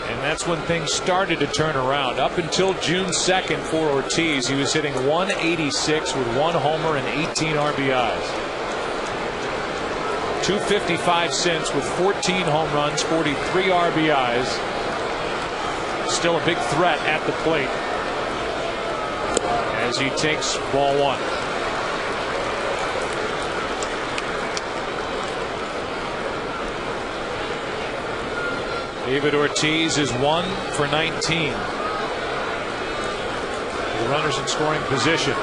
And that's when things started to turn around. Up until June 2nd for Ortiz, he was hitting .186 with 1 homer and 18 RBIs. .255 since with 14 home runs, 43 RBIs. Still a big threat at the plate as he takes ball 1. David Ortiz is 1 for 19. The runners in scoring position.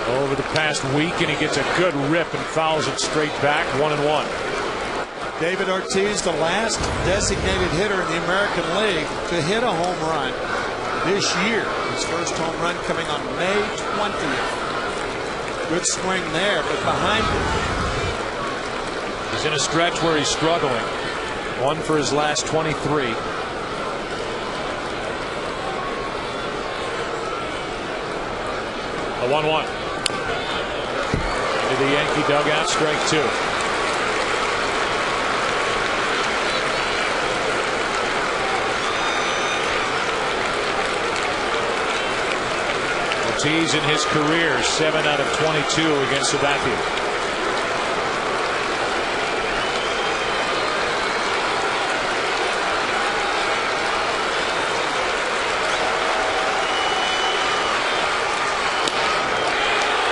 Over the past week, and he gets a good rip and fouls it straight back. 1-1. David Ortiz, the last designated hitter in the American League to hit a home run this year. His first home run coming on May 20th. Good swing there, but behind him. He's in a stretch where he's struggling. 1 for his last 23. A 1-1. The Yankee dugout, strike 2. Ortiz in his career 7 out of 22 against Sabathia.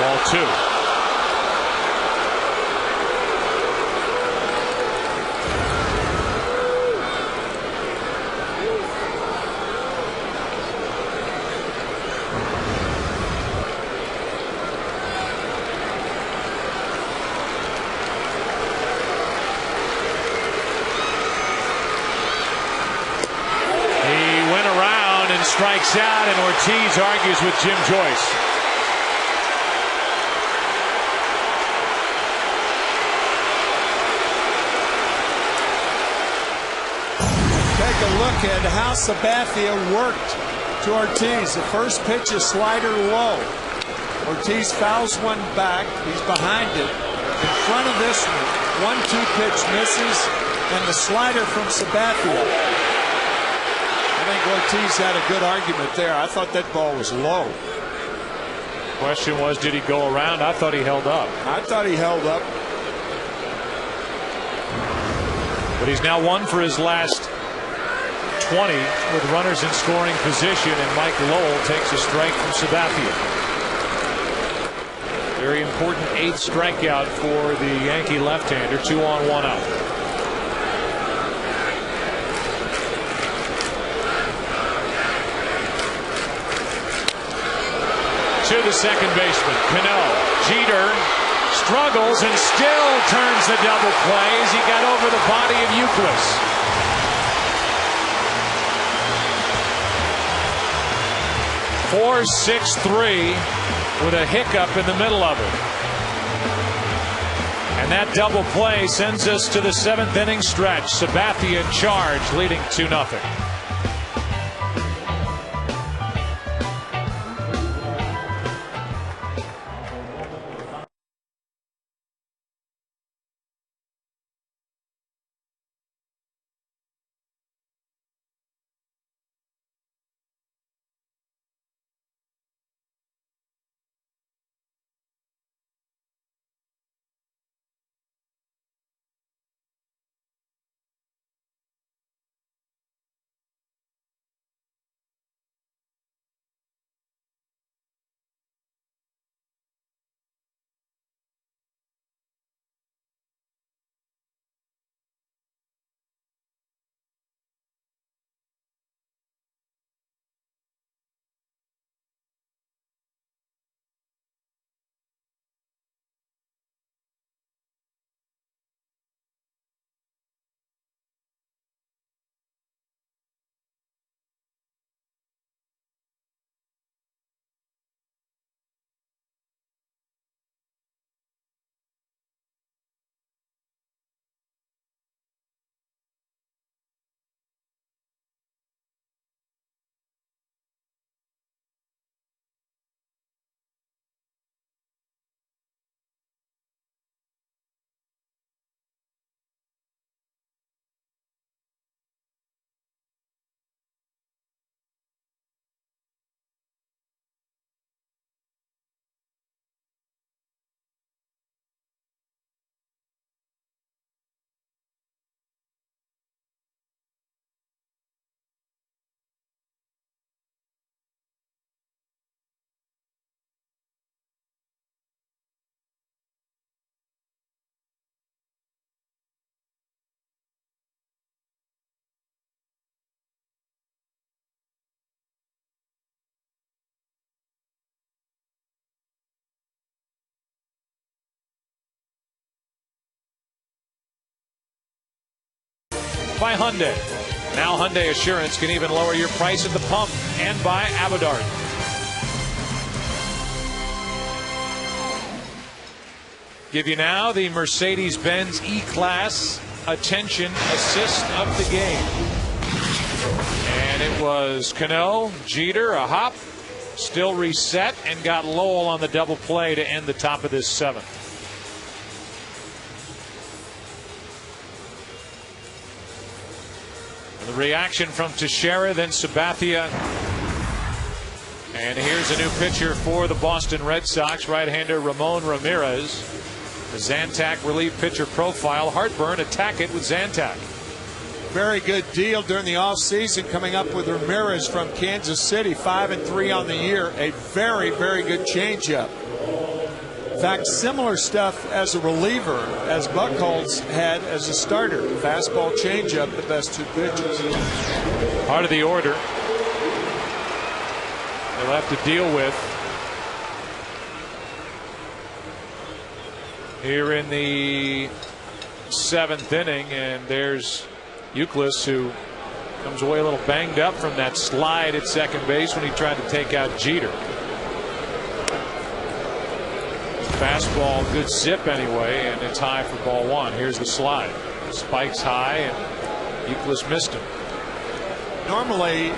Ball 2. Strikes out, and Ortiz argues with Jim Joyce. Take a look at how Sabathia worked to Ortiz. The first pitch is slider low. Ortiz fouls one back. He's behind it. In front of this one, 1-2 pitch misses, and the slider from Sabathia. I think Ortiz had a good argument there. I thought that ball was low. Question was, did he go around? I thought he held up. I thought he held up. But he's now 1 for his last 20 with runners in scoring position, and Mike Lowell takes a strike from Sabathia. Very important 8th strikeout for the Yankee left-hander. 2 on, 1 out. to the second baseman, Cano. Jeter struggles and still turns the double play as he got over the body of Youkilis. "4-6-3" with a hiccup in the middle of it. And that double play sends us to the seventh inning stretch. Sabathia in charge, leading 2-0. By Hyundai. Now Hyundai Assurance can even lower your price at the pump, and by Abadart. Give you now the Mercedes-Benz E-Class Attention Assist of the game. And it was Cano, Jeter, a hop, still reset, and got Lowell on the double play to end the top of this seventh. The reaction from Teixeira, then Sabathia. And here's a new pitcher for the Boston Red Sox, right-hander Ramon Ramirez. The Zantac relief pitcher profile. Heartburn, attack it with Zantac. Very good deal during the offseason, coming up with Ramirez from Kansas City, 5-3 on the year. A very, very good changeup. In fact, similar stuff as a reliever as Buchholz had as a starter. Fastball, changeup, the best two pitches. Part of the order they'll have to deal with here in the seventh inning. And there's Youkilis, who comes away a little banged up from that slide at second base when he tried to take out Jeter. Fastball, good zip anyway, and it's high for ball one. Here's the slide. Spikes high, and Youkilis missed him. Normally,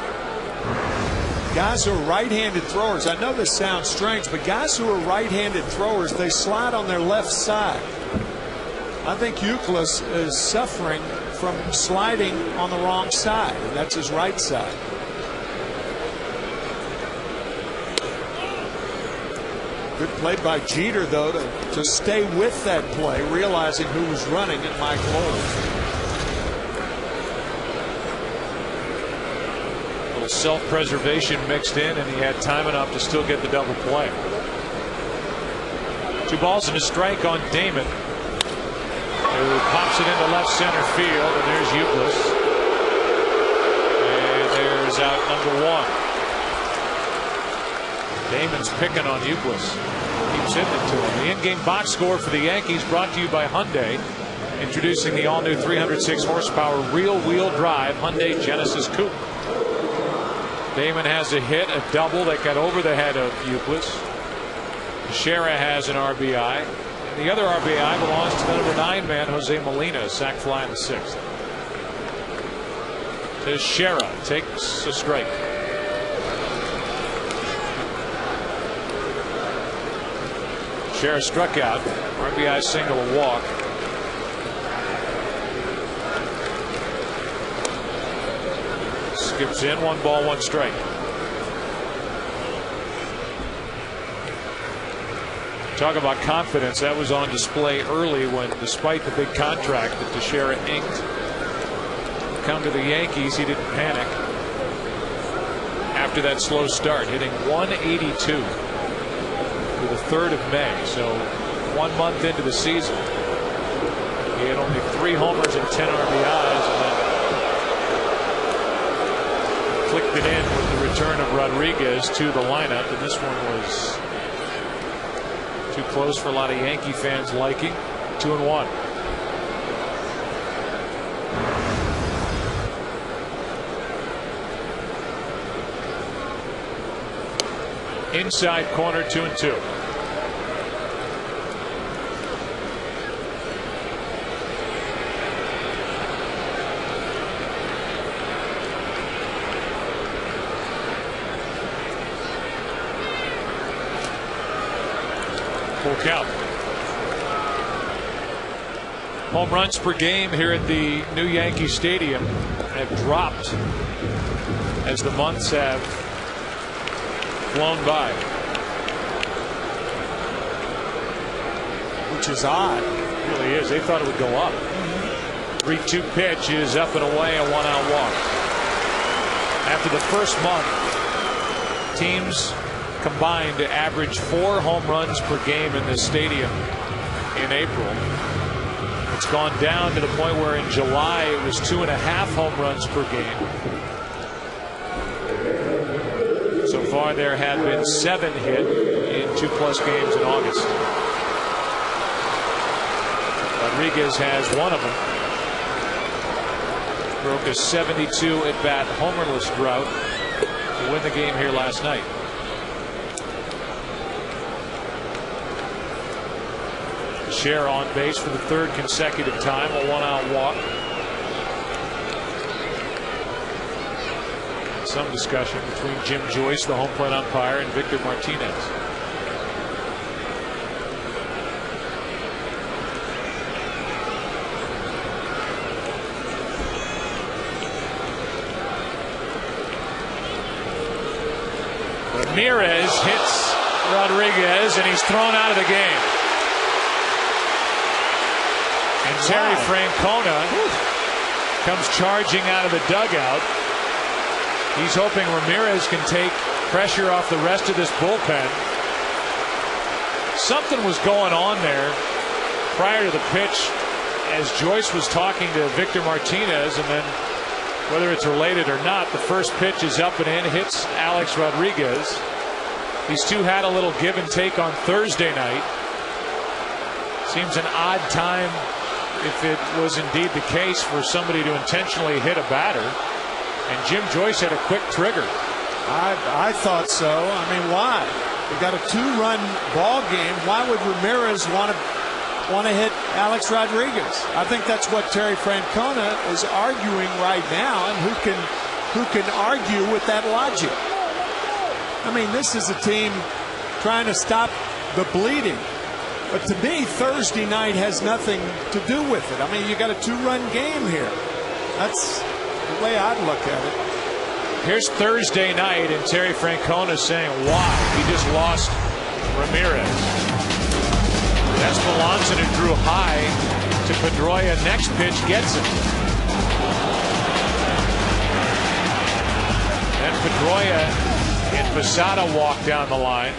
guys who are right-handed throwers, I know this sounds strange, but guys who are right-handed throwers, they slide on their left side. I think Youkilis is suffering from sliding on the wrong side, and that's his right side. Good play by Jeter, though, to stay with that play, realizing who was running at Mike Lowell. A little self-preservation mixed in, and he had time enough to still get the double play. 2 balls and a strike on Damon, who pops it into left center field, and there's Youkilis. And there's out number 1. Damon's picking on Euclid. Keeps hitting it to him. The in-game box score for the Yankees brought to you by Hyundai. Introducing the all-new 306 horsepower rear-wheel drive Hyundai Genesis Coupe. Damon has a hit, a double that got over the head of Euclid. Teixeira has an RBI. And the other RBI belongs to the number 9 man, Jose Molina, sac fly in the 6th. Teixeira takes a strike. Teixeira struck out. RBI single, a walk. Skips in, 1 ball, 1 strike. Talk about confidence. That was on display early when, despite the big contract that Teixeira inked, come to the Yankees, he didn't panic. After that slow start, hitting 182 for the 3rd of May. So 1 month into the season, he had only 3 homers and 10 RBIs, and then clicked it in with the return of Rodriguez to the lineup. And this one was too close for a lot of Yankee fans liking. 2-1. Inside corner, 2-2. Full count. Home runs per game here at the new Yankee Stadium have dropped as the months have flown by. Which is odd. It really is. They thought it would go up. 3-2 pitch is up and away, a 1-out walk. After the first month, teams combined to average 4 home runs per game in this stadium in April. It's gone down to the point where in July it was 2.5 home runs per game. So far there have been 7 hit in 2+ games in August. Rodriguez has 1 of them. Broke a 72 at bat homerless drought to win the game here last night. Share on base for the 3rd consecutive time, a 1-out walk. Some discussion between Jim Joyce, the home plate umpire, and Victor Martinez. Ramirez hits Rodriguez, and he's thrown out of the game. And Terry Francona comes charging out of the dugout. He's hoping Ramirez can take pressure off the rest of this bullpen. Something was going on there prior to the pitch as Joyce was talking to Victor Martinez, and then whether it's related or not, the first pitch is up and in, hits Alex Rodriguez. These two had a little give and take on Thursday night. Seems an odd time, if it was indeed the case, for somebody to intentionally hit a batter. And Jim Joyce had a quick trigger. I thought so. I mean, why? We got a 2-run ball game. Why would Ramirez want to hit Alex Rodriguez? I think that's what Terry Francona is arguing right now, and who can argue with that logic? I mean, this is a team trying to stop the bleeding. But to me, Thursday night has nothing to do with it. I mean, you got a 2-run game here. That's the way I'd look at it. Here's Thursday night, and Terry Francona saying why. He just lost Ramirez. That's Melanson who drew high to Pedroia. Next pitch gets him. Then Pedroia and Posada walk down the line.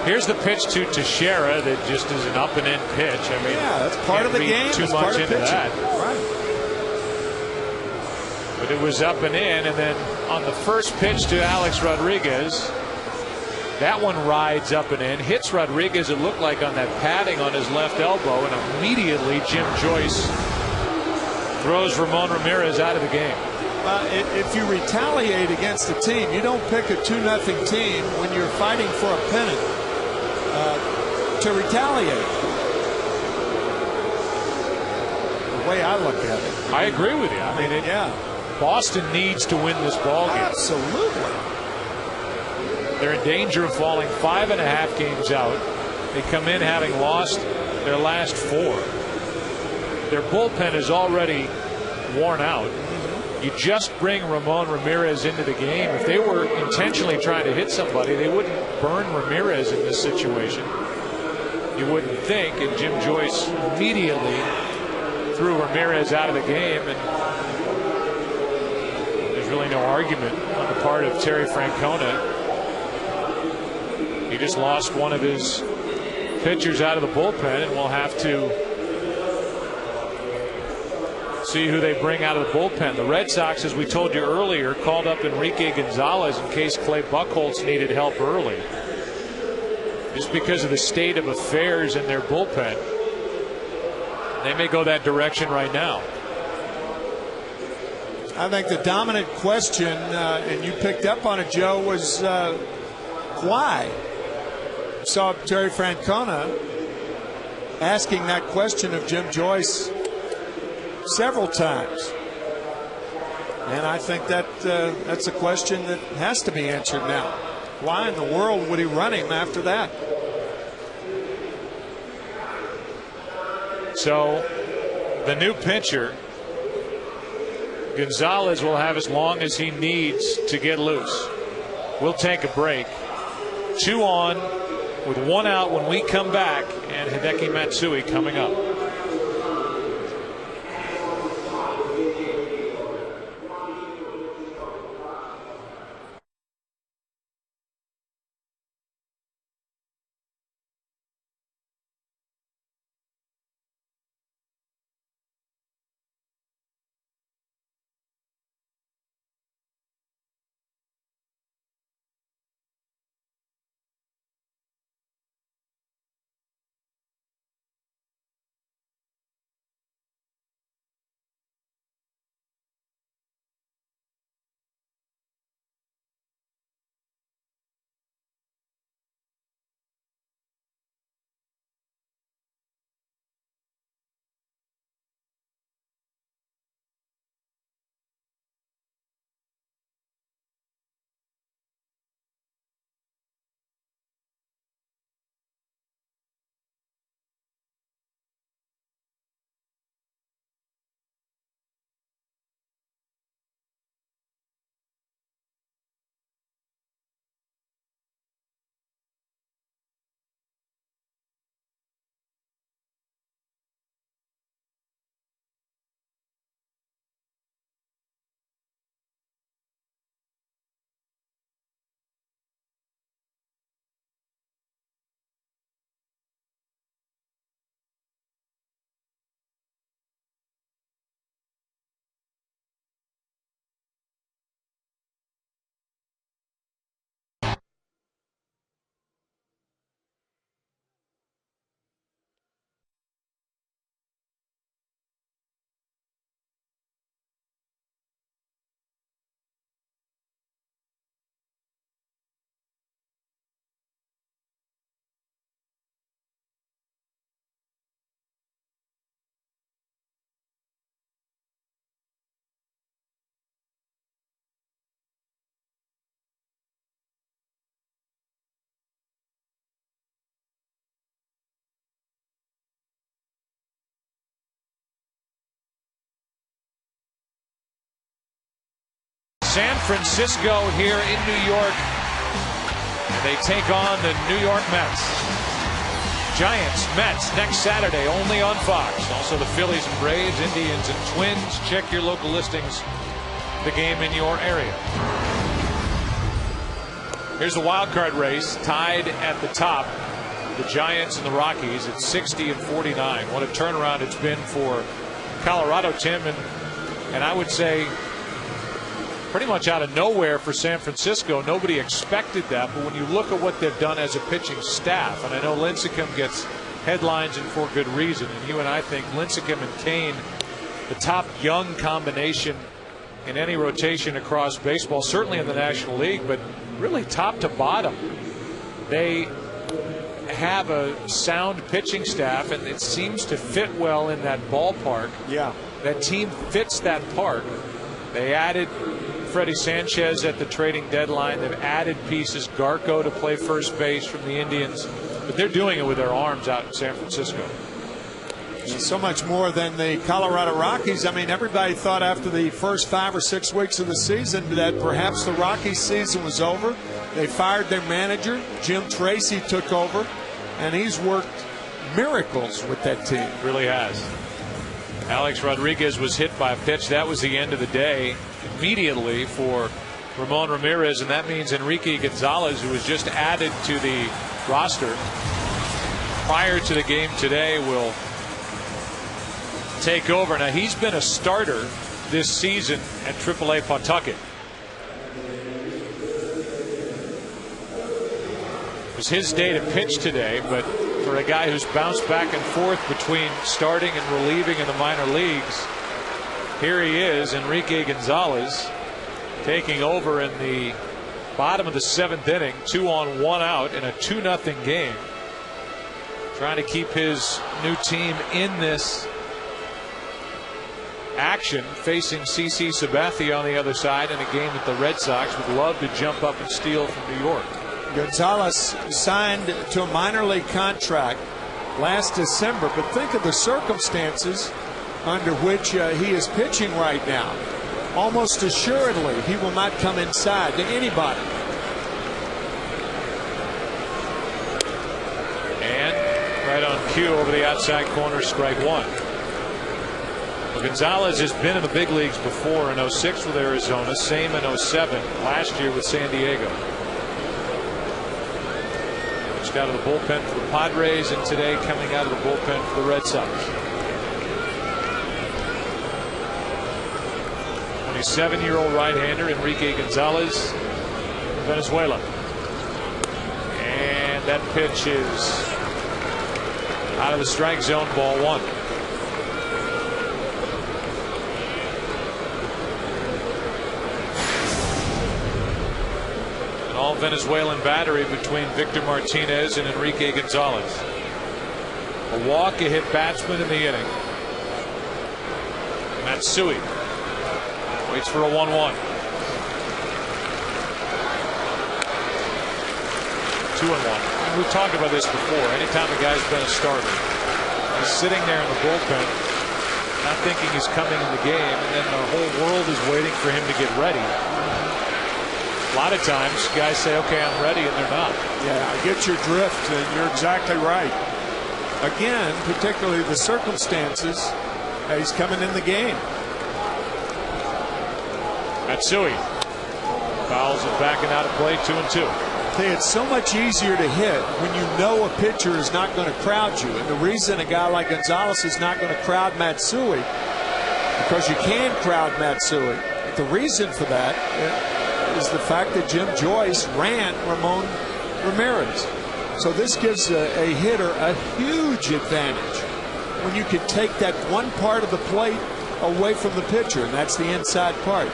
Here's the pitch to Teixeira that just is an up and in pitch. I mean, yeah, that's part of the game. Too much into that. Right. But it was up and in, and then on the first pitch to Alex Rodriguez, That one rides up and in, hits Rodriguez, it looked like, on that padding on his left elbow, and immediately Jim Joyce throws Ramon Ramirez out of the game. If you retaliate against a team, you don't pick a 2-0 team when you're fighting for a pennant to retaliate. The way I look at it. I agree with you. I mean, yeah. Boston needs to win this ball game. Absolutely. They're in danger of falling 5.5 games out. They come in having lost their last 4. Their bullpen is already worn out. You just bring Ramon Ramirez into the game. If they were intentionally trying to hit somebody, they wouldn't burn Ramirez in this situation. You wouldn't think. And Jim Joyce immediately threw Ramirez out of the game. And there's really no argument on the part of Terry Francona. He just lost one of his pitchers out of the bullpen, and we'll have to see who they bring out of the bullpen. The Red Sox, as we told you earlier, called up Enrique Gonzalez in case Clay Buchholz needed help early, just because of the state of affairs in their bullpen. They may go that direction right now. I think the dominant question, and you picked up on it, Joe, was why? Saw Terry Francona asking that question of Jim Joyce several times, and I think that that's a question that has to be answered now. Why in the world would he run him after that? So the new pitcher, Gonzalez, will have as long as he needs to get loose. We'll take a break. 2 on with 1 out when we come back, and Hideki Matsui coming up. San Francisco here in New York, and they take on the New York Mets. Giants, Mets next Saturday only on Fox. Also the Phillies and Braves, Indians and Twins. Check your local listings. The game in your area. Here's the wild card race, tied at the top. The Giants and the Rockies at 60 and 49. What a turnaround it's been for Colorado, Tim, and I would say pretty much out of nowhere for San Francisco. Nobody expected that, but when you look at what they've done as a pitching staff, and I know Lincecum gets headlines and for good reason, and you and I think Lincecum and Kane, the top young combination in any rotation across baseball, certainly in the National League, but really top to bottom. They have a sound pitching staff, and it seems to fit well in that ballpark. Yeah. That team fits that park. They added Freddie Sanchez at the trading deadline. They've added pieces, Garco to play first base from the Indians, but they're doing it with their arms out in San Francisco. So much more than the Colorado Rockies. I mean, everybody thought after the first 5 or 6 weeks of the season that perhaps the Rockies season was over. They fired their manager. Jim Tracy took over, and he's worked miracles with that team. Really has. Alex Rodriguez was hit by a pitch. That was the end of the day immediately for Ramon Ramirez, and that means Enrique Gonzalez, who was just added to the roster prior to the game today, will take over. Now, he's been a starter this season at AAA Pawtucket. It was his day to pitch today, but for a guy who's bounced back and forth between starting and relieving in the minor leagues, here he is, Enrique Gonzalez, taking over in the bottom of the 7th inning, 2 on 1 out in a 2-0 game, trying to keep his new team in this action, facing CC Sabathia on the other side in a game that the Red Sox would love to jump up and steal from New York. Gonzalez signed to a minor league contract last December, but think of the circumstances under which he is pitching right now. Almost assuredly, he will not come inside to anybody. And right on cue over the outside corner, strike 1. Well, Gonzalez has been in the big leagues before, in 06 with Arizona, same in 07, last year with San Diego. Pitched out of the bullpen for the Padres, and today coming out of the bullpen for the Red Sox. 27-year-old right-hander Enrique Gonzalez from Venezuela. And that pitch is out of the strike zone, ball 1. An all Venezuelan battery between Victor Martinez and Enrique Gonzalez. A walk, a hit batsman in the inning. Matsui waits for a 1-1. Two and 1. We've talked about this before. Anytime a guy's been a starter, he's sitting there in the bullpen, not thinking he's coming in the game, and then the whole world is waiting for him to get ready. A lot of times guys say, okay, I'm ready, and they're not. Yeah, I get your drift, and you're exactly right. Again, particularly the circumstances, he's coming in the game. Matsui fouls it back and out of play, 2-2. It's so much easier to hit when you know a pitcher is not going to crowd you. And the reason a guy like Gonzalez is not going to crowd Matsui, because you can crowd Matsui. But the reason for that is the fact that Jim Joyce ran Ramon Ramirez. So this gives a hitter a huge advantage when you can take that one part of the plate away from the pitcher, and that's the inside part.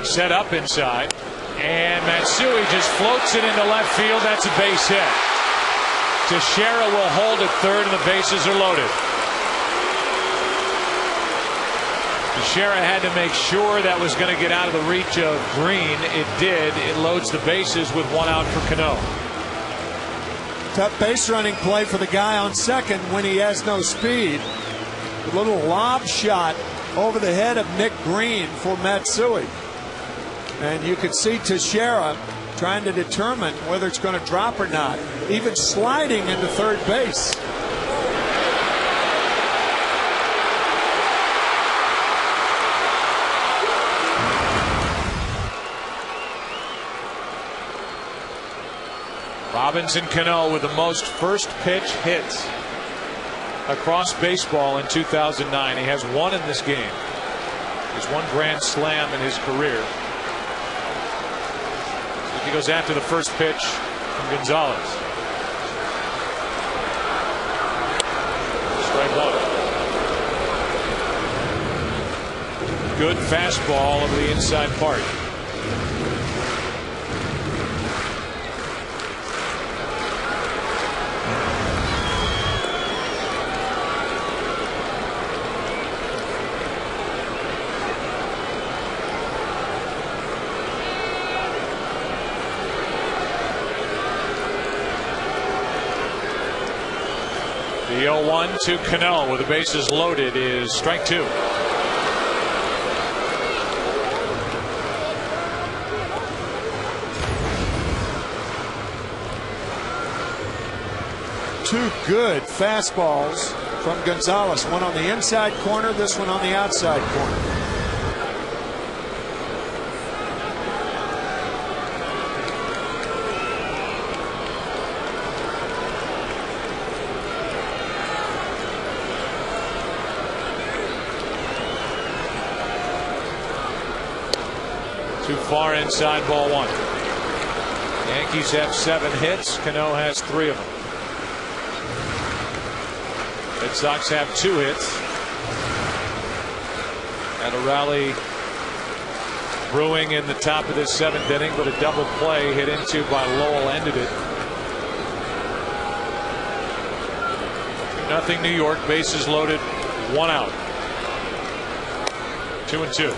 Set up inside, and Matsui just floats it into left field. That's a base hit. Teixeira will hold at third, and the bases are loaded. Teixeira had to make sure that was going to get out of the reach of Green. It did. It loads the bases with 1 out for Cano. Tough base running play for the guy on second when he has no speed. A little lob shot over the head of Nick Green for Matsui. And you can see Teixeira trying to determine whether it's going to drop or not, even sliding into third base. Robinson Cano with the most first pitch hits across baseball in 2009. He has one in this game. He's one grand slam in his career. He goes after the first pitch from Gonzalez. Strike one. Good fastball over the inside part. The 0-1 to Cano with the bases loaded is strike two. Two good fastballs from Gonzalez. One on the inside corner, this one on the outside corner. Too far inside, ball one. Yankees have 7 hits. Cano has 3 of them. Red Sox have 2 hits. And a rally brewing in the top of this 7th inning, but a double play hit into by Lowell ended it. 2-0 New York. Bases loaded. 1 out. 2-2.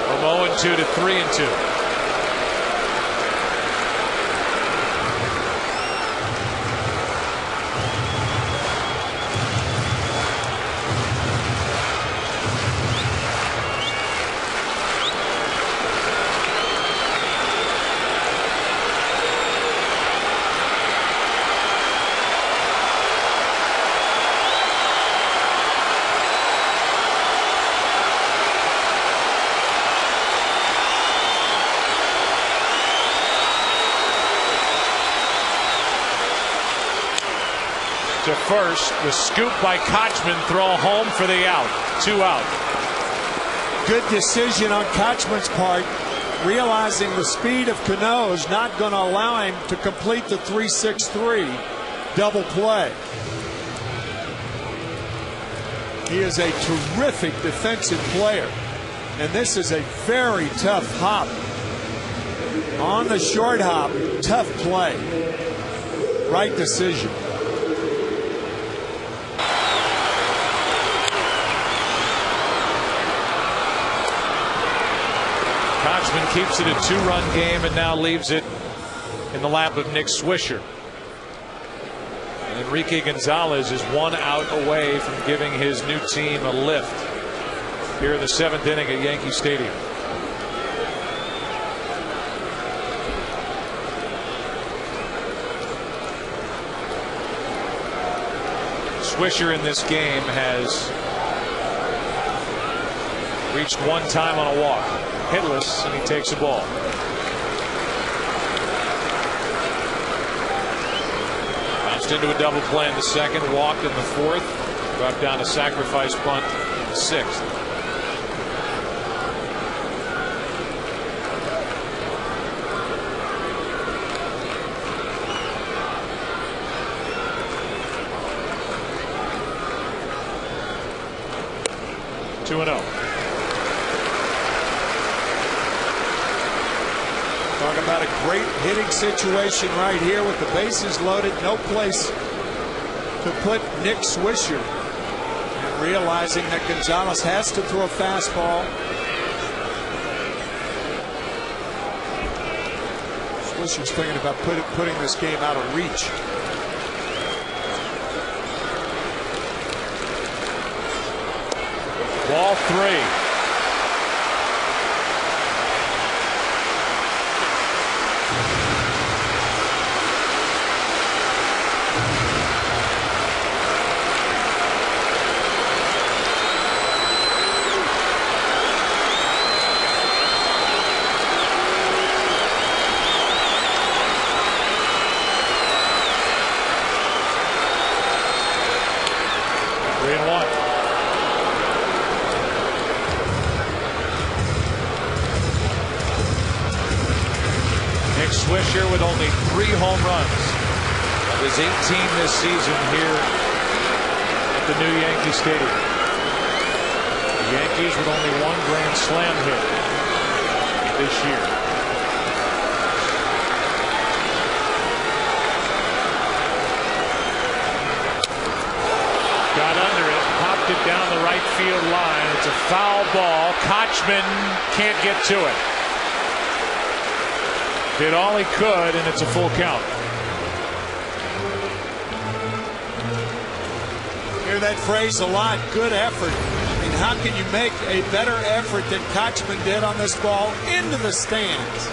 From 0-2 to 3-2. To first, the scoop by Kochman, throw home for the out. 2 out. Good decision on Kochman's part, realizing the speed of Cano is not going to allow him to complete the 3-6-3 double play. He is a terrific defensive player, and this is a very tough hop. On the short hop, tough play. Right decision. Kochman keeps it a 2-run game and now leaves it in the lap of Nick Swisher. And Enrique Gonzalez is 1 out away from giving his new team a lift here in the 7th inning at Yankee Stadium. Swisher in this game has reached 1 time on a walk. Hitless, and he takes the ball. Bounced into a double play in the 2nd, walked in the 4th, brought down a sacrifice bunt in the 6th. Two and 0. Talk about a great hitting situation right here with the bases loaded, no place to put Nick Swisher. And realizing that Gonzalez has to throw a fastball. Swisher's thinking about putting this game out of reach. Ball 3. Swisher with only 3 home runs of his 18 this season here at the new Yankee Stadium. The Yankees with only 1 grand slam hit this year. Got under it, popped it down the right field line. It's a foul ball. Kochman can't get to it. Did all he could, and it's a full count. Hear that phrase a lot. Good effort. I mean, how can you make a better effort than Kochman did on this ball into the stands?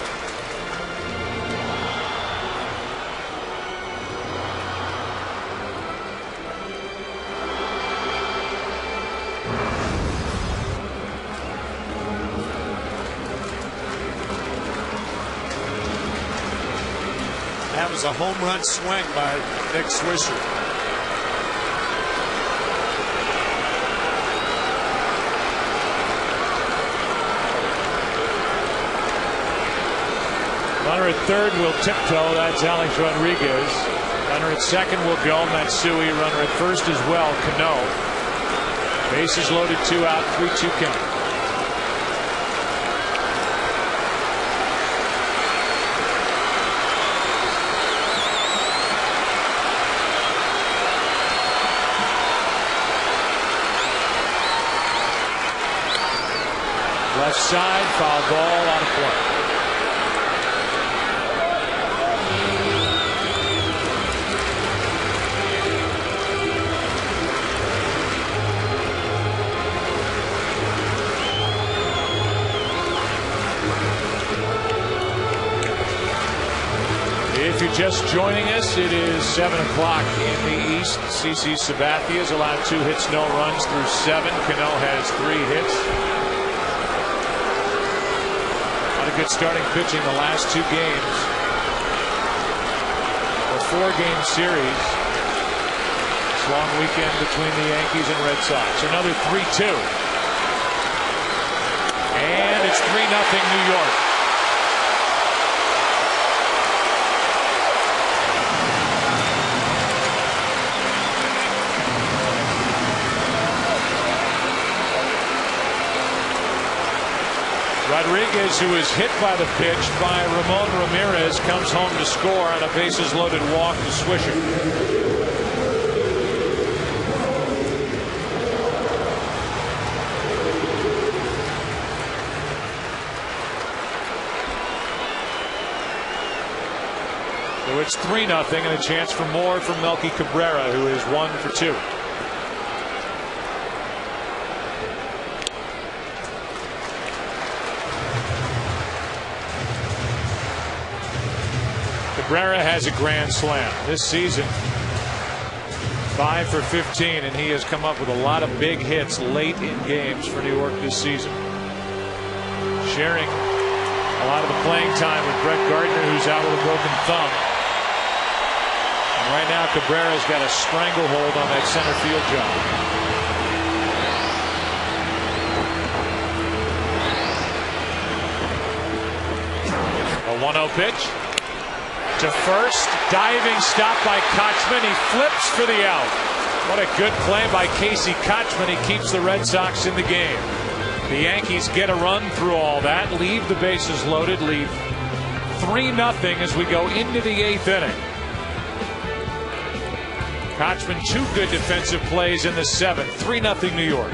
That was a home run swing by Nick Swisher. Runner at third will tiptoe. That's Alex Rodriguez. Runner at second will go. Matsui. Runner at first as well. Cano. Bases loaded, 2 out, 3-2 count. Left side, foul ball, out of play. If you're just joining us, it is 7 o'clock in the East. CC Sabathia has allowed 2 hits, no runs through 7. Cano has 3 hits. Good starting pitching the last 2 games. A 4-game series. This long weekend between the Yankees and Red Sox. Another 3-2. And it's 3-0 New York. Rodriguez, who was hit by the pitch by Ramon Ramirez, comes home to score on a bases-loaded walk to Swisher. So it's 3-0 and a chance for more from Melky Cabrera, who is 1 for 2. Cabrera has a grand slam this season, 5 for 15, and he has come up with a lot of big hits late in games for New York this season. Sharing a lot of the playing time with Brett Gardner, who's out with a broken thumb. And right now Cabrera's got a stranglehold on that center field job. A 1-0 pitch. To first, diving stop by Kochman. He flips for the out. What a good play by Casey Kochman. He keeps the Red Sox in the game. The Yankees get a run through all that, leave the bases loaded, leave 3-0 as we go into the 8th inning. Kochman, 2 good defensive plays in the 7th. 3-0 New York.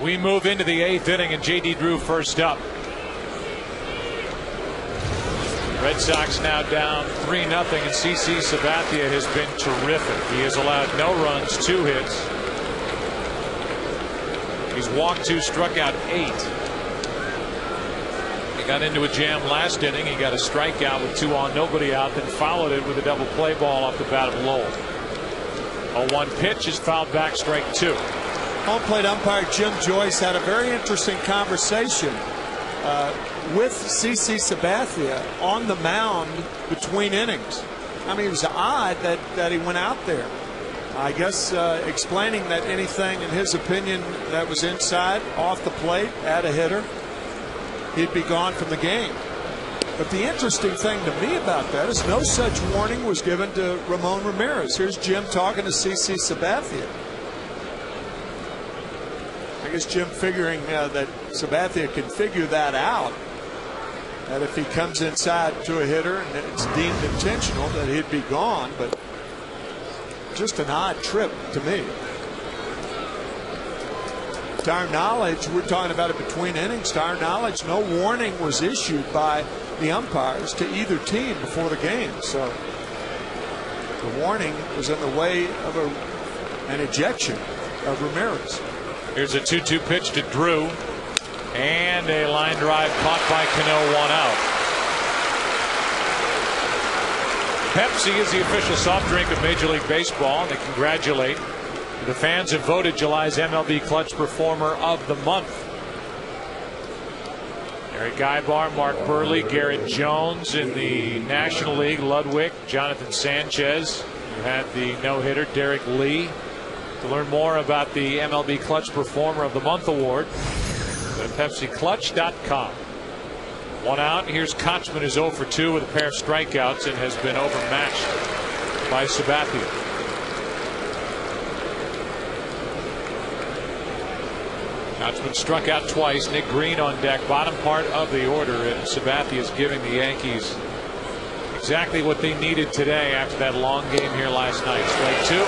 We move into the 8th inning, and J.D. Drew first up. Red Sox now down 3-0, and CC Sabathia has been terrific. He has allowed no runs, 2 hits. He's walked 2, struck out 8. He got into a jam last inning. He got a strikeout with 2 on, nobody out, then followed it with a double play ball off the bat of Lowell. A 1 pitch is fouled back, strike 2. Home plate umpire Jim Joyce had a very interesting conversation with CC Sabathia on the mound between innings. I mean, it was odd that he went out there. I guess explaining that anything in his opinion that was inside, off the plate, at a hitter, he'd be gone from the game. But the interesting thing to me about that is no such warning was given to Ramon Ramirez. Here's Jim talking to CC Sabathia. I guess Jim figuring that Sabathia can figure that out. That if he comes inside to a hitter and it's deemed intentional, that he'd be gone. But just an odd trip to me. To our knowledge, we're talking about it between innings. To our knowledge, no warning was issued by the umpires to either team before the game. So the warning was in the way of an ejection of Ramirez. Here's a 2-2 pitch to Drew. And a line drive caught by Cano, 1 out. Pepsi is the official soft drink of Major League Baseball, and they congratulate. The fans have voted July's MLB Clutch Performer of the Month. Eric Ibar, Mark Burley, Garrett Jones in the National League, Ludwig, Jonathan Sanchez, who had the no-hitter, Derek Lee. To learn more about the MLB Clutch Performer of the Month award, go to PepsiClutch.com. 1 out. Here's Kochman, who's 0 for 2 with a pair of strikeouts and has been overmatched by Sabathia. Kochman struck out twice. Nick Green on deck, bottom part of the order, and Sabathia is giving the Yankees exactly what they needed today after that long game here last night. Strike 2.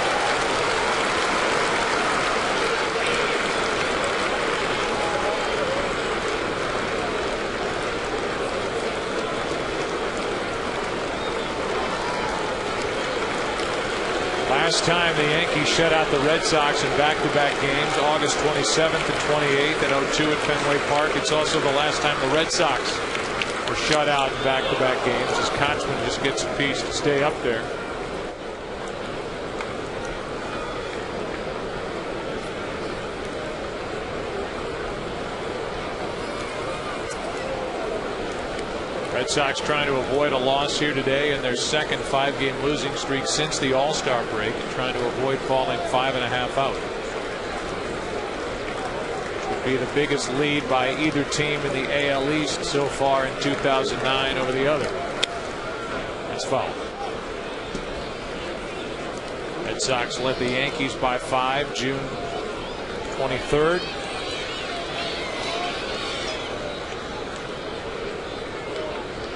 Last time the Yankees shut out the Red Sox in back-to-back games, August 27th and 28th at 0-2 at Fenway Park. It's also the last time the Red Sox were shut out in back-to-back games, as Kochman just gets a piece to stay up there. Red Sox trying to avoid a loss here today in their second 5-game losing streak since the All-Star break, and trying to avoid falling 5.5 out. Which would be the biggest lead by either team in the AL East so far in 2009 over the other. That's foul. Red Sox led the Yankees by 5 June 23rd.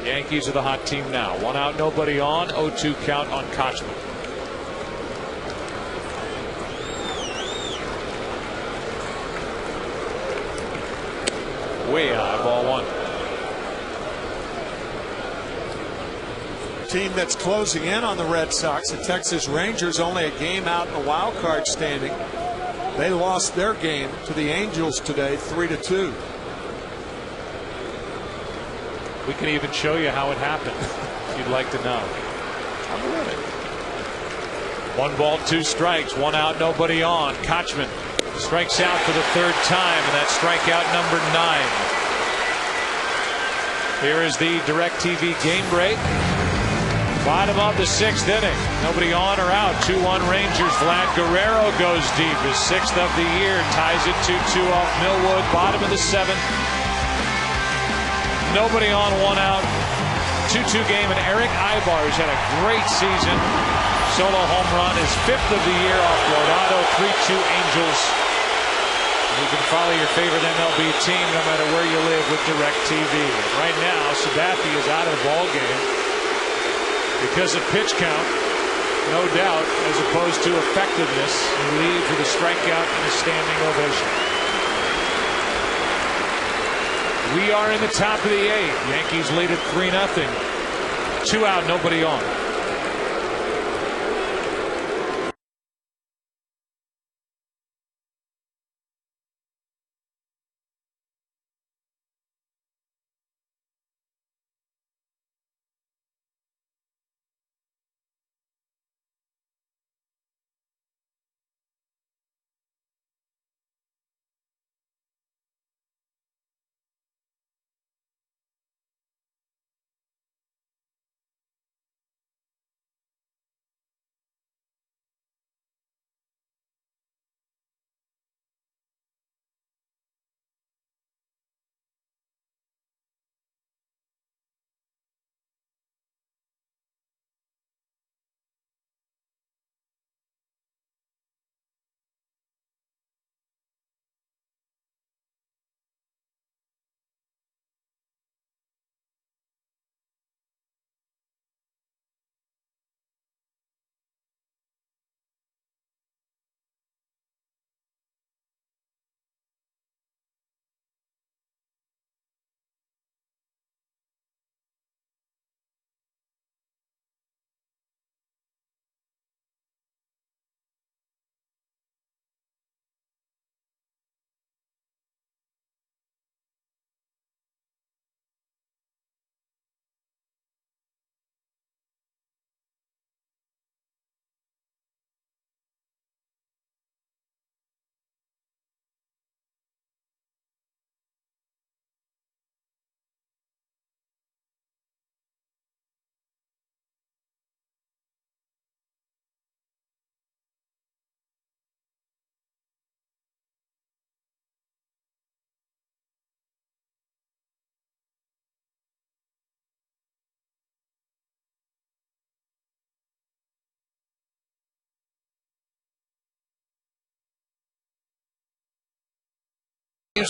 Yankees are the hot team now. 1 out, nobody on. 0-2 count on Kochman. Way high, ball 1. Team that's closing in on the Red Sox, the Texas Rangers, only a game out in the wild card standing. They lost their game to the Angels today, 3-2. We can even show you how it happened if you'd like to know. I'm with it. 1 ball, 2 strikes, 1 out, nobody on. Kochman strikes out for the 3rd time, and that's strikeout number 9. Here is the DirecTV game break. Bottom of the 6th inning. Nobody on or out. 2-1 Rangers. Vlad Guerrero goes deep. His 6th of the year. Ties it 2-2 off Millwood. Bottom of the 7th. Nobody on, 1 out. 2-2 game, and Eric Ibar, who's had a great season. Solo home run, his 5th of the year off Guardado. 3-2 Angels. You can follow your favorite MLB team no matter where you live with DirecTV. Right now, Sabathia is out of the ball game because of pitch count, no doubt, as opposed to effectiveness. He leaves with a strikeout and a standing ovation. We are in the top of the 8th. Yankees lead at 3-0. 2 out, nobody on.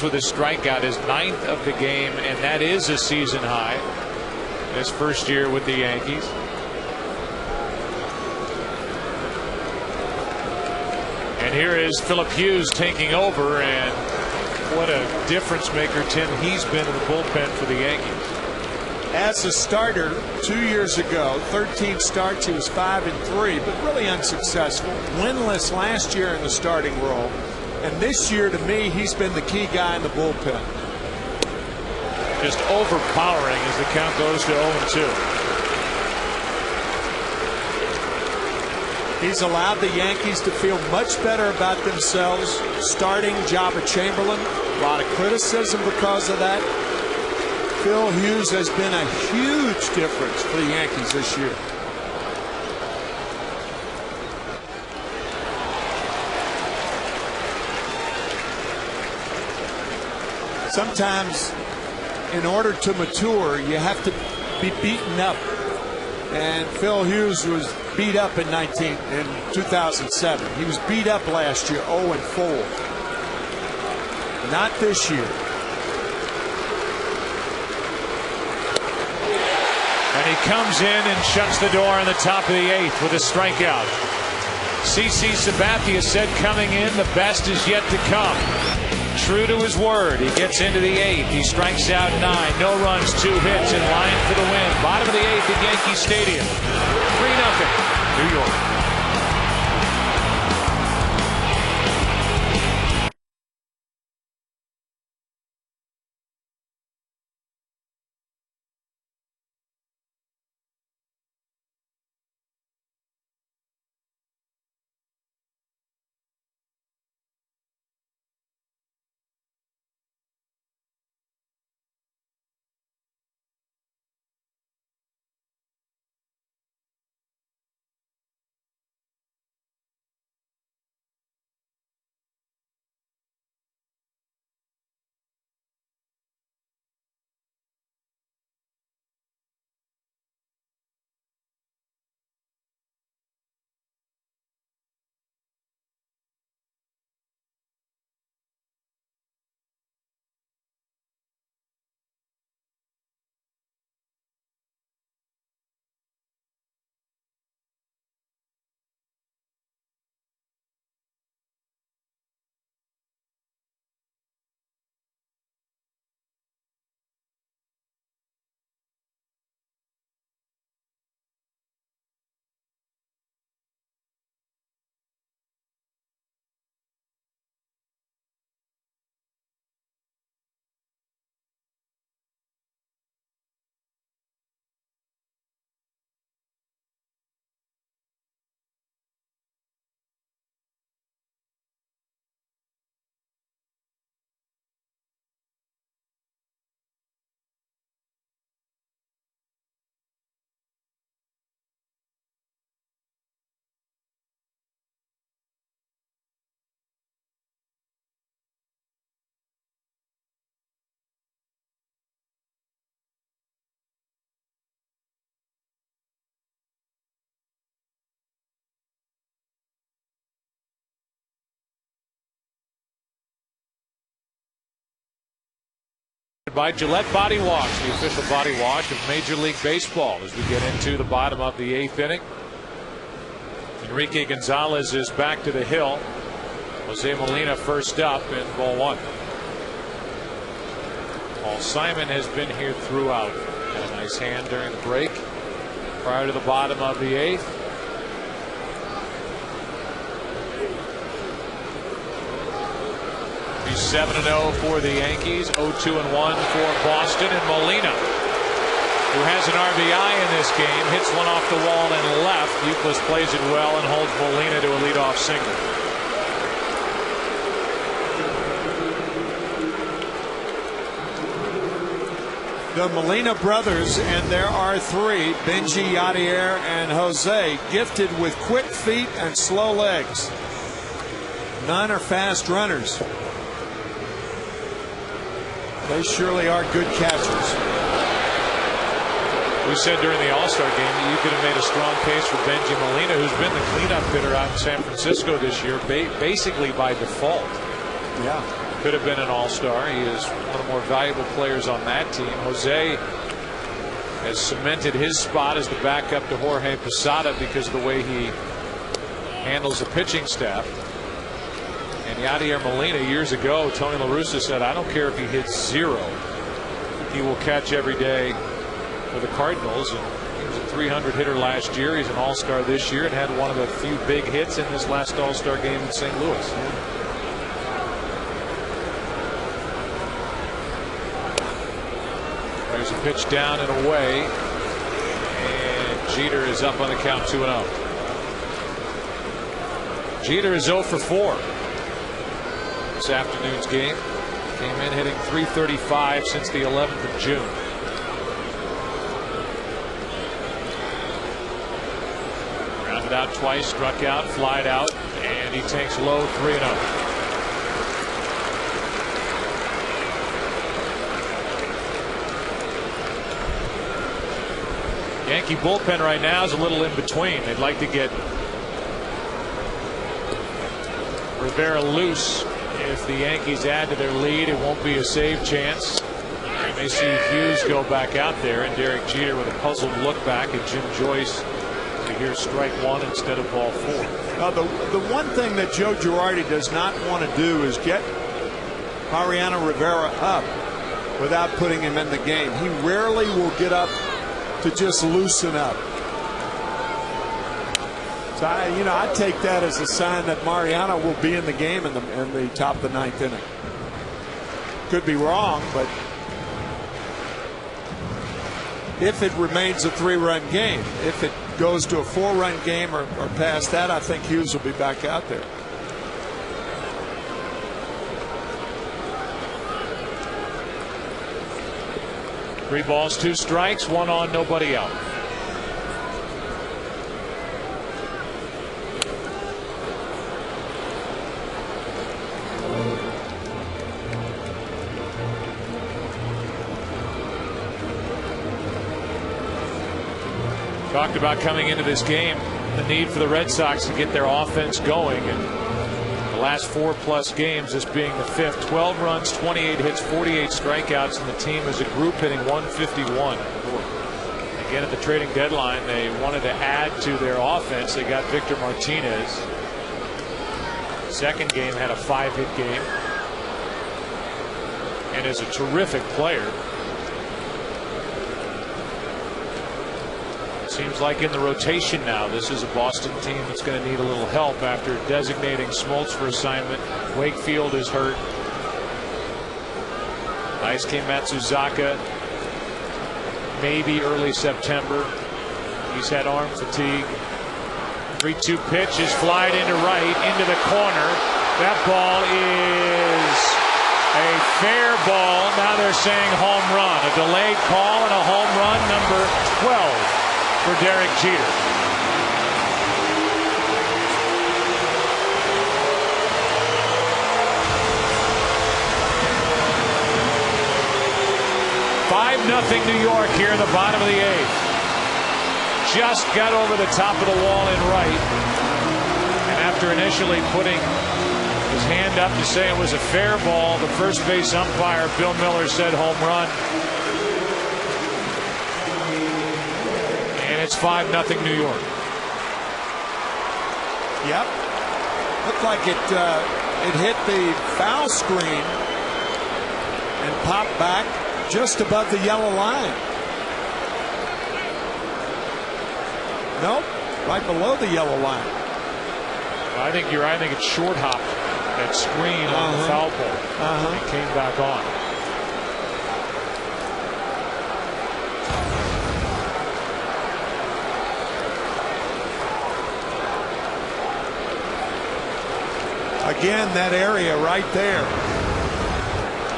With his strikeout, his 9th of the game, and that is a season high. His first year with the Yankees. And here is Philip Hughes taking over, and what a difference maker, Tim, he's been in the bullpen for the Yankees. As a starter 2 years ago, 13 starts, he was 5-3, but really unsuccessful. Winless last year in the starting role. And this year, to me, he's been the key guy in the bullpen. Just overpowering as the count goes to 0-2. He's allowed the Yankees to feel much better about themselves. Starting Jabba Chamberlain, a lot of criticism because of that. Phil Hughes has been a huge difference for the Yankees this year. Sometimes, in order to mature, you have to be beaten up. And Phil Hughes was beat up in 2007. He was beat up last year, 0-4. Not this year. And he comes in and shuts the door in the top of the 8th with a strikeout. CC Sabathia said coming in, the best is yet to come. True to his word, he gets into the 8th. He strikes out 9. No runs, 2 hits, in line for the win. Bottom of the 8th at Yankee Stadium. 3-0, New York. By Gillette Body Wash, the official body wash of Major League Baseball, as we get into the bottom of the 8th inning. Enrique Gonzalez is back to the hill. Jose Molina first up in ball 1. Paul Simon has been here throughout. Had a nice hand during the break prior to the bottom of the 8th. He's 7-0 for the Yankees, 0-2-1 for Boston, and Molina, who has an RBI in this game, hits one off the wall and left. Euclid plays it well and holds Molina to a leadoff single. The Molina brothers, and there are 3, Benji, Yadier, and Jose, gifted with quick feet and slow legs. None are fast runners. They surely are good catchers. We said during the All-Star game that you could have made a strong case for Benji Molina, who's been the cleanup hitter out in San Francisco this year, basically by default. Yeah. Could have been an All-Star. He is one of the more valuable players on that team. Jose has cemented his spot as the backup to Jorge Posada because of the way he handles the pitching staff. And Yadier Molina, years ago, Tony La Russa said, I don't care if he hits 0. He will catch every day for the Cardinals. And he was a 300 hitter last year. He's an All-Star this year and had one of the few big hits in this last All-Star game in St. Louis. There's a pitch down and away. And Jeter is up on the count 2-0. Jeter is 0 for 4. This afternoon's game. Came in hitting .335 since the 11th of June. Grounded out twice, struck out, flied out, and he takes low 3-0. Yankee bullpen right now is a little in between. They'd like to get Rivera loose. If the Yankees add to their lead, it won't be a save chance. You may see Hughes go back out there, and Derek Jeter with a puzzled look back at Jim Joyce to hear strike 1 instead of ball 4. The one thing that Joe Girardi does not want to do is get Mariano Rivera up without putting him in the game. He rarely will get up to just loosen up. So I take that as a sign that Mariano will be in the game in the top of the 9th inning. Could be wrong, but if it remains a 3-run game, if it goes to a 4-run game or past that, I think Hughes will be back out there. Three balls, 2 strikes, 1 on, nobody out. Talked about coming into this game the need for the Red Sox to get their offense going, and the last 4+ games, this being the 5th, 12 runs, 28 hits, 48 strikeouts, and the team as a group hitting .151. Again, at the trading deadline, they wanted to add to their offense. They got Victor Martinez. Second game had a 5-hit game and is a terrific player. Seems like in the rotation now, this is a Boston team that's going to need a little help after designating Smoltz for assignment. Wakefield is hurt. Daisuke Matsuzaka, maybe early September. He's had arm fatigue. 3-2 pitch is flied into right, into the corner. That ball is a fair ball. Now they're saying home run. A delayed call and a home run, number 12. For Derek Jeter. .5-0 New York here in the bottom of the 8th. Just got over the top of the wall in right. And after initially putting the his hand up to say it was a fair ball. The first base umpire, Bill Miller, said home run. And it's 5-0 New York. Yep. Looked like it hit the foul screen and popped back just above the yellow line. Nope, right below the yellow line. I think you're right. I think it's short hopped that screen on the foul pole. And came back on. Again, that area right there.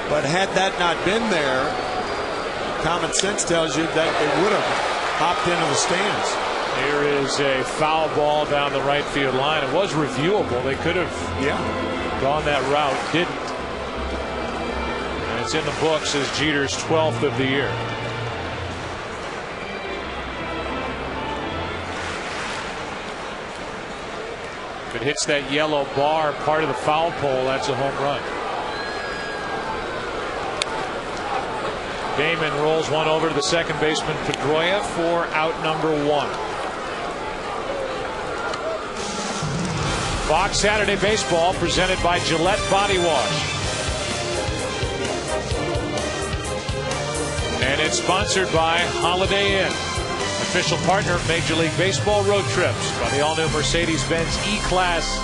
But had that not been there, common sense tells you that it would have hopped into the stands. Here is a foul ball down the right field line. It was reviewable. They could have gone that route, didn't. And it's in the books as Jeter's 12th of the year. If it hits that yellow bar, part of the foul pole, that's a home run. Damon rolls one over to the second baseman Pedroia for out number 1. Fox Saturday Baseball presented by Gillette Body Wash. And it's sponsored by Holiday Inn, official partner of Major League Baseball road trips, by the all-new Mercedes-Benz E-Class,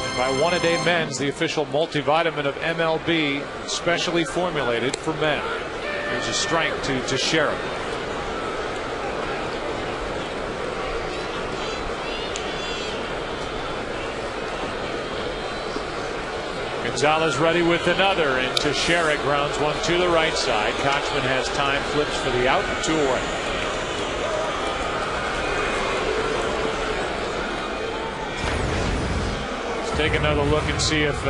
and by One A Day Men's, the official multivitamin of MLB, specially formulated for men. Here's a strike to Sheriff. Gonzalez ready with another, and Teixeira grounds one to the right side. Kochman has time, flips for the out, 2 away. Let's take another look and see if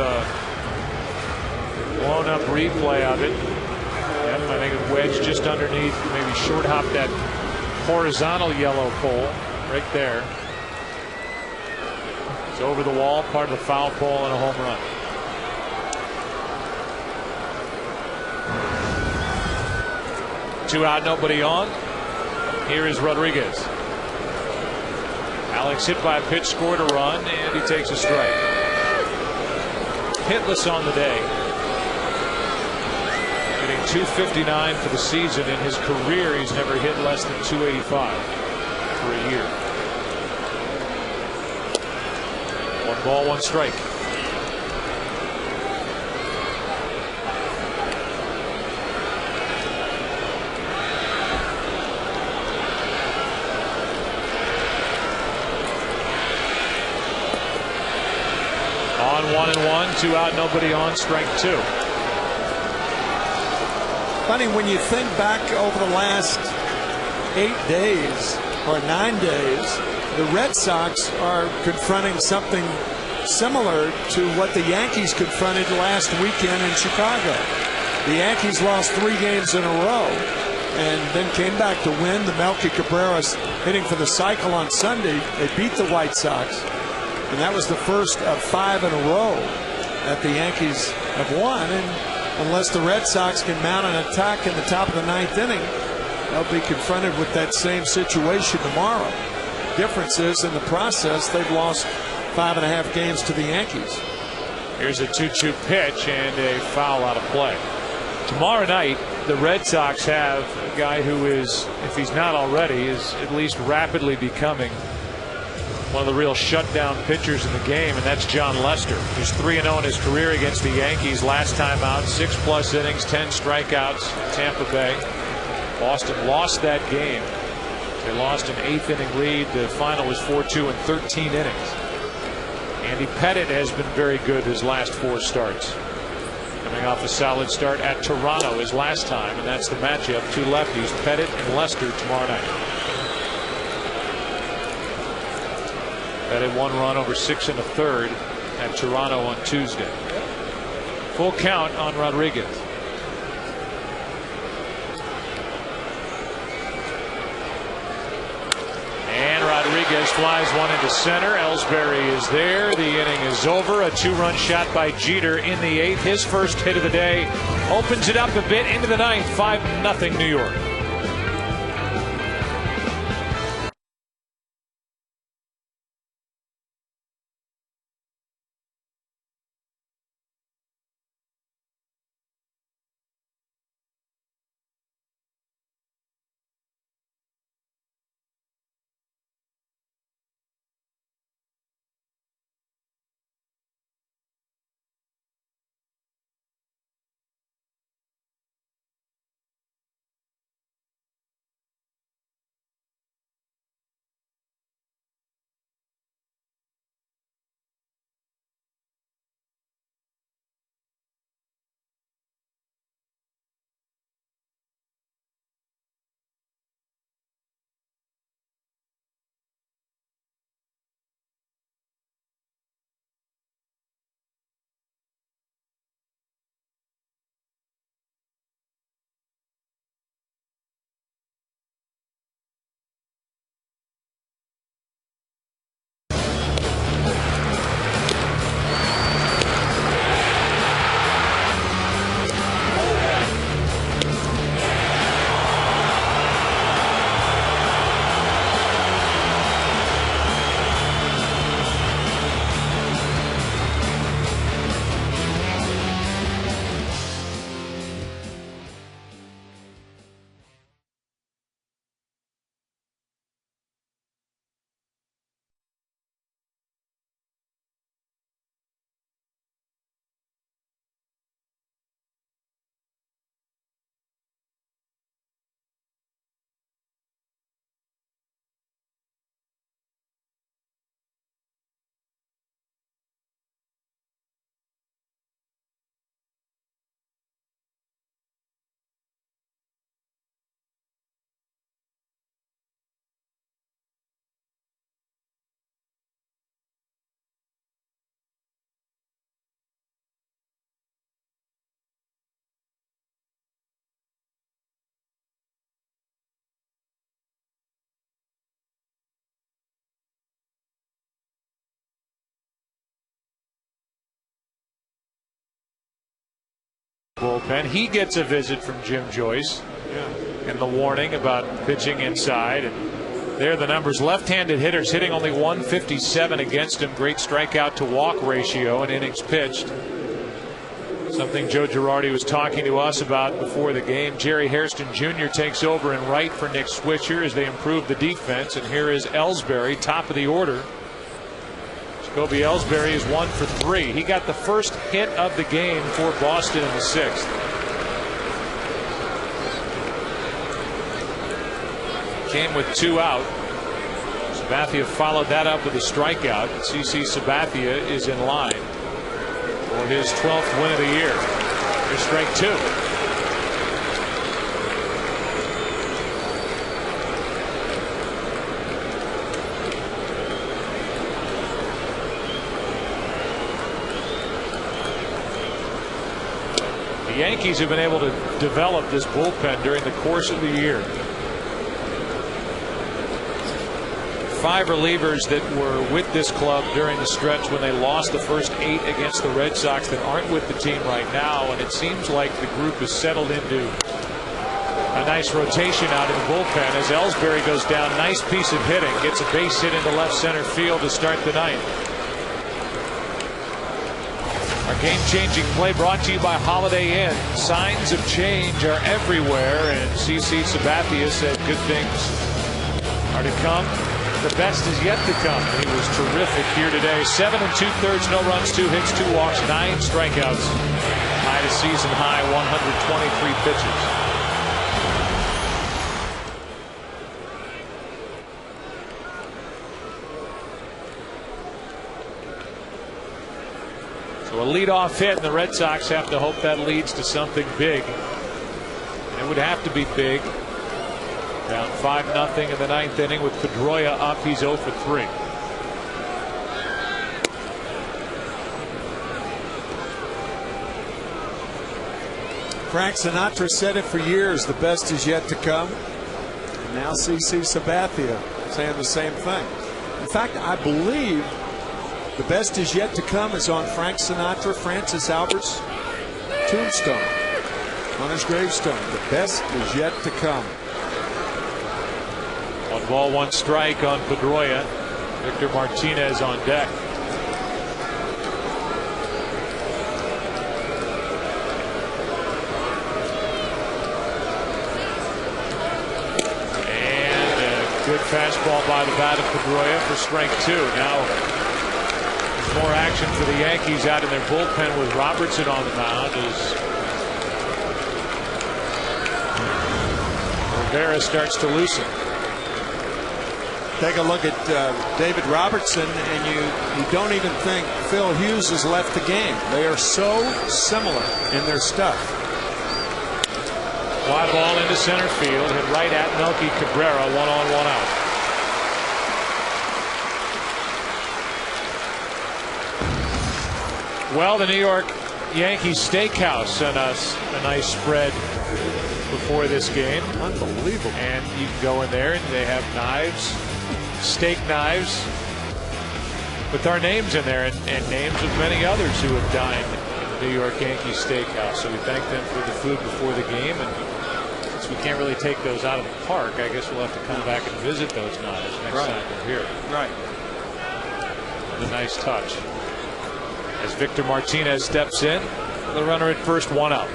blown up replay of it. Yep, I think a wedge just underneath, maybe short hop that horizontal yellow pole right there. It's over the wall, part of the foul pole, and a home run. Two out, nobody on. Here is Rodriguez. Alex hit by a pitch, scored a run, and he takes a strike. Hitless on the day. Hitting .259 for the season. In his career, he's never hit less than .285 for a year. 1 ball, 1 strike. On 1-1, 2 out, nobody on, strike 2. Funny when you think back over the last 8 days or 9 days, the Red Sox are confronting something similar to what the Yankees confronted last weekend in Chicago. The Yankees lost 3 games in a row and then came back to win. The Melky Cabrera's hitting for the cycle on Sunday. They beat the White Sox. And that was the first of 5 in a row that the Yankees have won. And unless the Red Sox can mount an attack in the top of the 9th inning, they'll be confronted with that same situation tomorrow. Difference is, in the process, they've lost 5.5 games to the Yankees. Here's a 2-2 pitch and a foul out of play. Tomorrow night, the Red Sox have a guy who is, if he's not already, is at least rapidly becoming one of the real shutdown pitchers in the game, and that's John Lester, who's 3-0 in his career against the Yankees. Last time out, 6+ innings, 10 strikeouts in Tampa Bay. Boston lost that game. They lost an 8th inning lead. The final was 4-2 in 13 innings. Andy Pettitte has been very good his last 4 starts. Coming off a solid start at Toronto his last time, and that's the matchup. 2 lefties, Pettitte and Lester, tomorrow night. Pettitte 1 run over 6 1/3 at Toronto on Tuesday. Full count on Rodriguez. And Rodriguez Rodriguez flies one into center. Ellsbury is there. The inning is over. A 2-run shot by Jeter in the 8th. His first hit of the day opens it up a bit into the 9th. 5-0 New York. Bullpen. He gets a visit from Jim Joyce and the warning about pitching inside. And there the numbers. Left-handed hitters hitting only 157 against him. Great strikeout to walk ratio and innings pitched. Something Joe Girardi was talking to us about before the game. Jerry Hairston Jr. takes over in right for Nick Switcher as they improve the defense. And here is Ellsbury, top of the order. Jacoby Ellsbury is 1 for 3. He got the first hit of the game for Boston in the 6th. Came with 2 out. Sabathia followed that up with a strikeout. CC Sabathia is in line for his 12th win of the year. Here's strike 2. The Yankees have been able to develop this bullpen during the course of the year. 5 relievers that were with this club during the stretch when they lost the first 8 against the Red Sox that aren't with the team right now, and it seems like the group has settled into a nice rotation out in the bullpen as Ellsbury goes down. Nice piece of hitting, gets a base hit into left center field to start the 9th. Our game-changing play brought to you by Holiday Inn. Signs of change are everywhere, and CC Sabathia said good things are to come. The best is yet to come. He was terrific here today. 7 2/3, no runs, 2 hits, 2 walks, 9 strikeouts. Tied a season high 123 pitches. So a leadoff hit, and the Red Sox have to hope that leads to something big. And it would have to be big. Down 5-0 in the 9th inning with Pedroia up. He's 0 for 3. Frank Sinatra said it for years. The best is yet to come. And now CC Sabathia saying the same thing. In fact, I believe The Best Is Yet to Come is on Frank Sinatra, Francis Albert's tombstone, on his gravestone. The best is yet to come. 1 ball, 1 strike on Pedroia. Victor Martinez on deck. And a good fastball by the bat of Pedroia for strike 2. Now there's more action for the Yankees out in their bullpen with Robertson on the mound as Rivera starts to loosen. Take a look at David Robertson, and you don't even think Phil Hughes has left the game. They are so similar in their stuff. Fly ball into center field, hit right at Melky Cabrera, 1 on, 1 out. Well, the New York Yankees Steakhouse sent us a nice spread before this game. Unbelievable. And you can go in there and they have knives, steak knives, with our names in there and names of many others who have dined in the New York Yankees Steakhouse. So we thank them for the food before the game. And since we can't really take those out of the park, I guess we'll have to come back and visit those knives next time we're here. Right. A nice touch. As Victor Martinez steps in, the runner at first, 1 out.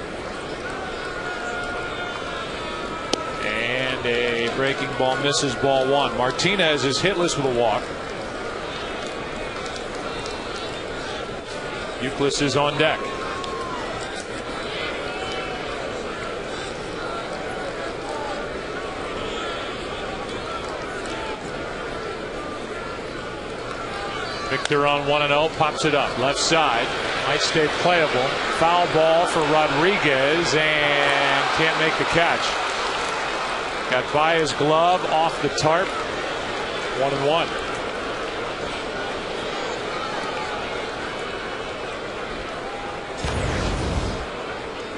And a breaking ball misses, ball 1. Martinez is hitless with a walk. Euclid is on deck. Victor on 1-0, pops it up left side, might stay playable. Foul ball for Rodriguez and can't make the catch. Got by his glove, off the tarp. 1-1.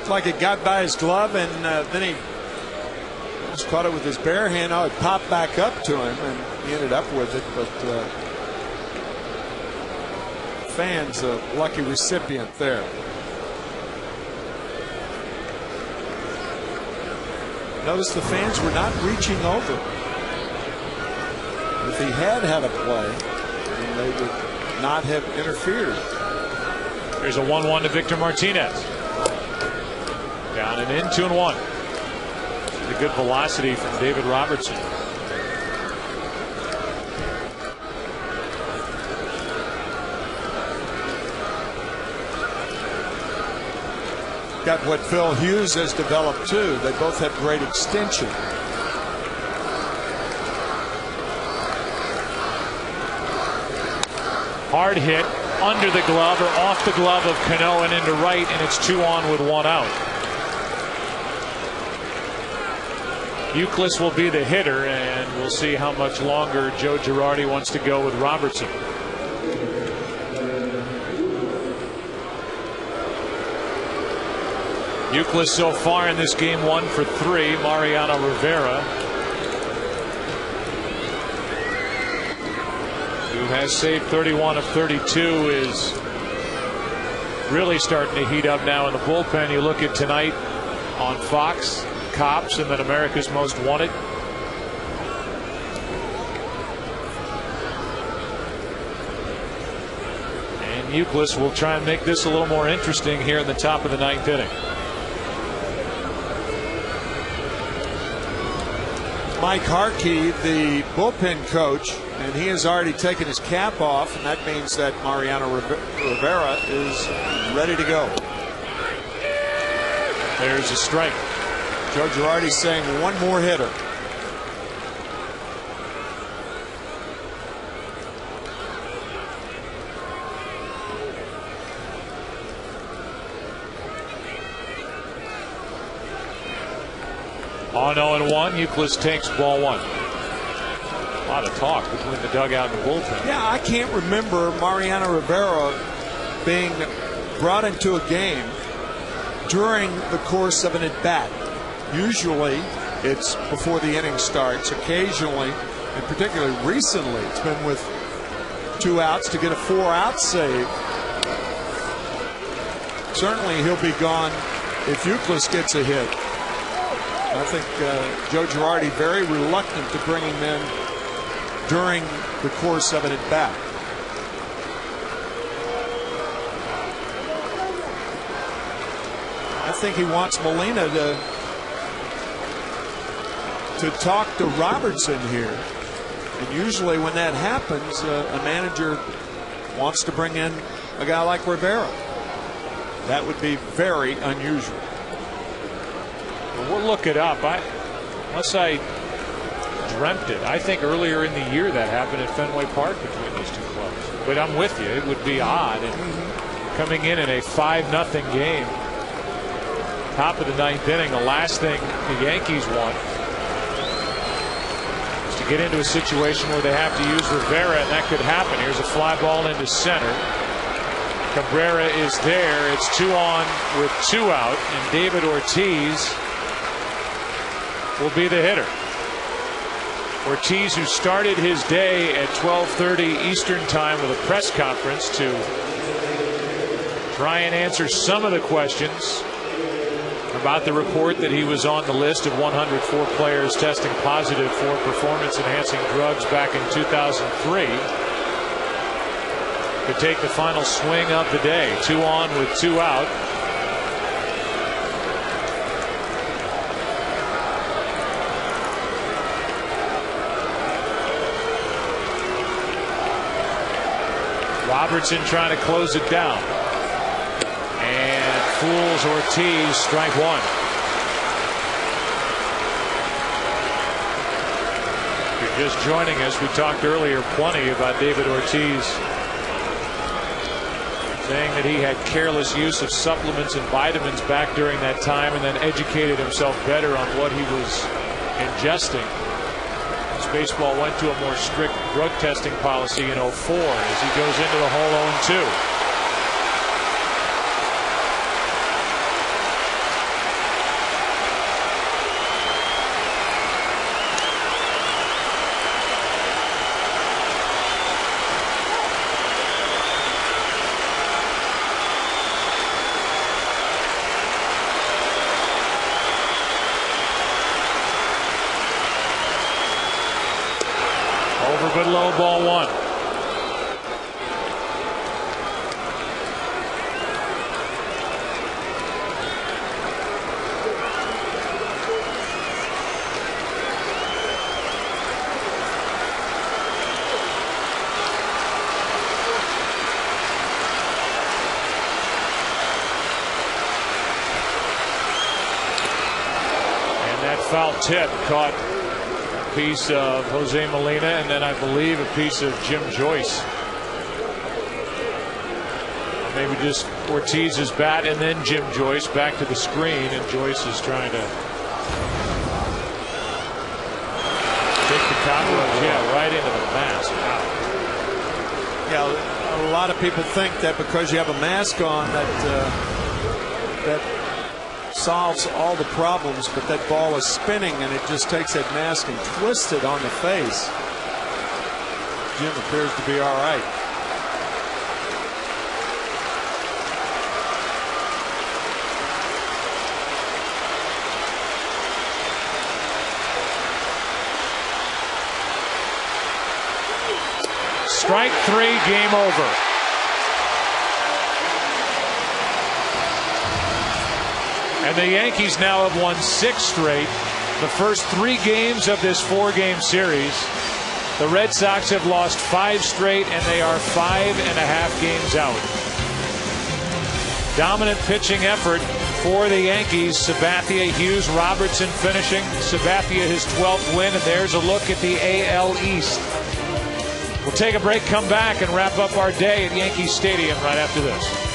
It's like it got by his glove, and then he just caught it with his bare hand. Oh, it popped back up to him, and he ended up with it. But fans, a lucky recipient there. Notice the fans were not reaching over. If he had a play, then they would not have interfered. There's a 1-1 to Victor Martinez. Down and in, 2-1. The good velocity from David Robertson. Got what Phil Hughes has developed too. They both have great extension. Hard hit under the glove or off the glove of Cano and into right, and it's 2 on with 1 out. Euclid will be the hitter, and we'll see how much longer Joe Girardi wants to go with Robertson. Euclid so far in this game 1 for 3. Mariano Rivera, who has saved 31 of 32, is really starting to heat up now in the bullpen. You look at tonight on Fox, Cops, and then America's Most Wanted. And Euclid will try and make this a little more interesting here in the top of the 9th inning. Mike Harkey, the bullpen coach, and he has already taken his cap off, and that means that Mariano Rivera is ready to go. There's a strike. Joe Girardi saying 1 more hitter. On 0-1, Euclid takes ball 1. A lot of talk between the dugout and the bullpen. Yeah, I can't remember Mariano Rivera being brought into a game during the course of an at-bat. Usually, it's before the inning starts. Occasionally, and particularly recently, it's been with 2 outs to get a 4-out save. Certainly he'll be gone if Euclid gets a hit. I think Joe Girardi very reluctant to bring him in during the course of an at-bat. I think he wants Molina to talk to Robertson here. And usually when that happens, a manager wants to bring in a guy like Rivera. That would be very unusual. Well, we'll look it up. Unless I dreamt it, I think earlier in the year that happened at Fenway Park between these two clubs. But I'm with you. It would be odd. And coming in a 5-0 game, top of the 9th inning, the last thing the Yankees want is to get into a situation where they have to use Rivera, and that could happen. Here's a fly ball into center. Cabrera is there. It's 2 on with 2 out, and David Ortiz will be the hitter. Ortiz, who started his day at 12:30 Eastern time with a press conference to try and answer some of the questions about the report that he was on the list of 104 players testing positive for performance-enhancing drugs back in 2003. Could take the final swing of the day. 2 on with 2 out. Robertson trying to close it down. And fools Ortiz, strike 1. If you're just joining us, we talked earlier plenty about David Ortiz saying that he had careless use of supplements and vitamins back during that time and then educated himself better on what he was ingesting. As baseball went to a more strict drug testing policy in 04 as he goes into the hole 0-2. Good low, ball 1. And that foul tip caught piece of Jose Molina, and then I believe a piece of Jim Joyce. Maybe just Ortiz's bat and then Jim Joyce back to the screen, and Joyce is trying to take the cockroach right into the mask. Wow. Yeah, a lot of people think that because you have a mask on that solves all the problems, but that ball is spinning and it just takes that mask and twists it on the face. Jim appears to be all right. Strike 3, game over. And the Yankees now have won 6 straight. The first 3 games of this 4-game series. The Red Sox have lost 5 straight, and they are 5.5 games out. Dominant pitching effort for the Yankees. Sabathia, Hughes, Robertson finishing. Sabathia his 12th win, and there's a look at the AL East. We'll take a break, come back, and wrap up our day at Yankee Stadium right after this.